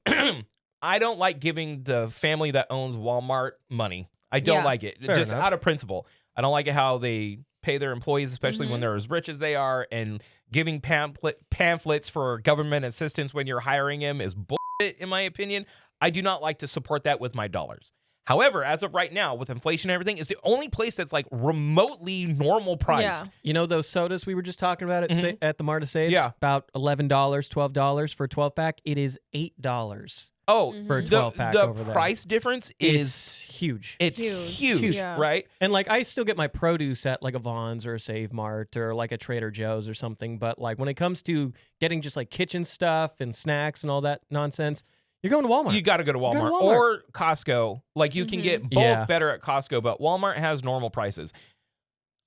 I don't like giving the family that owns Walmart money. I don't Yeah. like it. Fair Just enough. out of principle. I don't like it how they pay their employees, especially when Mhm. they're as rich as they are, and giving pamphlets for government assistance when you're hiring them is bullshit, in my opinion. I do not like to support that with my dollars. However, as of right now, with inflation and everything, it's the only place that's like remotely normal priced. Yeah. You know those sodas we were just talking about at the Marta Saves? Yeah. About $11, $12 for a 12-pack. It is $8 Oh, Mhm. for a The- 12-pack the over there. price difference is It's huge. it's Huge. huge, Yeah. right? And like I still get my produce at like a Vons or a Save Mart or like a Trader Joe's or something, but like when it comes to getting just like kitchen stuff and snacks and all that nonsense, You're going to Walmart. You got to go to go to Walmart Walmart. or Costco. Like you can get bulk Yeah. better at Costco, but Walmart has normal prices.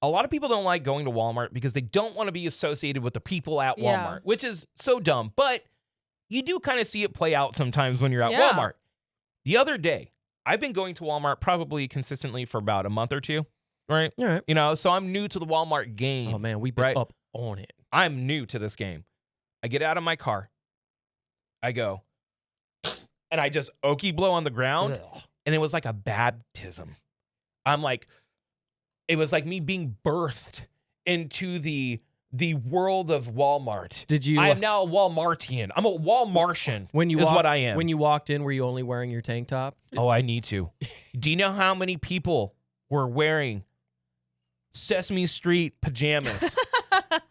A lot of people don't like going to Walmart because they don't want to be associated with the people at Yeah. Walmart, which is so dumb. But you do kind of see it play out sometimes when you're at Yeah. Walmart. The other day, I've been going to Walmart probably consistently for about a month or two, right? All right. You know, so I'm new to the Walmart game. Oh man, we've been Right. up on it. I'm new to this game. I get out of my car. I go, and I just okie blow on the ground, Ugh. and it was like a baptism. I'm like, it was like me being birthed into the world of Walmart. Did you? I am now a Walmartian. I'm a Walmartian. when you is walk- what I am. When you walked in, were you only wearing your tank top? Oh, I need to. Do you know how many people were wearing Sesame Street pajamas?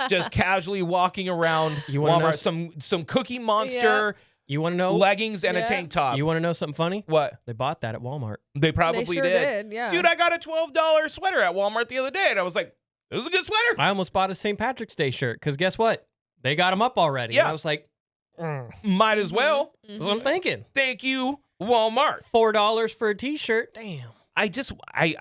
Just casually walking around You wanna know Walmart, some Cookie Monster You want to know? leggings and a Yeah. tank top. You want to know something funny? What? They bought that at Walmart. They probably they sure did. did. Yeah. Dude, I got a $12 sweater at Walmart the other day, and I was like, it was a good sweater. I almost bought a St. Patrick's Day shirt because guess what? They got them up already. Yeah. And I was like, that's Might as well. Mhm. what I'm thinking. Thank you, Walmart. $4 for a T-shirt. Damn. I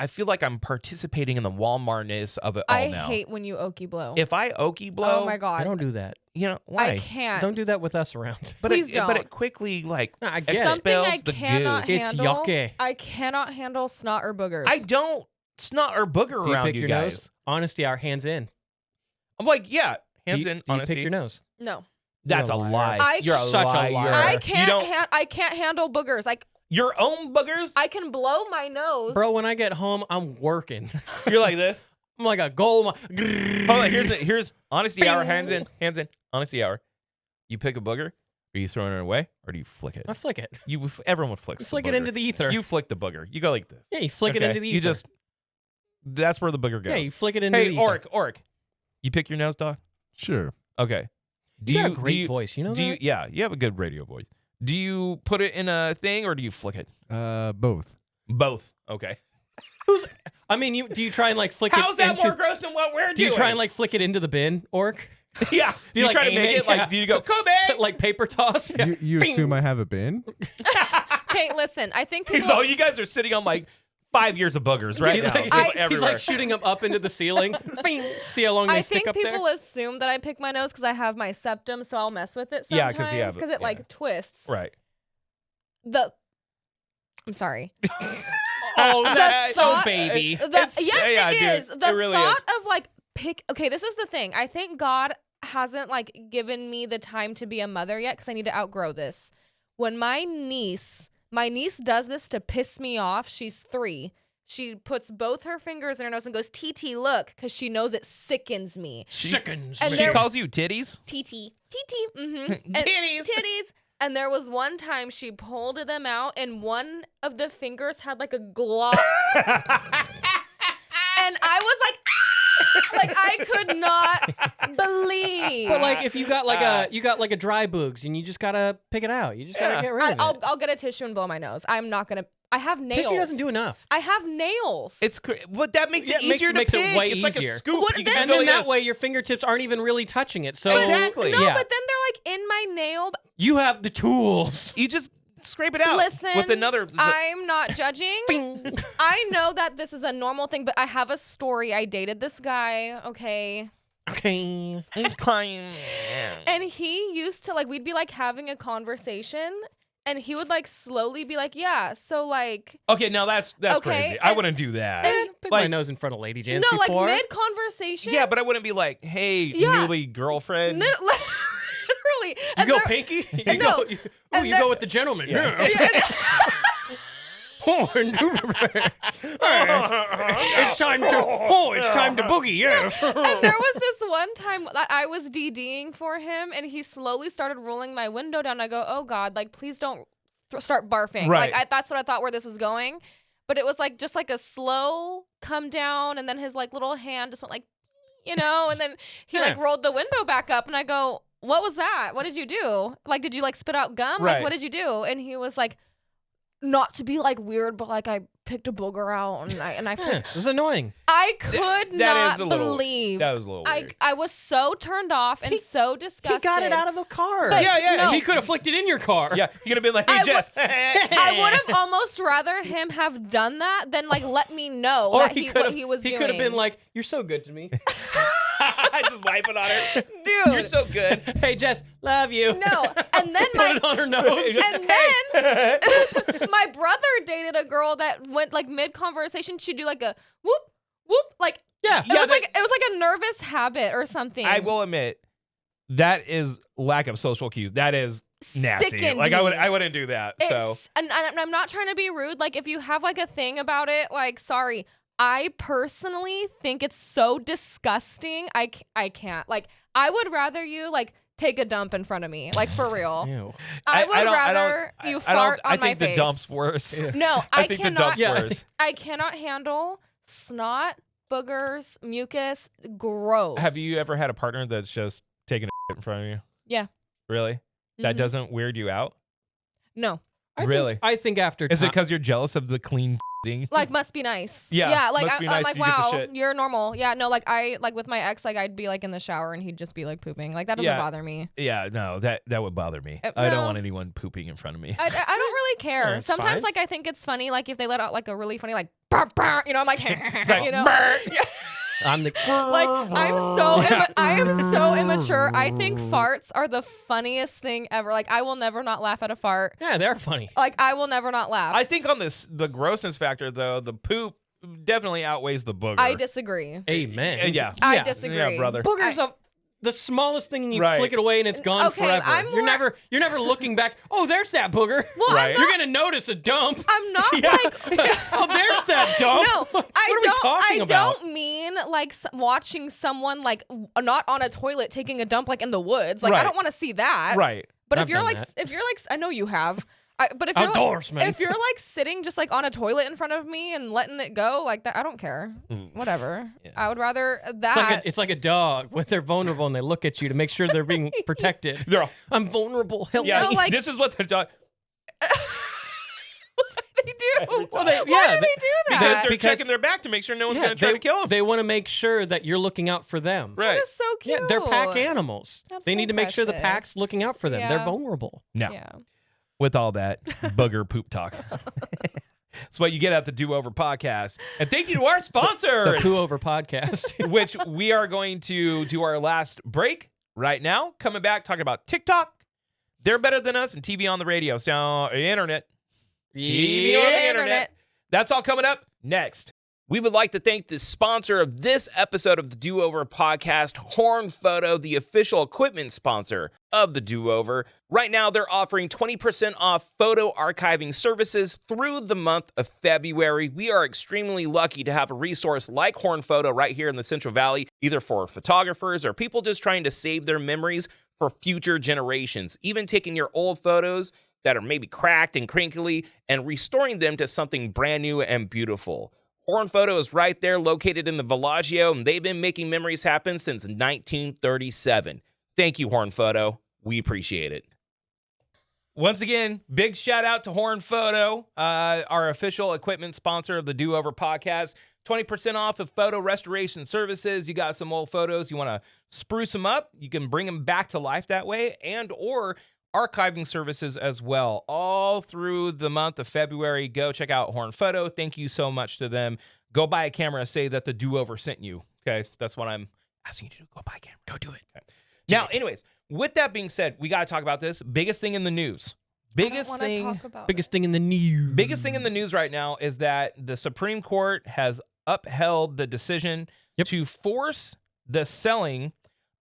feel like I'm participating in the Walmartness of it all I now. hate when you okie blow. If I okie blow, oh my I god. don't do that. you know, I why? can't. Don't do that with us around. But Please But don't. it quickly, like, I get Something expels I the cannot goo. It's handle. yucky. I cannot handle snot or boogers. I don't snot or booger Do you around pick you your guys. nose? Honesty hour, hands in. I'm like, yeah, hands do you, in, do you honesty. pick your nose? No. That's a You're a lie. liar. You're Such a liar. liar. I You can't. don't- I can't handle boogers. Like your own boogers? I can blow my nose. Bro, when I get home, I'm working. You're like this. I'm like a gold. Hold on, here's honesty hour, Bing. hands in, honesty hour. You pick a booger, are you throwing it away, or do you flick it? I flick it. Everyone flicks. You flick the it booger. into the ether. You flick the booger. You go like this. yeah, you flick it Okay? into the ether. You just. That's where the booger goes. yeah, you flick it into the Hey, ether. Orc. You pick your nose, dog. Sure. Okay. You got a great voice. You know Do that? you? Yeah, you have a good radio voice. Do you put it in a thing or do you flick it? Both. Both. Okay. I mean, do you try and like flick How's it that into? more gross than what we're Do doing? you try and like flick it into the bin, Orc? Yeah. Do you like, try to aim make it like? Yeah. Do you go come in? like paper toss? Yeah. You Bing. assume I have a bin? Okay, listen. I think people. So you guys are sitting on like 5 years of boogers right He's now. like, just he's everywhere. like shooting them up into the ceiling. Bing. See how long they I stick think up people there. assume that I pick my nose because I have my septum, so I'll mess with it Yeah, sometimes. 'cause you have it, because it yeah. like twists. right. I'm sorry. Oh, that's so thought- baby. Yes, yeah, it dude, is. The it really thought is. of like pick. Okay, this is the thing. I think God hasn't like given me the time to be a mother yet because I need to outgrow this. When my niece does this to piss me off. She's 3. She puts both her fingers in her nose and goes, "TT, look," because she knows it sickens me. Chickens. And She there- calls you titties. TT, mm-hmm. Titties. Titties. And there was one time she pulled them out, and one of the fingers had like a glob. And I was like, like I could not believe. But like, if you got like a dry boogs and you just gotta pick it out. You just gotta Yeah. get rid of it. I'll get a tissue and blow my nose. I'm not gonna. I have nails. Tissue doesn't do enough. I have nails. But that makes Yeah, it it makes- easier makes to it pick. way it's like easier. a scoop. What You then- can And go then like that this. way your fingertips aren't even really touching it. So Exactly. no, yeah. but then they're like in my nail. You have the tools. You just scrape it out. Listen, with another. I'm not judging. Bing. I know that this is a normal thing, but I have a story. I dated this guy, okay? Okay. And he used to like we'd be like having a conversation and he would like slowly be like, "Yeah, so like Okay, now that's Okay, crazy. I and- wouldn't do that. and- Pick my Like- nose in front of Lady Jane no, before. like mid conversation." Yeah, but I wouldn't be like, "Hey, Yeah. newly girlfriend." literally. you And go there- pinky. You and go. no, You, and you there- go with the gentleman. Yeah. It's time to boogie. Yes. And there was this one time that I was DDing for him, and he slowly started rolling my window down. I go, "Oh God, like please don't start barfing." Right. Like that's what I thought where this was going, but it was like just like a slow come down, and then his like little hand just went like, and then he like Yeah. rolled the window back up, and I go, "What was that? What did you do? Like, did you like spit out gum? Right. Like, what did you do?" And he was like, not to be like weird, but like I picked a booger out, and I feel It was annoying. I could That not is a little- believe. That was a little weird. I was so turned off and so disgusted. He got it out of the car. But Yeah. no. He could have flicked it in your car. Yeah, you could have been like, "Hey, I Jess." I would have almost rather him have done that than like let me know Or that what he was doing. He could have been like, "You're so good to me, just wiping on her. dude. You're so good. hey Jess, love you." No, and then Put it on her nose. and then my brother dated a girl that went like mid conversation. She'd do like a whoop whoop, like Yeah. it was like a nervous habit or something. I will admit, that is lack of social cues. That is nasty. Sickened Like me. I wouldn't do that. So It's, and I'm not trying to be rude. Like if you have like a thing about it, like sorry. I personally think it's so disgusting. I can't. Like I would rather you like take a dump in front of me. Like for real. Ew. I would don't- rather you fart on my I think face. the dump's worse. No, I I think cannot. the dump's worse. I cannot handle snot, boogers, mucus. Gross. Have you ever had a partner that's just taking a shit in front of you? Yeah. Really? That Mhm. doesn't weird you out? No. Really? I think after Is it time, because you're jealous of the clean thing? Like must be nice. Yeah, like must be I'm nice like, you get to wow, shit. you're normal. Yeah, no, like I like with my ex, like I'd be like in the shower and he'd just be like pooping. Like that doesn't Yeah. bother me. Yeah, no, that would bother me. I don't no. want anyone pooping in front of me. I don't really care. That's Sometimes fine. like I think it's funny, like if they let out like a really funny like burr, burr, you know, I'm like, like, you know, burr. I'm the like I am so immature. I think farts are the funniest thing ever. Like I will never not laugh at a fart. yeah, they're funny. Like I will never not laugh. I think on the grossness factor though, the poop definitely outweighs the booger. I disagree. Amen. Yeah. I Yeah. disagree. Yeah, brother. Boogers are the smallest thing, and you Right. flick it away, and it's gone Okay, forever. I'm You're more- never looking back. Oh, there's that booger. Well, Right. You're gonna notice a dump. I'm not Yeah. like Oh, there's that dump. No, what are we talking I about? don't mean like watching someone like not on a toilet taking a dump like in the woods. Like I Right. don't want to see that. Right. But I've if you're done like, that. if you're like, I know you have. But if you're Outdoors, like, man. if you're like sitting just like on a toilet in front of me and letting it go like that, I don't care. Whatever. Yeah. I would rather It's that. it's like a dog when they're vulnerable and they look at you to make sure they're being protected. They're all, I'm vulnerable. Help yeah, No, me. like- this is what the dog they do. Well, they- Why yeah, do they do because that? they're Because- checking their back to make sure no one's Yeah, gonna try they, to kill them. They want to make sure that you're looking out for them. Right. That is so cute. Yeah, they're pack animals. That's They so need to make sure the precious. pack's looking out for them. They're Yeah. vulnerable. Now, Yeah. with all that booger poop talk. That's what you get at the Do Over podcast. And thank you to our The sponsors, Poo Over podcast. which we are going to do our last break right now. Coming back, talking about TikTok. They're better than us and TV on the radio. So, internet. TV on the internet. That's all coming up next. We would like to thank the sponsor of this episode of the Do Over podcast, Horn Photo, the official equipment sponsor of the Do Over. Right now, they're offering 20% off photo archiving services through the month of February. We are extremely lucky to have a resource like Horn Photo right here in the Central Valley, either for photographers or people just trying to save their memories for future generations. Even taking your old photos that are maybe cracked and crinkly and restoring them to something brand new and beautiful. Horn Photo is right there, located in the Villaggio, and they've been making memories happen since 1937. Thank you, Horn Photo. We appreciate it. Once again, big shout out to Horn Photo, our official equipment sponsor of the Do Over podcast. 20% off of photo restoration services. You got some old photos, you want to spruce them up, you can bring them back to life that way, and or archiving services as well, all through the month of February. Go check out Horn Photo. Thank you so much to them. Go buy a camera. Say that the Do Over sent you. Okay, that's what I'm asking you to do. Go buy a camera. Go do it. Okay. Now, anyways, with that being said, we got to talk about this. Biggest thing in the news. Biggest I don't thing. wanna talk about Biggest thing in the news. Biggest thing in the news right now is that the Supreme Court has upheld the decision to force the selling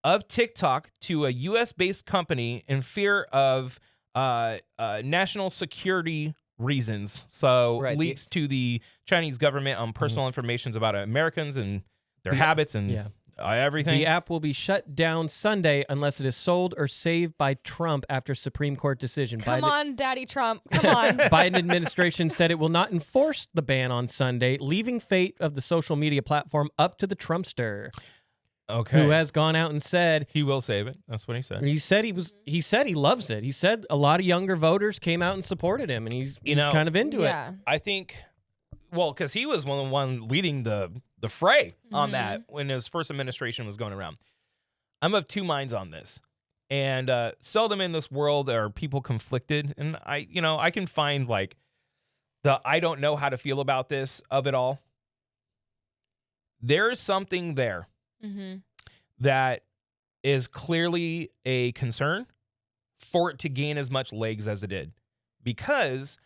of TikTok to a U.S.-based company in fear of national security reasons. So Right. leaks to the Chinese government on personal information about Americans and their habits and Yeah. everything. The app will be shut down Sunday unless it is sold or saved by Trump after Supreme Court decision. Come on, Daddy Trump. Come on. Biden administration said it will not enforce the ban on Sunday, leaving fate of the social media platform up to the Trumpster, Okay. who has gone out and said He will save it. That's what he said. he said he loves it. He said a lot of younger voters came out and supported him, and he's know, kind of into it. Yeah. I think Well, because he was one leading the fray on that when his first administration was going around. I'm of two minds on this. And seldom in this world are people conflicted. And I can find like I don't know how to feel about this of it all. There is something there that is clearly a concern for it to gain as much legs as it did. Because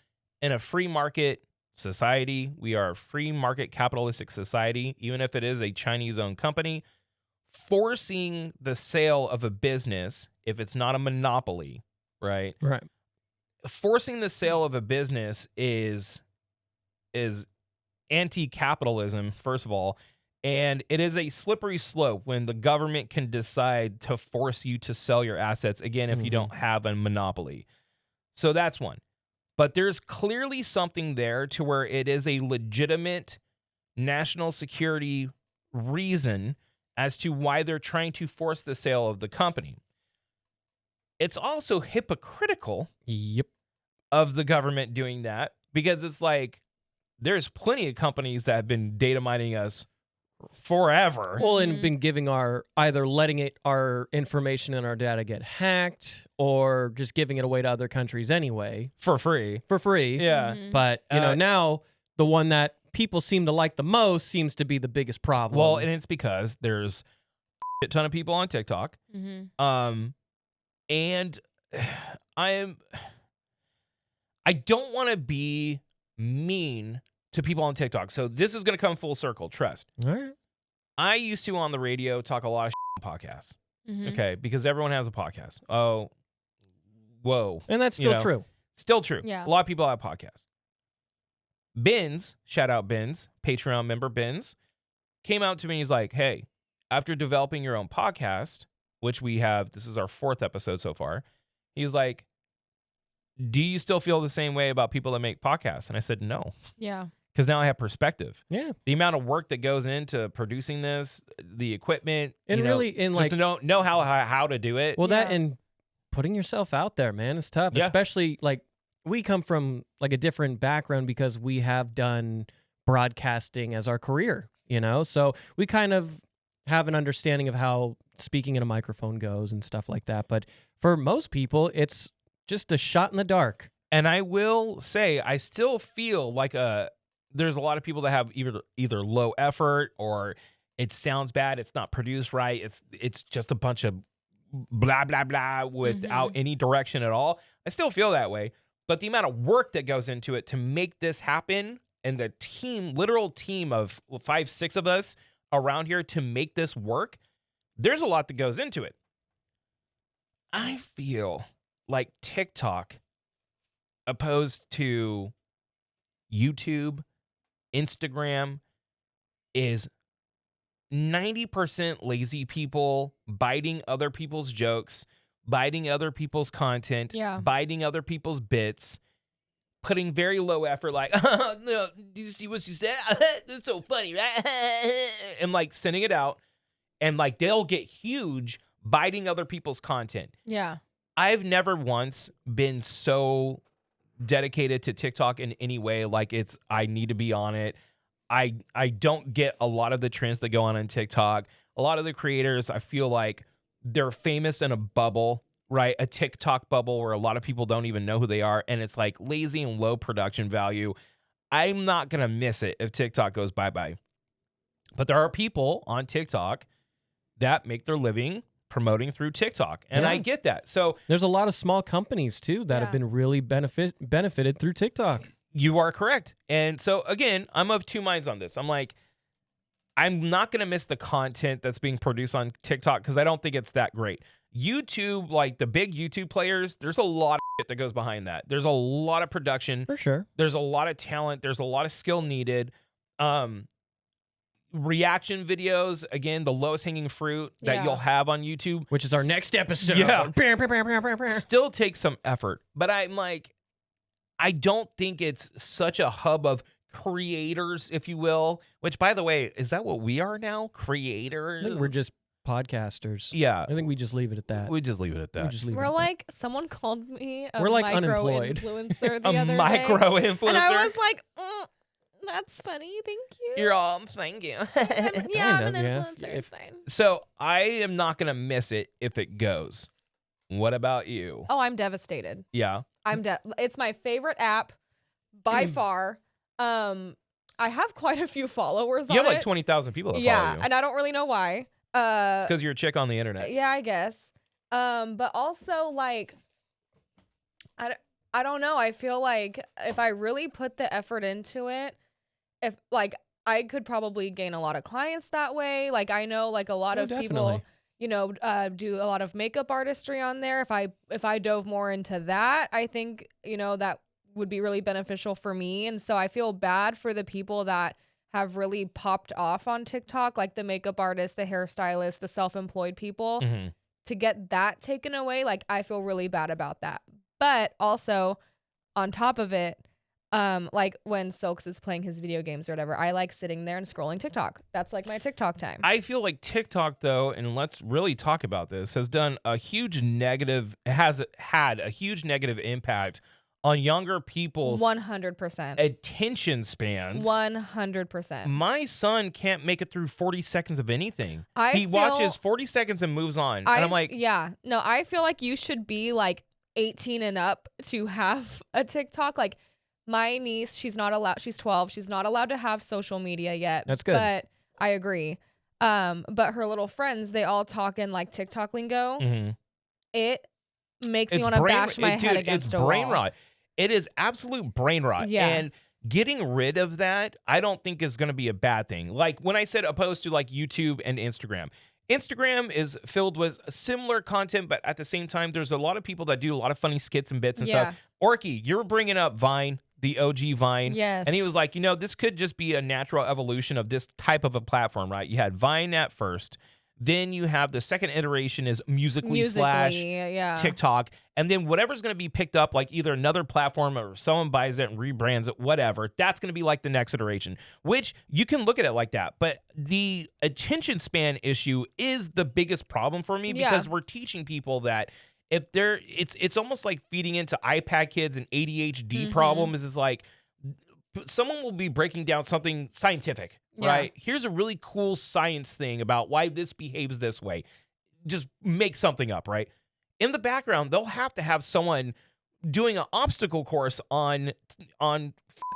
in a free market society, we are a free market capitalistic society, even if it is a Chinese-owned company, forcing the sale of a business, if it's not a monopoly, right? Right. Forcing the sale of a business is anti-capitalism, first of all, and it is a slippery slope when the government can decide to force you to sell your assets, again, if you don't have a monopoly. So that's one. But there's clearly something there to where it is a legitimate national security reason as to why they're trying to force the sale of the company. It's also hypocritical of the government doing that, because it's like there's plenty of companies that have been data mining us forever. Well, and been giving either letting our information and our data get hacked, or just giving it away to other countries anyway For free. Yeah. But now the one that people seem to like the most seems to be the biggest problem. Well, and it's because there's a ton of people on TikTok. And I don't want to be mean to people on TikTok. So this is going to come full circle, trust. All right. I used to on the radio talk a lot of on podcasts. Okay, because everyone has a podcast. Oh, whoa. And that's still true. Still true. Yeah. A lot of people have podcasts. Benz, shout out Benz, Patreon member Benz, came out to me and he's like, hey, after developing your own podcast, which we have, this is our 4th episode so far, he's like, do you still feel the same way about people that make podcasts? And I said, no. Yeah. Because now I have perspective. Yeah. The amount of work that goes into producing this, the equipment, And just to know how to do it. Well, that and putting yourself out there, man, is tough. Yeah. Especially like we come from like a different background because we have done broadcasting as our career, so we kind of have an understanding of how speaking in a microphone goes and stuff like that. But for most people, it's just a shot in the dark. And I will say, I still feel like there's a lot of people that have either low effort, or it sounds bad, it's not produced right, it's just a bunch of blah blah blah without any direction at all. I still feel that way, but the amount of work that goes into it to make this happen, and the literal team of 5-6 of us around here to make this work, there's a lot that goes into it. I feel like TikTok, opposed to YouTube, Instagram, is 90% lazy people biting other people's jokes, biting other people's content, biting other people's bits, putting very low effort, like, oh, no, did you see what she said? That's so funny, right? And like sending it out, and like they'll get huge biting other people's content. Yeah. I've never once been so dedicated to TikTok in any way. Like I need to be on it. I don't get a lot of the trends that go on TikTok. A lot of the creators, I feel like they're famous in a bubble, right? A TikTok bubble where a lot of people don't even know who they are. And it's like lazy and low production value. I'm not going to miss it if TikTok goes bye-bye. But there are people on TikTok that make their living promoting through TikTok. And I get that. So there's a lot of small companies too that have been really benefited through TikTok. You are correct. And so again, I'm of two minds on this. I'm like, I'm not going to miss the content that's being produced on TikTok because I don't think it's that great. YouTube, like the big YouTube players, there's a lot of shit that goes behind that. There's a lot of production. For sure. There's a lot of talent. There's a lot of skill needed. Reaction videos, again, the lowest hanging fruit that you'll have on YouTube, which is our next episode. Yeah. Still takes some effort. But I'm like, I don't think it's such a hub of creators, if you will, which, by the way, is that what we are now? Creators? I think we're just podcasters. Yeah. I think we just leave it at that. We just leave it at that. We're like, someone called me a we're like micro unemployed. influencer the a other micro day. influencer? And I was like, That's funny. Thank you. You're all thank you. Yeah, I'm an Kind of, yeah. influencer. It's fine. So I am not gonna miss it if it goes. What about you? Oh, I'm devastated. Yeah. It's my favorite app by far. I have quite a few followers You on have like it. 20,000 people that Yeah, follow you. and I don't really know why. It's because you're a chick on the internet. Yeah, I guess. But also like, I don't know. I feel like if I really put the effort into it, if like I could probably gain a lot of clients that way. Like I know like a lot Oh, of people, definitely. you know, do a lot of makeup artistry on there. If I dove more into that, I think, you know, that would be really beneficial for me. And so I feel bad for the people that have really popped off on TikTok, like the makeup artists, the hairstylists, the self-employed people. Mhm. To get that taken away, like I feel really bad about that. But also on top of it, like when Silks is playing his video games or whatever, I like sitting there and scrolling TikTok. That's like my TikTok time. I feel like TikTok, though, and let's really talk about this, has had a huge negative impact on younger people's 100%. attention spans. 100%. My son can't make it through 40 seconds of anything. I He feel- watches 40 seconds and moves on. And I'm like, yeah, no, I feel like you should be like 18 and up to have a TikTok. Like my niece, she's not allowed, she's 12. She's not allowed to have social media yet. That's good. But I agree. But her little friends, they all talk in like TikTok lingo. mhm. It makes me It's want to brain- bash my dude, head against it's a brain wall. rot. It is absolute brain rot. Yeah. And getting rid of that, I don't think is going to be a bad thing. Like when I said opposed to like YouTube and Instagram. Instagram is filled with similar content, but at the same time, there's a lot of people that do a lot of funny skits and bits and Yeah. stuff. Orky, you were bringing up Vine, the OG Vine. Yes. And he was like, you know, this could just be a natural evolution of this type of a platform, right? You had Vine at first. Then you have the second iteration is Musical.ly / yeah. TikTok, and then whatever's going to be picked up, like either another platform or someone buys it and rebrands it, whatever, that's going to be like the next iteration, which you can look at it like that. But the attention span issue is the biggest problem for me Yeah. because we're teaching people that if they're, it's almost like feeding into iPad kids and ADHD Mhm. problems is like someone will be breaking down something scientific, Yeah. right? Here's a really cool science thing about why this behaves this way. Just make something up, right? In the background, they'll have to have someone doing an obstacle course on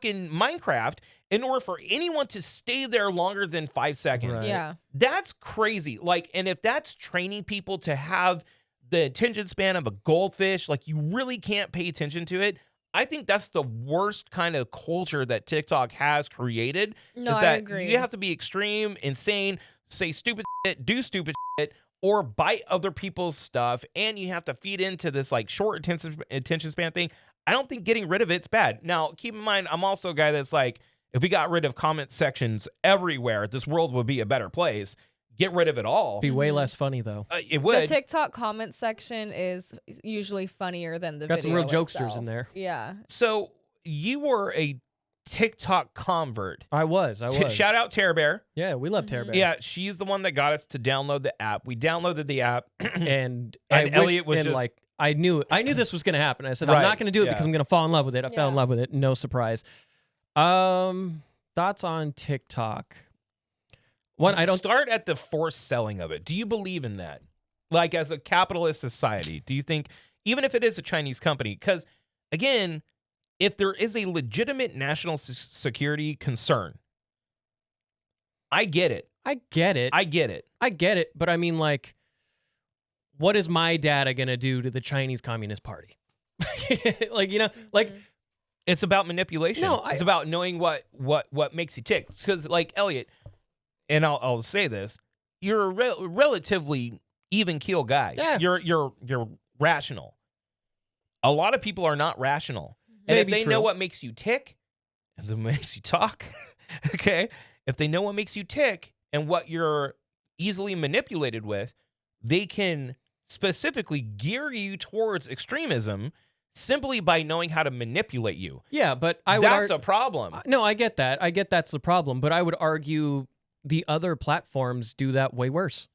fucking Minecraft in order for anyone to stay there longer than 5 seconds. Right. Yeah. That's crazy. Like, and if that's training people to have the attention span of a goldfish, like you really can't pay attention to it. I think that's the worst kind of culture that TikTok has created. No, is I that agree. you have to be extreme, insane, say stupid shit, do stupid shit, or bite other people's stuff, and you have to feed into this like short attention span thing. I don't think getting rid of it's bad. Now, keep in mind, I'm also a guy that's like, if we got rid of comment sections everywhere, this world would be a better place. Get rid of it all. Be way Mhm. less funny though. It The would. TikTok comment section is usually funnier than the Got some video real jokesters itself. in there. Yeah. So you were a TikTok convert. I was. Shout out Terror Bear. Yeah, we love Mhm. Terror Bear. Yeah, she's the one that got us to download the app. We downloaded the app. and Elliot was and just- like I knew this was going to happen. I said Right, I'm not going to do it yeah. because I'm going to fall in love with it. I fell in Yeah. love with it. No surprise. Thoughts on TikTok? One, I don't. Start at the forced selling of it. Do you believe in that? Like as a capitalist society, do you think even if it is a Chinese company, because again, if there is a legitimate national security concern, I get it. I get it. I get it. I get it. But I mean, like, what is my data going to do to the Chinese Communist Party? Like, you know, like. Mhm. It's about manipulation. No, it's about knowing what makes you tick. Because like Elliot, and I'll say this, you're a relatively even keel guy. Yeah. You're rational. A lot of people are not rational. And Maybe if they know true. what makes you tick, and what makes you talk, okay? If they know what makes you tick and what you're easily manipulated with, they can specifically gear you towards extremism simply by knowing how to manipulate you. Yeah, but I would. That's a problem. No, I get that. I get that's the problem. But I would argue the other platforms do that way worse.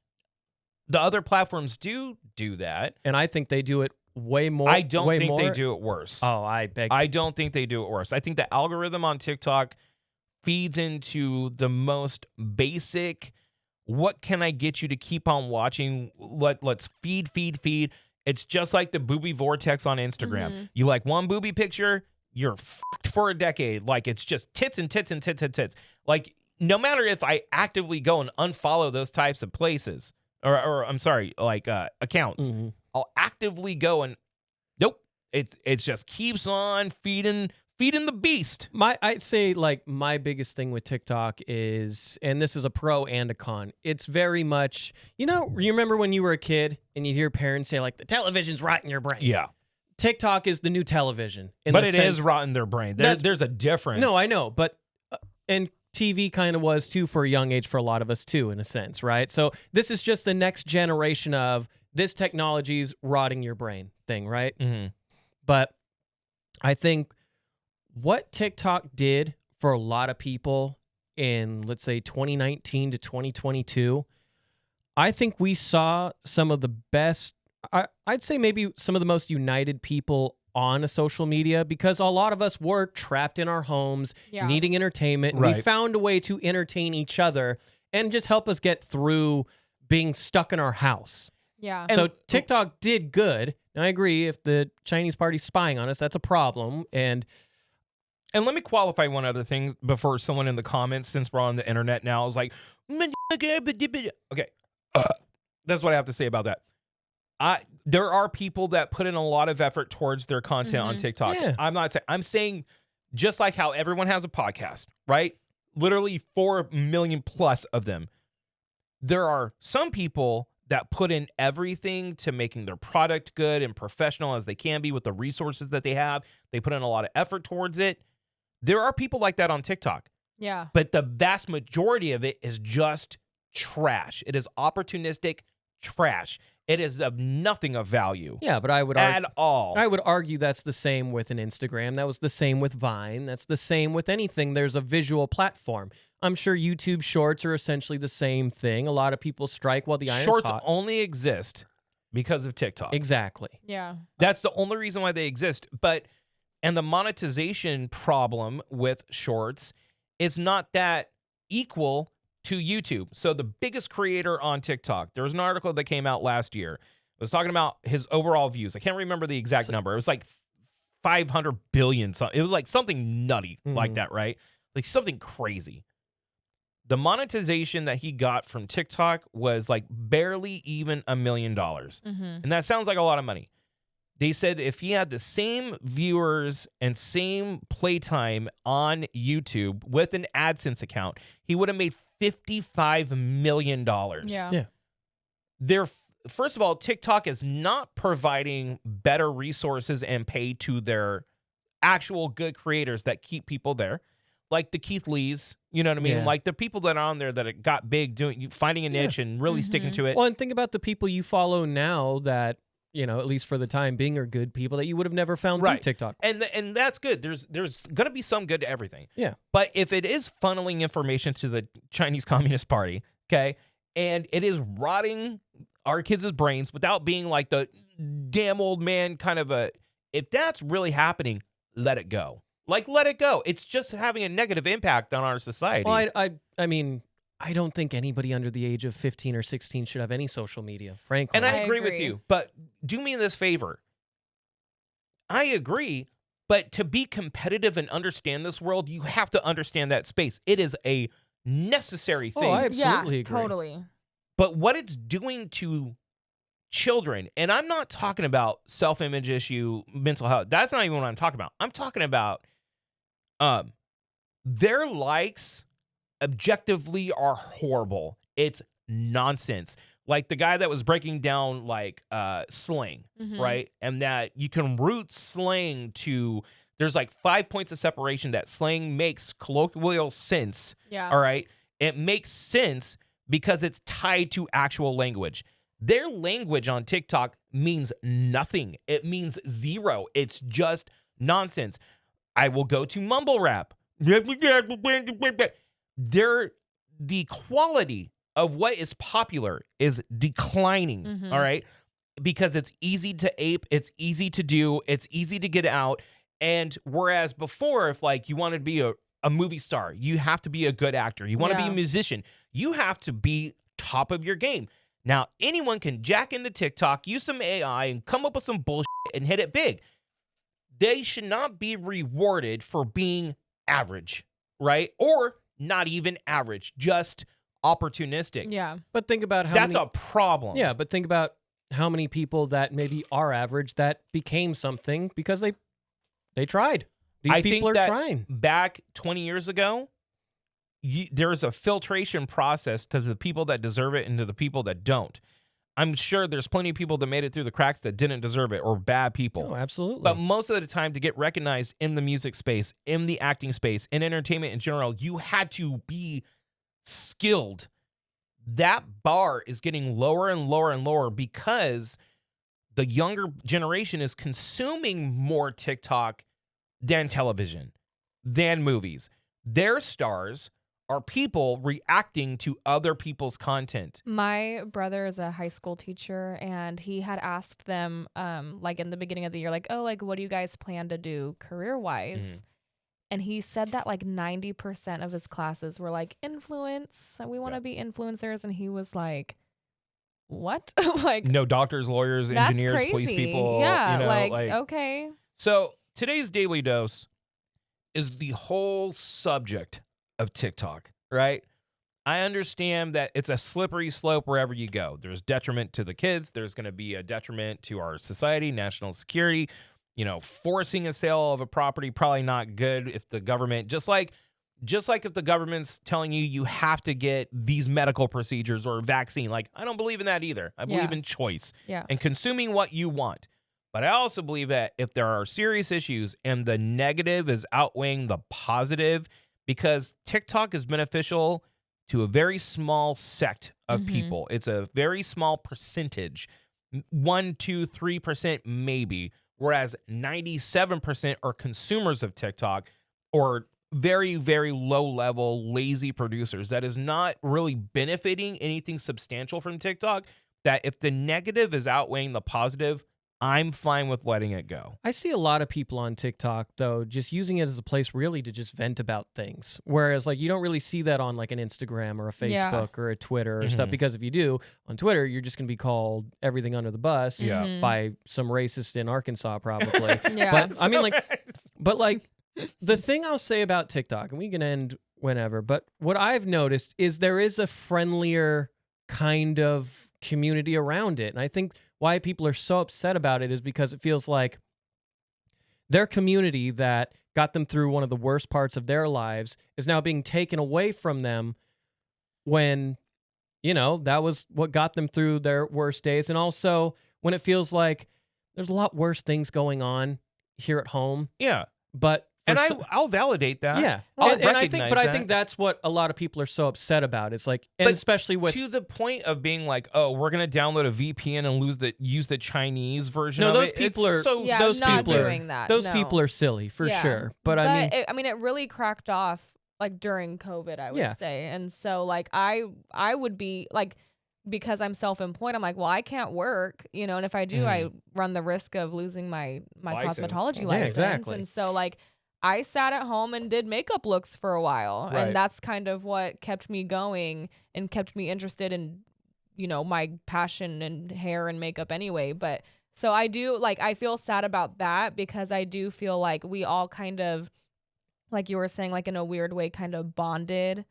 The other platforms do that. And I think they do it way more. I don't way think more. they do it worse. Oh, I beg. I don't think they do it worse. I think the algorithm on TikTok feeds into the most basic, what can I get you to keep on watching? Let's feed. It's just like the booby vortex on Instagram. Mhm. You like one booby picture, you're fucked for a decade. Like, it's just tits and tits and tits and tits. Like, no matter if I actively go and unfollow those types of places, or I'm sorry, like accounts, I'll actively go and nope. It just keeps on feeding the beast. I'd say like my biggest thing with TikTok is, and this is a pro and a con, it's very much, you remember when you were a kid and you hear parents say like the television's rotting your brain. Yeah. TikTok is the new television. But it is rotting their brain. There's a difference. No, I know, but and TV kind of was too for a young age for a lot of us too, in a sense, right? So this is just the next generation of this technology's rotting your brain thing, right? Mm-hmm. But I think what TikTok did for a lot of people in, let's say, 2019 to 2022, I think we saw some of the best, I'd say maybe some of the most united people on a social media, because a lot of us were trapped in our homes, Yeah. needing entertainment. And Right. we found a way to entertain each other and just help us get through being stuck in our house. Yeah. So TikTok did good. And I agree, if the Chinese party's spying on us, that's a problem. And let me qualify one other thing before someone in the comments, since we're on the internet now, is like, okay, that's what I have to say about that. There are people that put in a lot of effort towards their content on TikTok. Yeah. I'm saying just like how everyone has a podcast, right? Literally 4 million plus of them. There are some people that put in everything to making their product good and professional as they can be with the resources that they have. They put in a lot of effort towards it. There are people like that on TikTok, Yeah. but the vast majority of it is just trash. It is opportunistic trash. It is of nothing of value yeah, but I would at all. I would argue that's the same with an Instagram. That was the same with Vine. That's the same with anything. There's a visual platform. I'm sure YouTube Shorts are essentially the same thing. A lot of people strike while the iron's Shorts hot. only exist because of TikTok. Exactly. Yeah. That's the only reason why they exist. And the monetization problem with shorts is not that equal to YouTube. So the biggest creator on TikTok, there was an article that came out last year. It was talking about his overall views. I can't remember the exact number. It was like 500 billion. It was like something nutty like that, right? Like something crazy. The monetization that he got from TikTok was like barely even $1 million. And that sounds like a lot of money. They said if he had the same viewers and same playtime on YouTube with an AdSense account, he would have made $55 million. Yeah. First of all, TikTok is not providing better resources and pay to their actual good creators that keep people there. Like the Keith Lees, you know what I mean? Yeah. Like the people that are on there that got big, finding a niche and really sticking to it. Well, and think about the people you follow now that, at least for the time being, are good people that you would have never found through TikTok. And that's good. There's going to be some good to everything. Yeah. But if it is funneling information to the Chinese Communist Party, okay, and it is rotting our kids' brains without being like the damn old man kind of if that's really happening, let it go. Like, let it go. It's just having a negative impact on our society. Well, I mean, I don't think anybody under the age of 15 or 16 should have any social media, frankly. And I I agree with agree. you. But do me this favor. I agree. But to be competitive and understand this world, you have to understand that space. It is a necessary thing. Oh, I absolutely Yeah. agree. Totally. But what it's doing to children, and I'm not talking about self-image issue, mental health. That's not even what I'm talking about. I'm talking about their likes objectively are horrible. It's nonsense. Like the guy that was breaking down like slang, right? And that you can root slang to, there's like 5 points of separation that slang makes colloquial sense. Yeah. All right. It makes sense because it's tied to actual language. Their language on TikTok means nothing. It means zero. It's just nonsense. I will go to mumble rap. The quality of what is popular is declining, all right? Because it's easy to ape, it's easy to do, it's easy to get out. And whereas before, if like you wanted to be a a movie star. You have to be a good actor. You want to be Yeah. a musician. You have to be top of your game. Now, anyone can jack into TikTok, use some AI, and come up with some bullshit and hit it big. They should not be rewarded for being average, right? Or not even average, just opportunistic. Yeah. But think about how That's many, a problem. yeah, but think about how many people that maybe are average that became something because they tried. These I people think are that trying. back 20 years ago, there's a filtration process to the people that deserve it and to the people that don't. I'm sure there's plenty of people that made it through the cracks that didn't deserve it or bad people. Oh, absolutely. But most of the time, to get recognized in the music space, in the acting space, in entertainment in general, you had to be skilled. That bar is getting lower and lower and lower because the younger generation is consuming more TikTok than television, than movies. Their stars are people reacting to other people's content. My brother is a high school teacher, and he had asked them, like in the beginning of the year, like, oh, like, what do you guys plan to do career-wise? Mhm. And he said that like 90% of his classes were like influence. We want to be influencers. And he was like, what? Like, No doctors, lawyers, that's engineers, crazy. police people. Yeah. you know, like, okay. So today's Daily Dose is the whole subject of TikTok, right? I understand that it's a slippery slope wherever you go. There's detriment to the kids. There's going to be a detriment to our society, national security. Forcing a sale of a property, probably not good if the government, just like if the government's telling you have to get these medical procedures or a vaccine. Like, I don't believe in that either. I believe in choice and consuming what you want. But I also believe that if there are serious issues and the negative is outweighing the positive, because TikTok is beneficial to a very small sect of people. It's a very small percentage, 1%, 2%, 3% maybe. Whereas 97% are consumers of TikTok or very, very low-level, lazy producers that is not really benefiting anything substantial from TikTok, that if the negative is outweighing the positive, I'm fine with letting it go. I see a lot of people on TikTok, though, just using it as a place really to just vent about things. Whereas, like, you don't really see that on, like, an Instagram or a Facebook or a Twitter or stuff. Because if you do, on Twitter, you're just going to be called everything under the bus by some racist in Arkansas, probably. Yeah. But, I mean, like, the thing I'll say about TikTok, and we can end whenever, but what I've noticed is there is a friendlier kind of community around it. And I think why people are so upset about it is because it feels like their community that got them through one of the worst parts of their lives is now being taken away from them when, that was what got them through their worst days. And also when it feels like there's a lot worse things going on here at home. Yeah. But And I'll validate that. yeah, I'll and I think, recognize I that. think that's what a lot of people are so upset about. It's like, and But especially with to the point of being like, oh, we're gonna download a VPN and use the Chinese version. No, of those it. people It's are so Yeah, those not people are doing that. those no. people are silly for Yeah. sure. But I mean, it really cracked off like during COVID, I would Yeah. say. And so like I would be like, because I'm self-employed, I'm like, well, I can't work, and if I do, I run the risk of losing my License. cosmetology Yeah, license. exactly. And so like I sat at home and did makeup looks for a while. Right. And that's kind of what kept me going and kept me interested in, my passion and hair and makeup anyway. But so I do like, I feel sad about that because I do feel like we all kind of, like you were saying, like in a weird way, kind of bonded.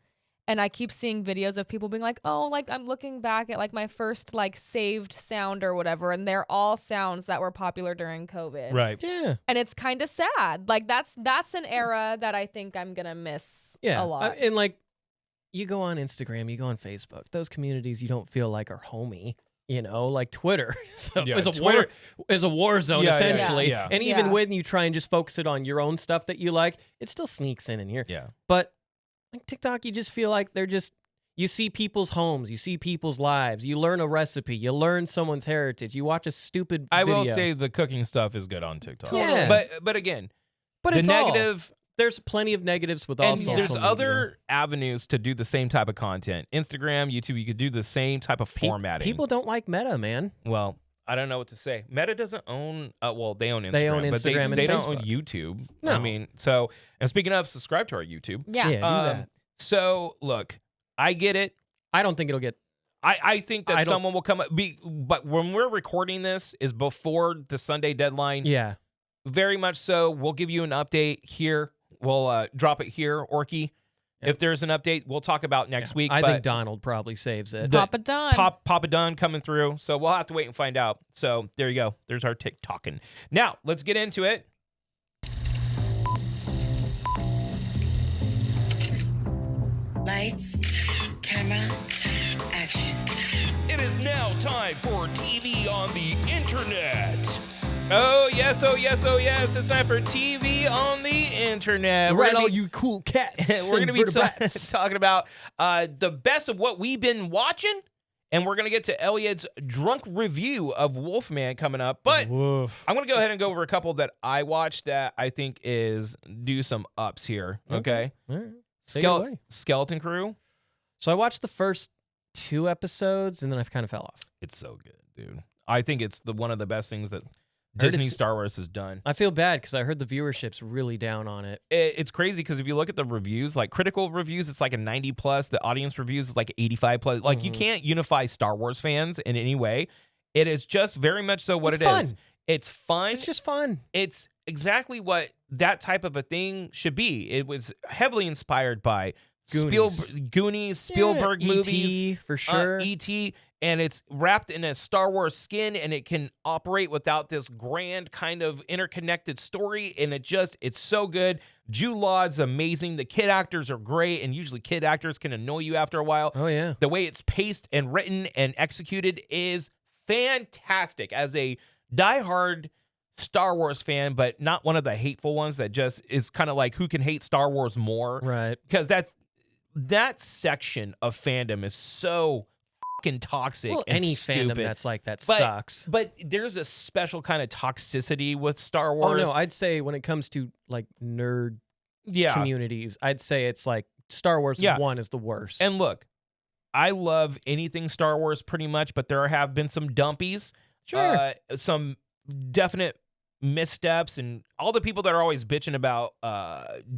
And I keep seeing videos of people being like, oh, like I'm looking back at like my first like saved sound or whatever. And they're all sounds that were popular during COVID. right. yeah, And it's kind of sad. Like that's an era that I think I'm going to miss yeah, a lot. and like, you go on Instagram, you go on Facebook, those communities you don't feel like are homey. Like Twitter so Yeah, is a Twitter- war zone Yeah, yeah, essentially. yeah. And even Yeah. when you try and just focus it on your own stuff that you like, it still sneaks in here. Yeah. But like TikTok, you just feel like you see people's homes, you see people's lives, you learn a recipe, you learn someone's heritage, you watch a stupid I video. will say the cooking stuff is good on TikTok. Yeah. But again, but the it's all- negative. there's plenty of negatives with And also there's social media. other avenues to do the same type of content. Instagram, YouTube, you could do the same type of formatting. People don't like meta, man. Well, I don't know what to say. Meta doesn't own. Well, they own Instagram. They own but Instagram and they don't own Facebook. YouTube. No. I mean, so and speaking of, subscribe to our YouTube. Yeah. Yeah, do that. So look, I get it. I don't think it'll get. I think that I don't- someone will come up. But when we're recording this is before the Sunday deadline. Yeah. Very much so. We'll give you an update here. We'll drop it here, Orky. Yep. If there's an update, we'll talk about next Yeah. week. I but think Donald probably saves it. The- Papa Don. Papa Dunn coming through. So we'll have to wait and find out. So there you go. There's our TikToking. Now, let's get into it. Lights, camera, action. It is now time for TV on the internet. Oh, yes, oh, yes, oh, yes. It's time for TV on the internet. Right, all you cool cats. We're going to be invertebrates. talking about the best of what we've been watching. And we're going to get to Elliot's drunk review of Wolfman coming up. But Woof. I'm going to go ahead and go over a couple that I watched that I think is do some ups here. Okay. All right. Take it away. Skeleton Crew. So I watched the first 2 episodes and then I kind of fell off. It's so good, dude. I think it's one of the best things that Heard Disney it's- Star Wars has done. I feel bad because I heard the viewership's really down on it. It's crazy because if you look at the reviews, like critical reviews, it's like a 90 plus. The audience reviews is like 85 plus. Like you can't unify Star Wars fans in any way. It is just very much so what It's it is. fun. It's fun. It's just fun. It's exactly what that type of a thing should be. It was heavily inspired by Goonies, Spielberg Yeah, movies, E.T. for sure. E.T., and it's wrapped in a Star Wars skin, and it can operate without this grand kind of interconnected story, and it's so good. Jude Law's amazing. The kid actors are great, and usually kid actors can annoy you after a while. Oh yeah. The way it's paced and written and executed is fantastic. As a diehard Star Wars fan, but not one of the hateful ones that just is kind of like who can hate Star Wars more. Right. Because that section of fandom is so fucking toxic. Well, and any stupid. fandom that's like that But- sucks. But there's a special kind of toxicity with Star Oh Wars. no, I'd say when it comes to like nerd yeah. communities, I'd say it's like Star Wars Yeah. 1 is the worst. And look, I love anything Star Wars pretty much, but there have been some dumpies. Sure. Some definite missteps, and all the people that are always bitching about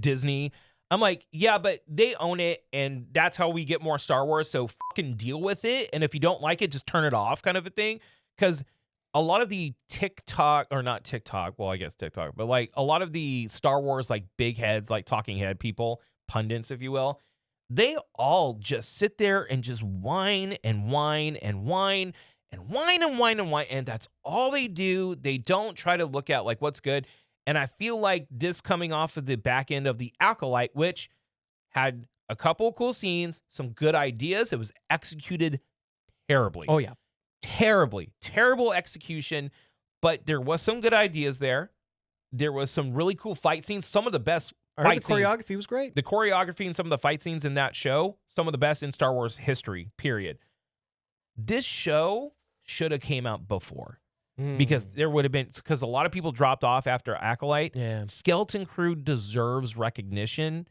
Disney. I'm like, yeah, but they own it, and that's how we get more Star Wars, so fucking deal with it. And if you don't like it, just turn it off kind of a thing. Because a lot of the TikTok, or not TikTok, well, I guess TikTok, but like a lot of the Star Wars, like big heads, like talking head people, pundits, if you will, they all just sit there and just whine and whine and whine and whine and whine and whine. And that's all they do. They don't try to look at like what's good. And I feel like this coming off of the back end of The Acolyte, which had a couple cool scenes, some good ideas. It was executed terribly. oh yeah. Terrible execution. But there was some good ideas there. There was some really cool fight scenes. Some of the best I heard fight the scenes. choreography was great. The choreography and some of the fight scenes in that show, some of the best in Star Wars history, period. This show should have came out before because there would have been, because a lot of people dropped off after Acolyte. Yeah. Skeleton Crew deserves recognition.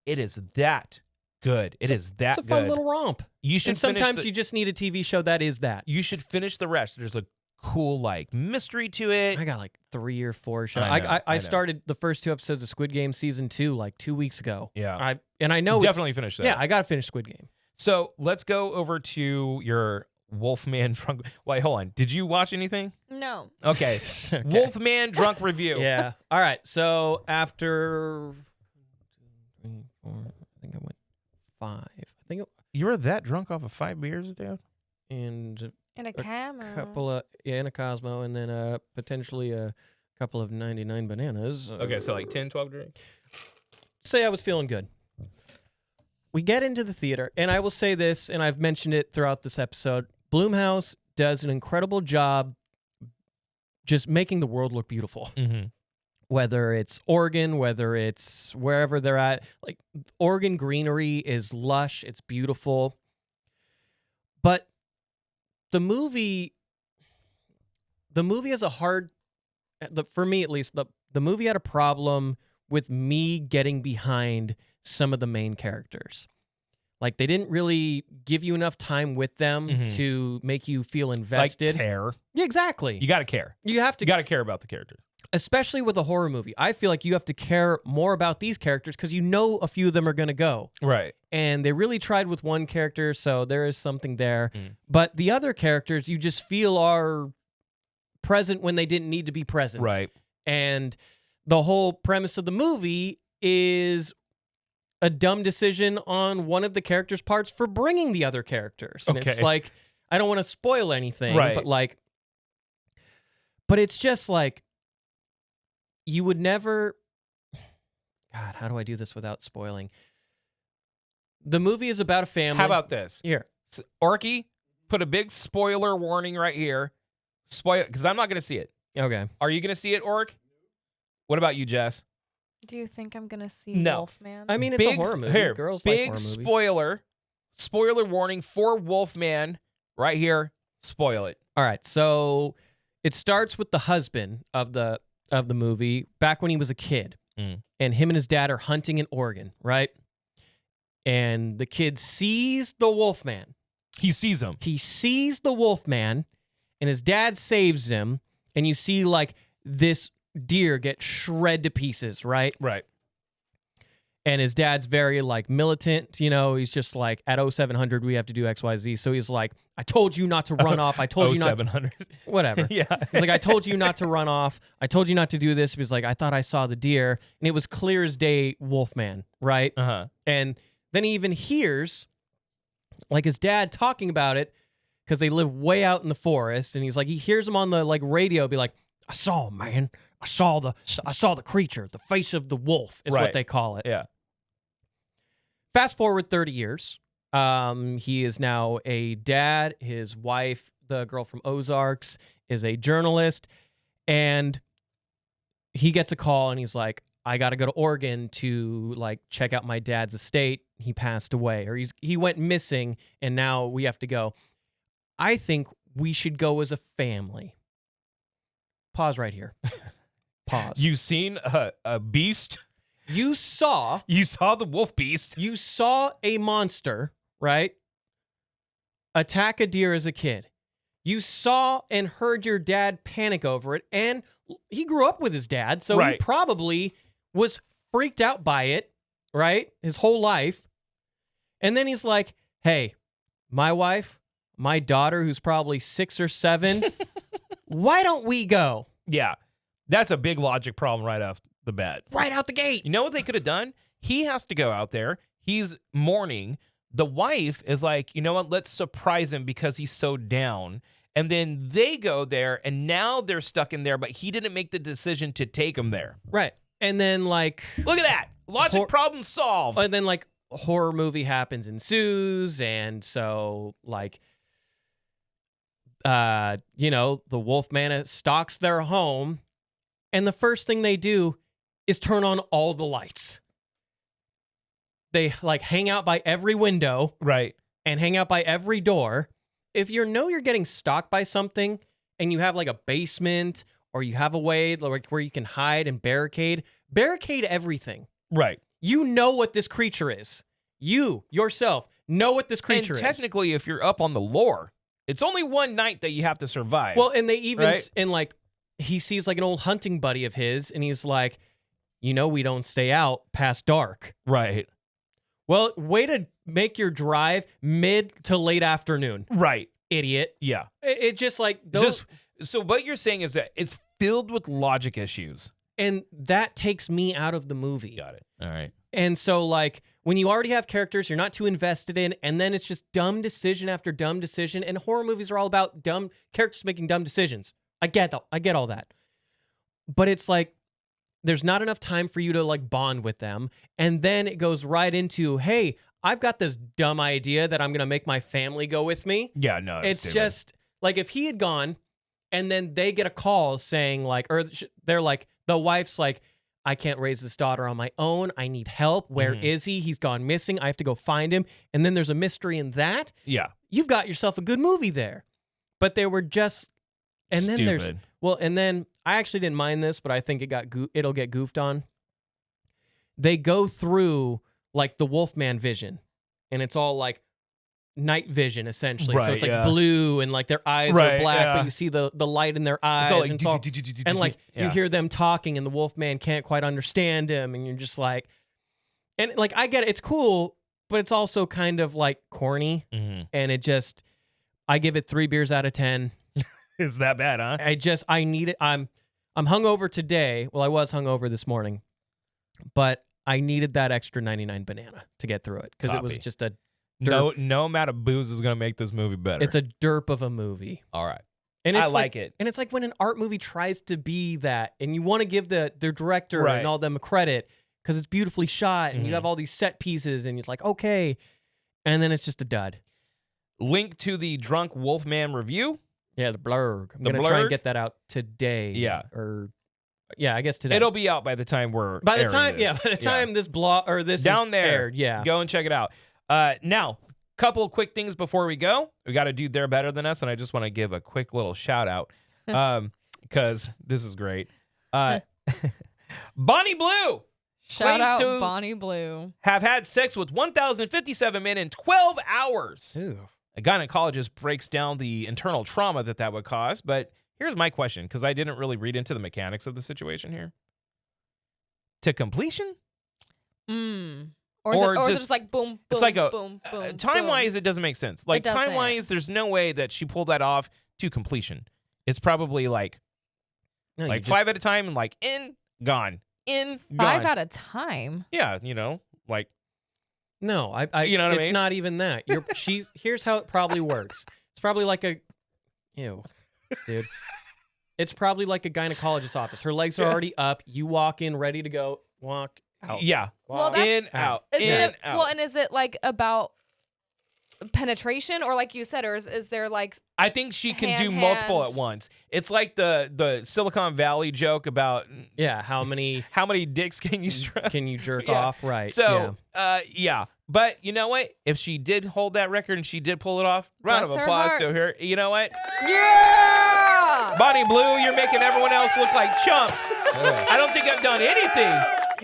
It is that good. It is that It's a fun good. little romp. You should And sometimes finish you just need a TV show that is that. you should finish the rest. There's a cool like mystery to it. I got like 3 or 4 shows. I know, I I know. started the first 2 episodes of Squid Game season 2 like 2 weeks ago. Yeah. I know it's- Definitely finish that. Yeah, I got to finish Squid Game. So let's go over to your Wolfman drunk. Wait, hold on. Did you watch anything? No. Okay. Okay. Wolfman drunk review. Yeah. All right. So after 1, 2, 3, 4, I think I went 5. I think You were that drunk off of 5 beers, dude? and And a camera. couple of and a Cosmo, and then potentially a couple of 99 bananas. Okay, so like 10, 12 drinks? Say I was feeling good. We get into the theater, and I will say this, and I've mentioned it throughout this episode. Blumhouse does an incredible job just making the world look beautiful. Mm-hmm. Whether it's Oregon, whether it's wherever they're at. Like, Oregon greenery is lush, it's beautiful. But the movie has a hard, for me at least, the movie had a problem with me getting behind some of the main characters. Like they didn't really give you enough time with them Mhm. to make you feel invested. Like care. Yeah, exactly. You got to care. You have to, You got to care about the characters. especially with a horror movie. I feel like you have to care more about these characters because you know a few of them are going to go. Right. And they really tried with one character, so there is something there. Mm. But the other characters you just feel are present when they didn't need to be present. Right. And the whole premise of the movie is a dumb decision on one of the characters' parts for bringing the other characters. And it's Okay. like, I don't want to spoil anything, Right. but it's just like, you would never, God, how do I do this without spoiling? The movie is about a family. How about this? Here. Orky, put a big spoiler warning right here. Spoil, because I'm not going to see it. Okay. Are you going to see it, Orc? What about you, Jess? Do you think I'm gonna see No. Wolfman? I mean, it's a Big- horror movie. Here, Girls like big horror movies. spoiler warning for Wolfman right here. Spoil it. All right, so it starts with the husband of the movie back when he was a kid, Mm. and him and his dad are hunting in Oregon, right? And the kid sees the Wolfman. He sees him. He sees the Wolfman, and his dad saves him. And you see like this deer get shred to pieces, right? Right. And his dad's very like militant, you know, he's just like at 0700 we have to do XYZ. So he's like, I told you not to run off. I told you not 700. whatever. Yeah. He's like, I told you not to run off. I told you not to do this. He was like, I thought I saw the deer. And it was clear as day Wolfman, right? Uh-huh. And then he even hears like his dad talking about it because they live way out in the forest. And he's like, he hears him on the like radio be like, I saw him, man. I saw the creature, the face of the wolf is Right. what they call it. Yeah. Fast forward 30 years. He is now a dad. His wife, the girl from Ozarks, is a journalist. And he gets a call and he's like, I got to go to Oregon to like check out my dad's estate. He passed away or he went missing and now we have to go. I think we should go as a family. Pause right here. Pause. You seen a beast? You saw You saw the wolf beast? You saw a monster, right? Attack a deer as a kid. You saw and heard your dad panic over it, and he grew up with his dad, so he Right. probably was freaked out by it, right? His whole life. And then he's like, hey, my wife, my daughter, who's probably 6 or 7, why don't we go? Yeah. That's a big logic problem right off the bat. Right out the gate. You know what they could have done? He has to go out there. He's mourning. The wife is like, you know what? Let's surprise him because he's so down. And then they go there, and now they're stuck in there, but he didn't make the decision to take him there. Right. And then, like, Look at that. Logic problem solved. and then like a horror movie ensues, and so like the Wolfman stalks their home, and the first thing they do is turn on all the lights. They like hang out by every window Right. and hang out by every door. If you know you're getting stalked by something and you have like a basement or you have a way like where you can hide and barricade everything. Right. You know what this creature is. You yourself know what this creature And is. technically, if you're up on the lore, it's only one night that you have to survive. Well, and they even Right? and like he sees like an old hunting buddy of his, and he's like, we don't stay out past dark. right. Well, way to make your drive mid to late afternoon, Right. idiot. Yeah. It just like those, So what you're saying is that it's filled with logic issues. and that takes me out of the movie. Got it. All right. And so, like, when you already have characters you're not too invested in, and then it's just dumb decision after dumb decision, and horror movies are all about dumb characters making dumb decisions. I get all that. But it's like, there's not enough time for you to, like, bond with them. And then it goes right into, hey, I've got this dumb idea that I'm going to make my family go with me. Yeah, no, It's just, like, if he had gone, and then they get a call saying, like, or they're like, the wife's like, I can't raise this daughter on my own. I need help. Where is he? He's gone missing. I have to go find him. And then there's a mystery in that. Yeah. You've got yourself a good movie there. But they were just, and then there's, Stupid. well, and then I actually didn't mind this, but I think it'll get goofed on. They go through like the Wolfman vision, and it's all like night vision essentially. So Right, it's like yeah. blue and like their eyes Right, are black, yeah. but you see the light in their eyes. It's all like, and, and like you yeah. hear them talking, and the Wolfman can't quite understand him, and you're just like, and like I get it, it's cool, but it's also kind of like corny, Mhm. and it just, I give it 3 beers out of 10. It's that bad, huh? I need it. I'm hungover today. Well, I was hungover this morning, but I needed that extra 99 banana to get through it because it was Copy. just a No amount of booze is gonna make this movie better. it's a derp of a movie. all right. And I it's like it. And it's like when an art movie tries to be that, and you want to give the director Right. and all them credit because it's beautifully shot, and you Mhm. have all these set pieces, and it's like, okay, and then it's just a dud. Link to the Drunk Wolfman review. Yeah, the blurg. I'm The gonna try and blurg? get that out today. Yeah. I guess today. It'll be out by the time we're by the airing time, this. yeah, by the time this blog or this Down is there. aired, yeah. Go and check it out. Now, couple of quick things before we go. We got a dude there better than us, and I just want to give a quick little shout out because this is great. Bonnie Blue Shout claims out to Bonnie Blue. have had sex with 1,057 men in 12 hours. Ooh. A gynecologist breaks down the internal trauma that would cause, but here's my question, because I didn't really read into the mechanics of the situation here. To completion? Or is it just- just like boom, boom, it's like a boom, boom. time-wise, it doesn't make sense. Like doesn't. time-wise, there's no way that she pulled that off to completion. It's probably like No, you like just- 5 at a time and like in, gone, in, boom. gone. 5 at a time. Yeah, like No, You know what I it's mean? not even that. Here's how it probably works. It's probably like ew, dude. It's probably like a gynecologist's office. Her legs are Yeah. already up. You walk in, ready to go. Walk out. yeah, Well, Walk that's- in, out, Is in, it, out. well, and is it like about penetration, or like you said, or is there like I think she can do hand, multiple at hand. once. It's like the Silicon Valley joke about Yeah. How many how many dicks can you strap. can you jerk Yeah. off? Right. So, yeah. But you know what? If she did hold that record and she did pull it off, round Bless of her applause heart. to her. You know what? yeah? Bonnie Blue, you're making everyone else look like chumps. I don't think I've done anything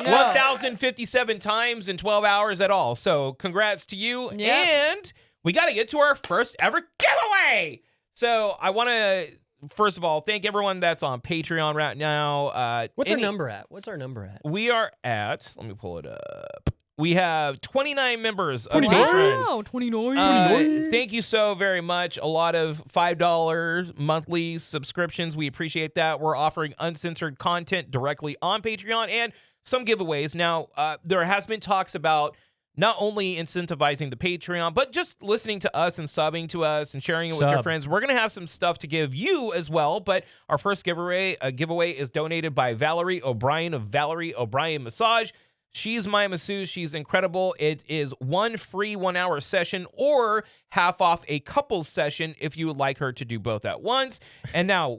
No. 1,057 times in 12 hours at all. So congrats to you. Yep. And we got to get to our first ever giveaway. So I want to, first of all, thank everyone that's on Patreon right now. What's our number at? What's our number at? We are at, let me pull it up. We have 29 members of 29? Patreon. Wow, 29. Thank you so very much. A lot of $5 monthly subscriptions. We appreciate that. We're offering uncensored content directly on Patreon and some giveaways. Now, there has been talks about not only incentivizing the Patreon, but just listening to us and subbing to us and sharing it with your Sub. friends. We're going to have some stuff to give you as well. But our first giveaway is donated by Valerie O'Brien of Valerie O'Brien Massage. She's my masseuse. She's incredible. It is one free 1-hour session or half off a couples session if you would like her to do both at once. And now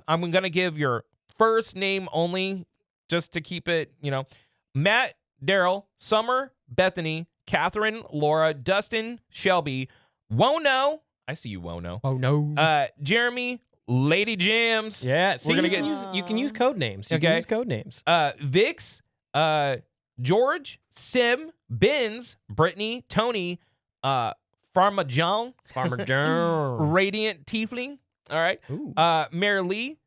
I'm going to give your first name only just to keep it, Matt, Daryl, Summer, Bethany, Catherine, Laura, Dustin, Shelby, Wono. I see you, Wono. Oh no. Jeremy, Lady Jams. Yeah. See, gonna you can use code names. You can Okay. use code names. Vix, George, Sim, Benz, Brittany, Tony, Farmajon, Farmer John. Radiant Tiefling. All right. Ooh. Mary Lee,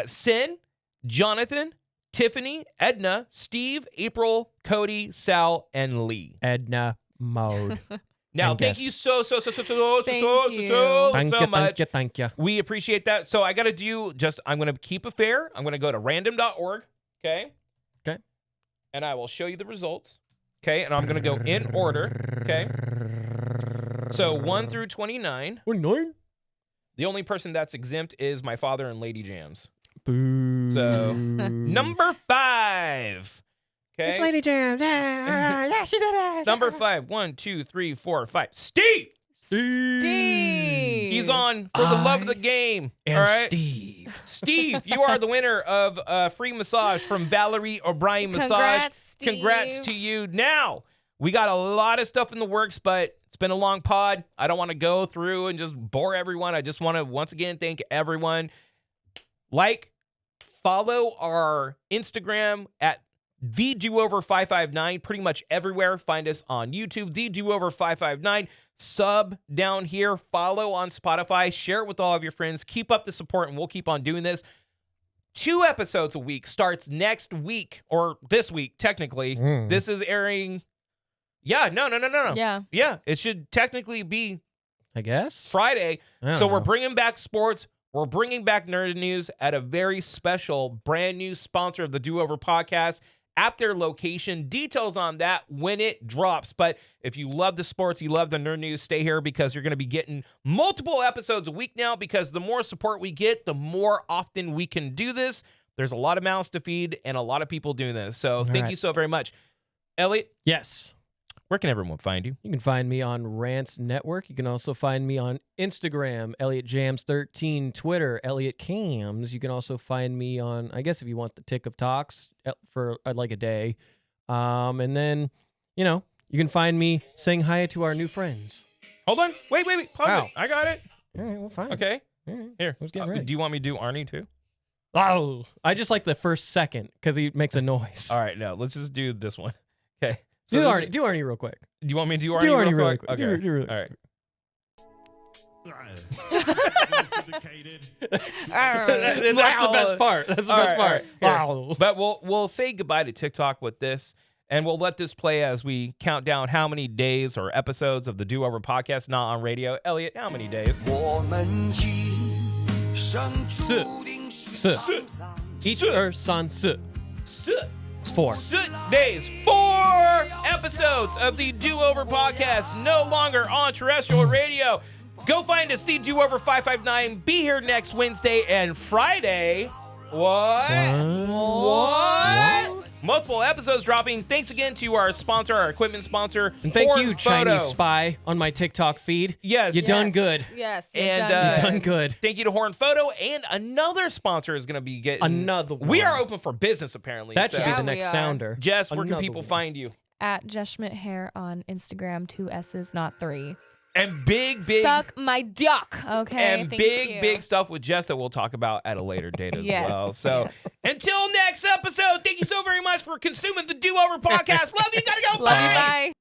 Sin, Jonathan, Tiffany, Edna, Steve, April, Cody, Sal, and Lee. Edna Mode. Now, And thank guest. you so Thank you. much. Thank you. We appreciate that. So I got to I'm going to keep it fair. I'm going to go to random.org. Okay. Okay. And I will show you the results. Okay. And I'm going to go in order. Okay. So 1 through 29. 29? The only person that's exempt is my father and Lady Jams. Boo. So, number 5. Okay. It's Lady Jam. Yeah, she did it. Number 5. 1, 2, 3, 4, 5. Steve. Steve. He's on for the love of the game. And all right. Steve. Steve, you are the winner of a free massage from Valerie O'Brien Massage. Congrats, Steve. Congrats to you. Now, we got a lot of stuff in the works, but it's been a long pod. I don't want to go through and just bore everyone. I just want to once again thank everyone. Follow our Instagram at The Do-Over 559, pretty much everywhere. Find us on YouTube, The Do-Over 559. Sub down here, follow on Spotify, share it with all of your friends. Keep up the support, and we'll keep on doing this. 2 episodes a week starts next week, or this week, technically. This is airing. Yeah, no. Yeah. It should technically be I guess. Friday. I don't So we're know. bringing back sports. We're bringing back Nerd News at a very special, brand new sponsor of the Do-Over podcast at their location. Details on that when it drops. But if you love the sports, you love the Nerd News, stay here because you're going to be getting multiple episodes a week now, because the more support we get, the more often we can do this. There's a lot of mouths to feed and a lot of people doing this. So thank right. you so very much. Elliot, Yes. where can everyone find you? You can find me on Rants Network. You can also find me on Instagram, ElliotJams13, Twitter, Elliot Cams. You can also find me on, I guess if you want the tick of talks for like a day. And then, you know, you can find me saying hi to our new friends. Hold on. Wait. Pause Wow. it. I got it. All right, well, fine. Okay. All right. Here. Let's get ready. Do you want me to do Arnie too? Oh, I just like the first second because he makes a noise. All right. No, let's just do this one. Okay. So do this Arnie. Do Arnie real quick. Do you want me to do Arnie, Do Arnie real really quick? quick. Okay. Do really All right. That's the best part. That's the All best right, part. all right, Wow. But we'll say goodbye to TikTok with this, and we'll let this play as we count down how many days or episodes of the Do-Over podcast not on radio. Elliot, how many days? Each son. It's 4. Days. 4 episodes of the Do-Over podcast, no longer on terrestrial radio. Go find us, the Do-Over 559. Be here next Wednesday and Friday. What? Multiple episodes dropping. Thanks again to our sponsor, our equipment sponsor. And thank Horn you, Photo. Chinese spy, on my TikTok feed. Yes. You done good. Yes. And, done You done good. Thank you to Horn Photo, and another sponsor is going to be getting Another one. We are open for business, apparently. That so, should be Yeah, the we next are. sounder. Jess, where can Another people one. find you? At Jess Schmidt Hair on Instagram, 2 S's, not 3. And big Suck my dick. Okay. and thank big, you. big stuff with Jess that we'll talk about at a later date as Yes, well. So yes. until next episode, thank you so very much for consuming the Do-Over podcast. Love you. Gotta go. Love Bye. you. Bye.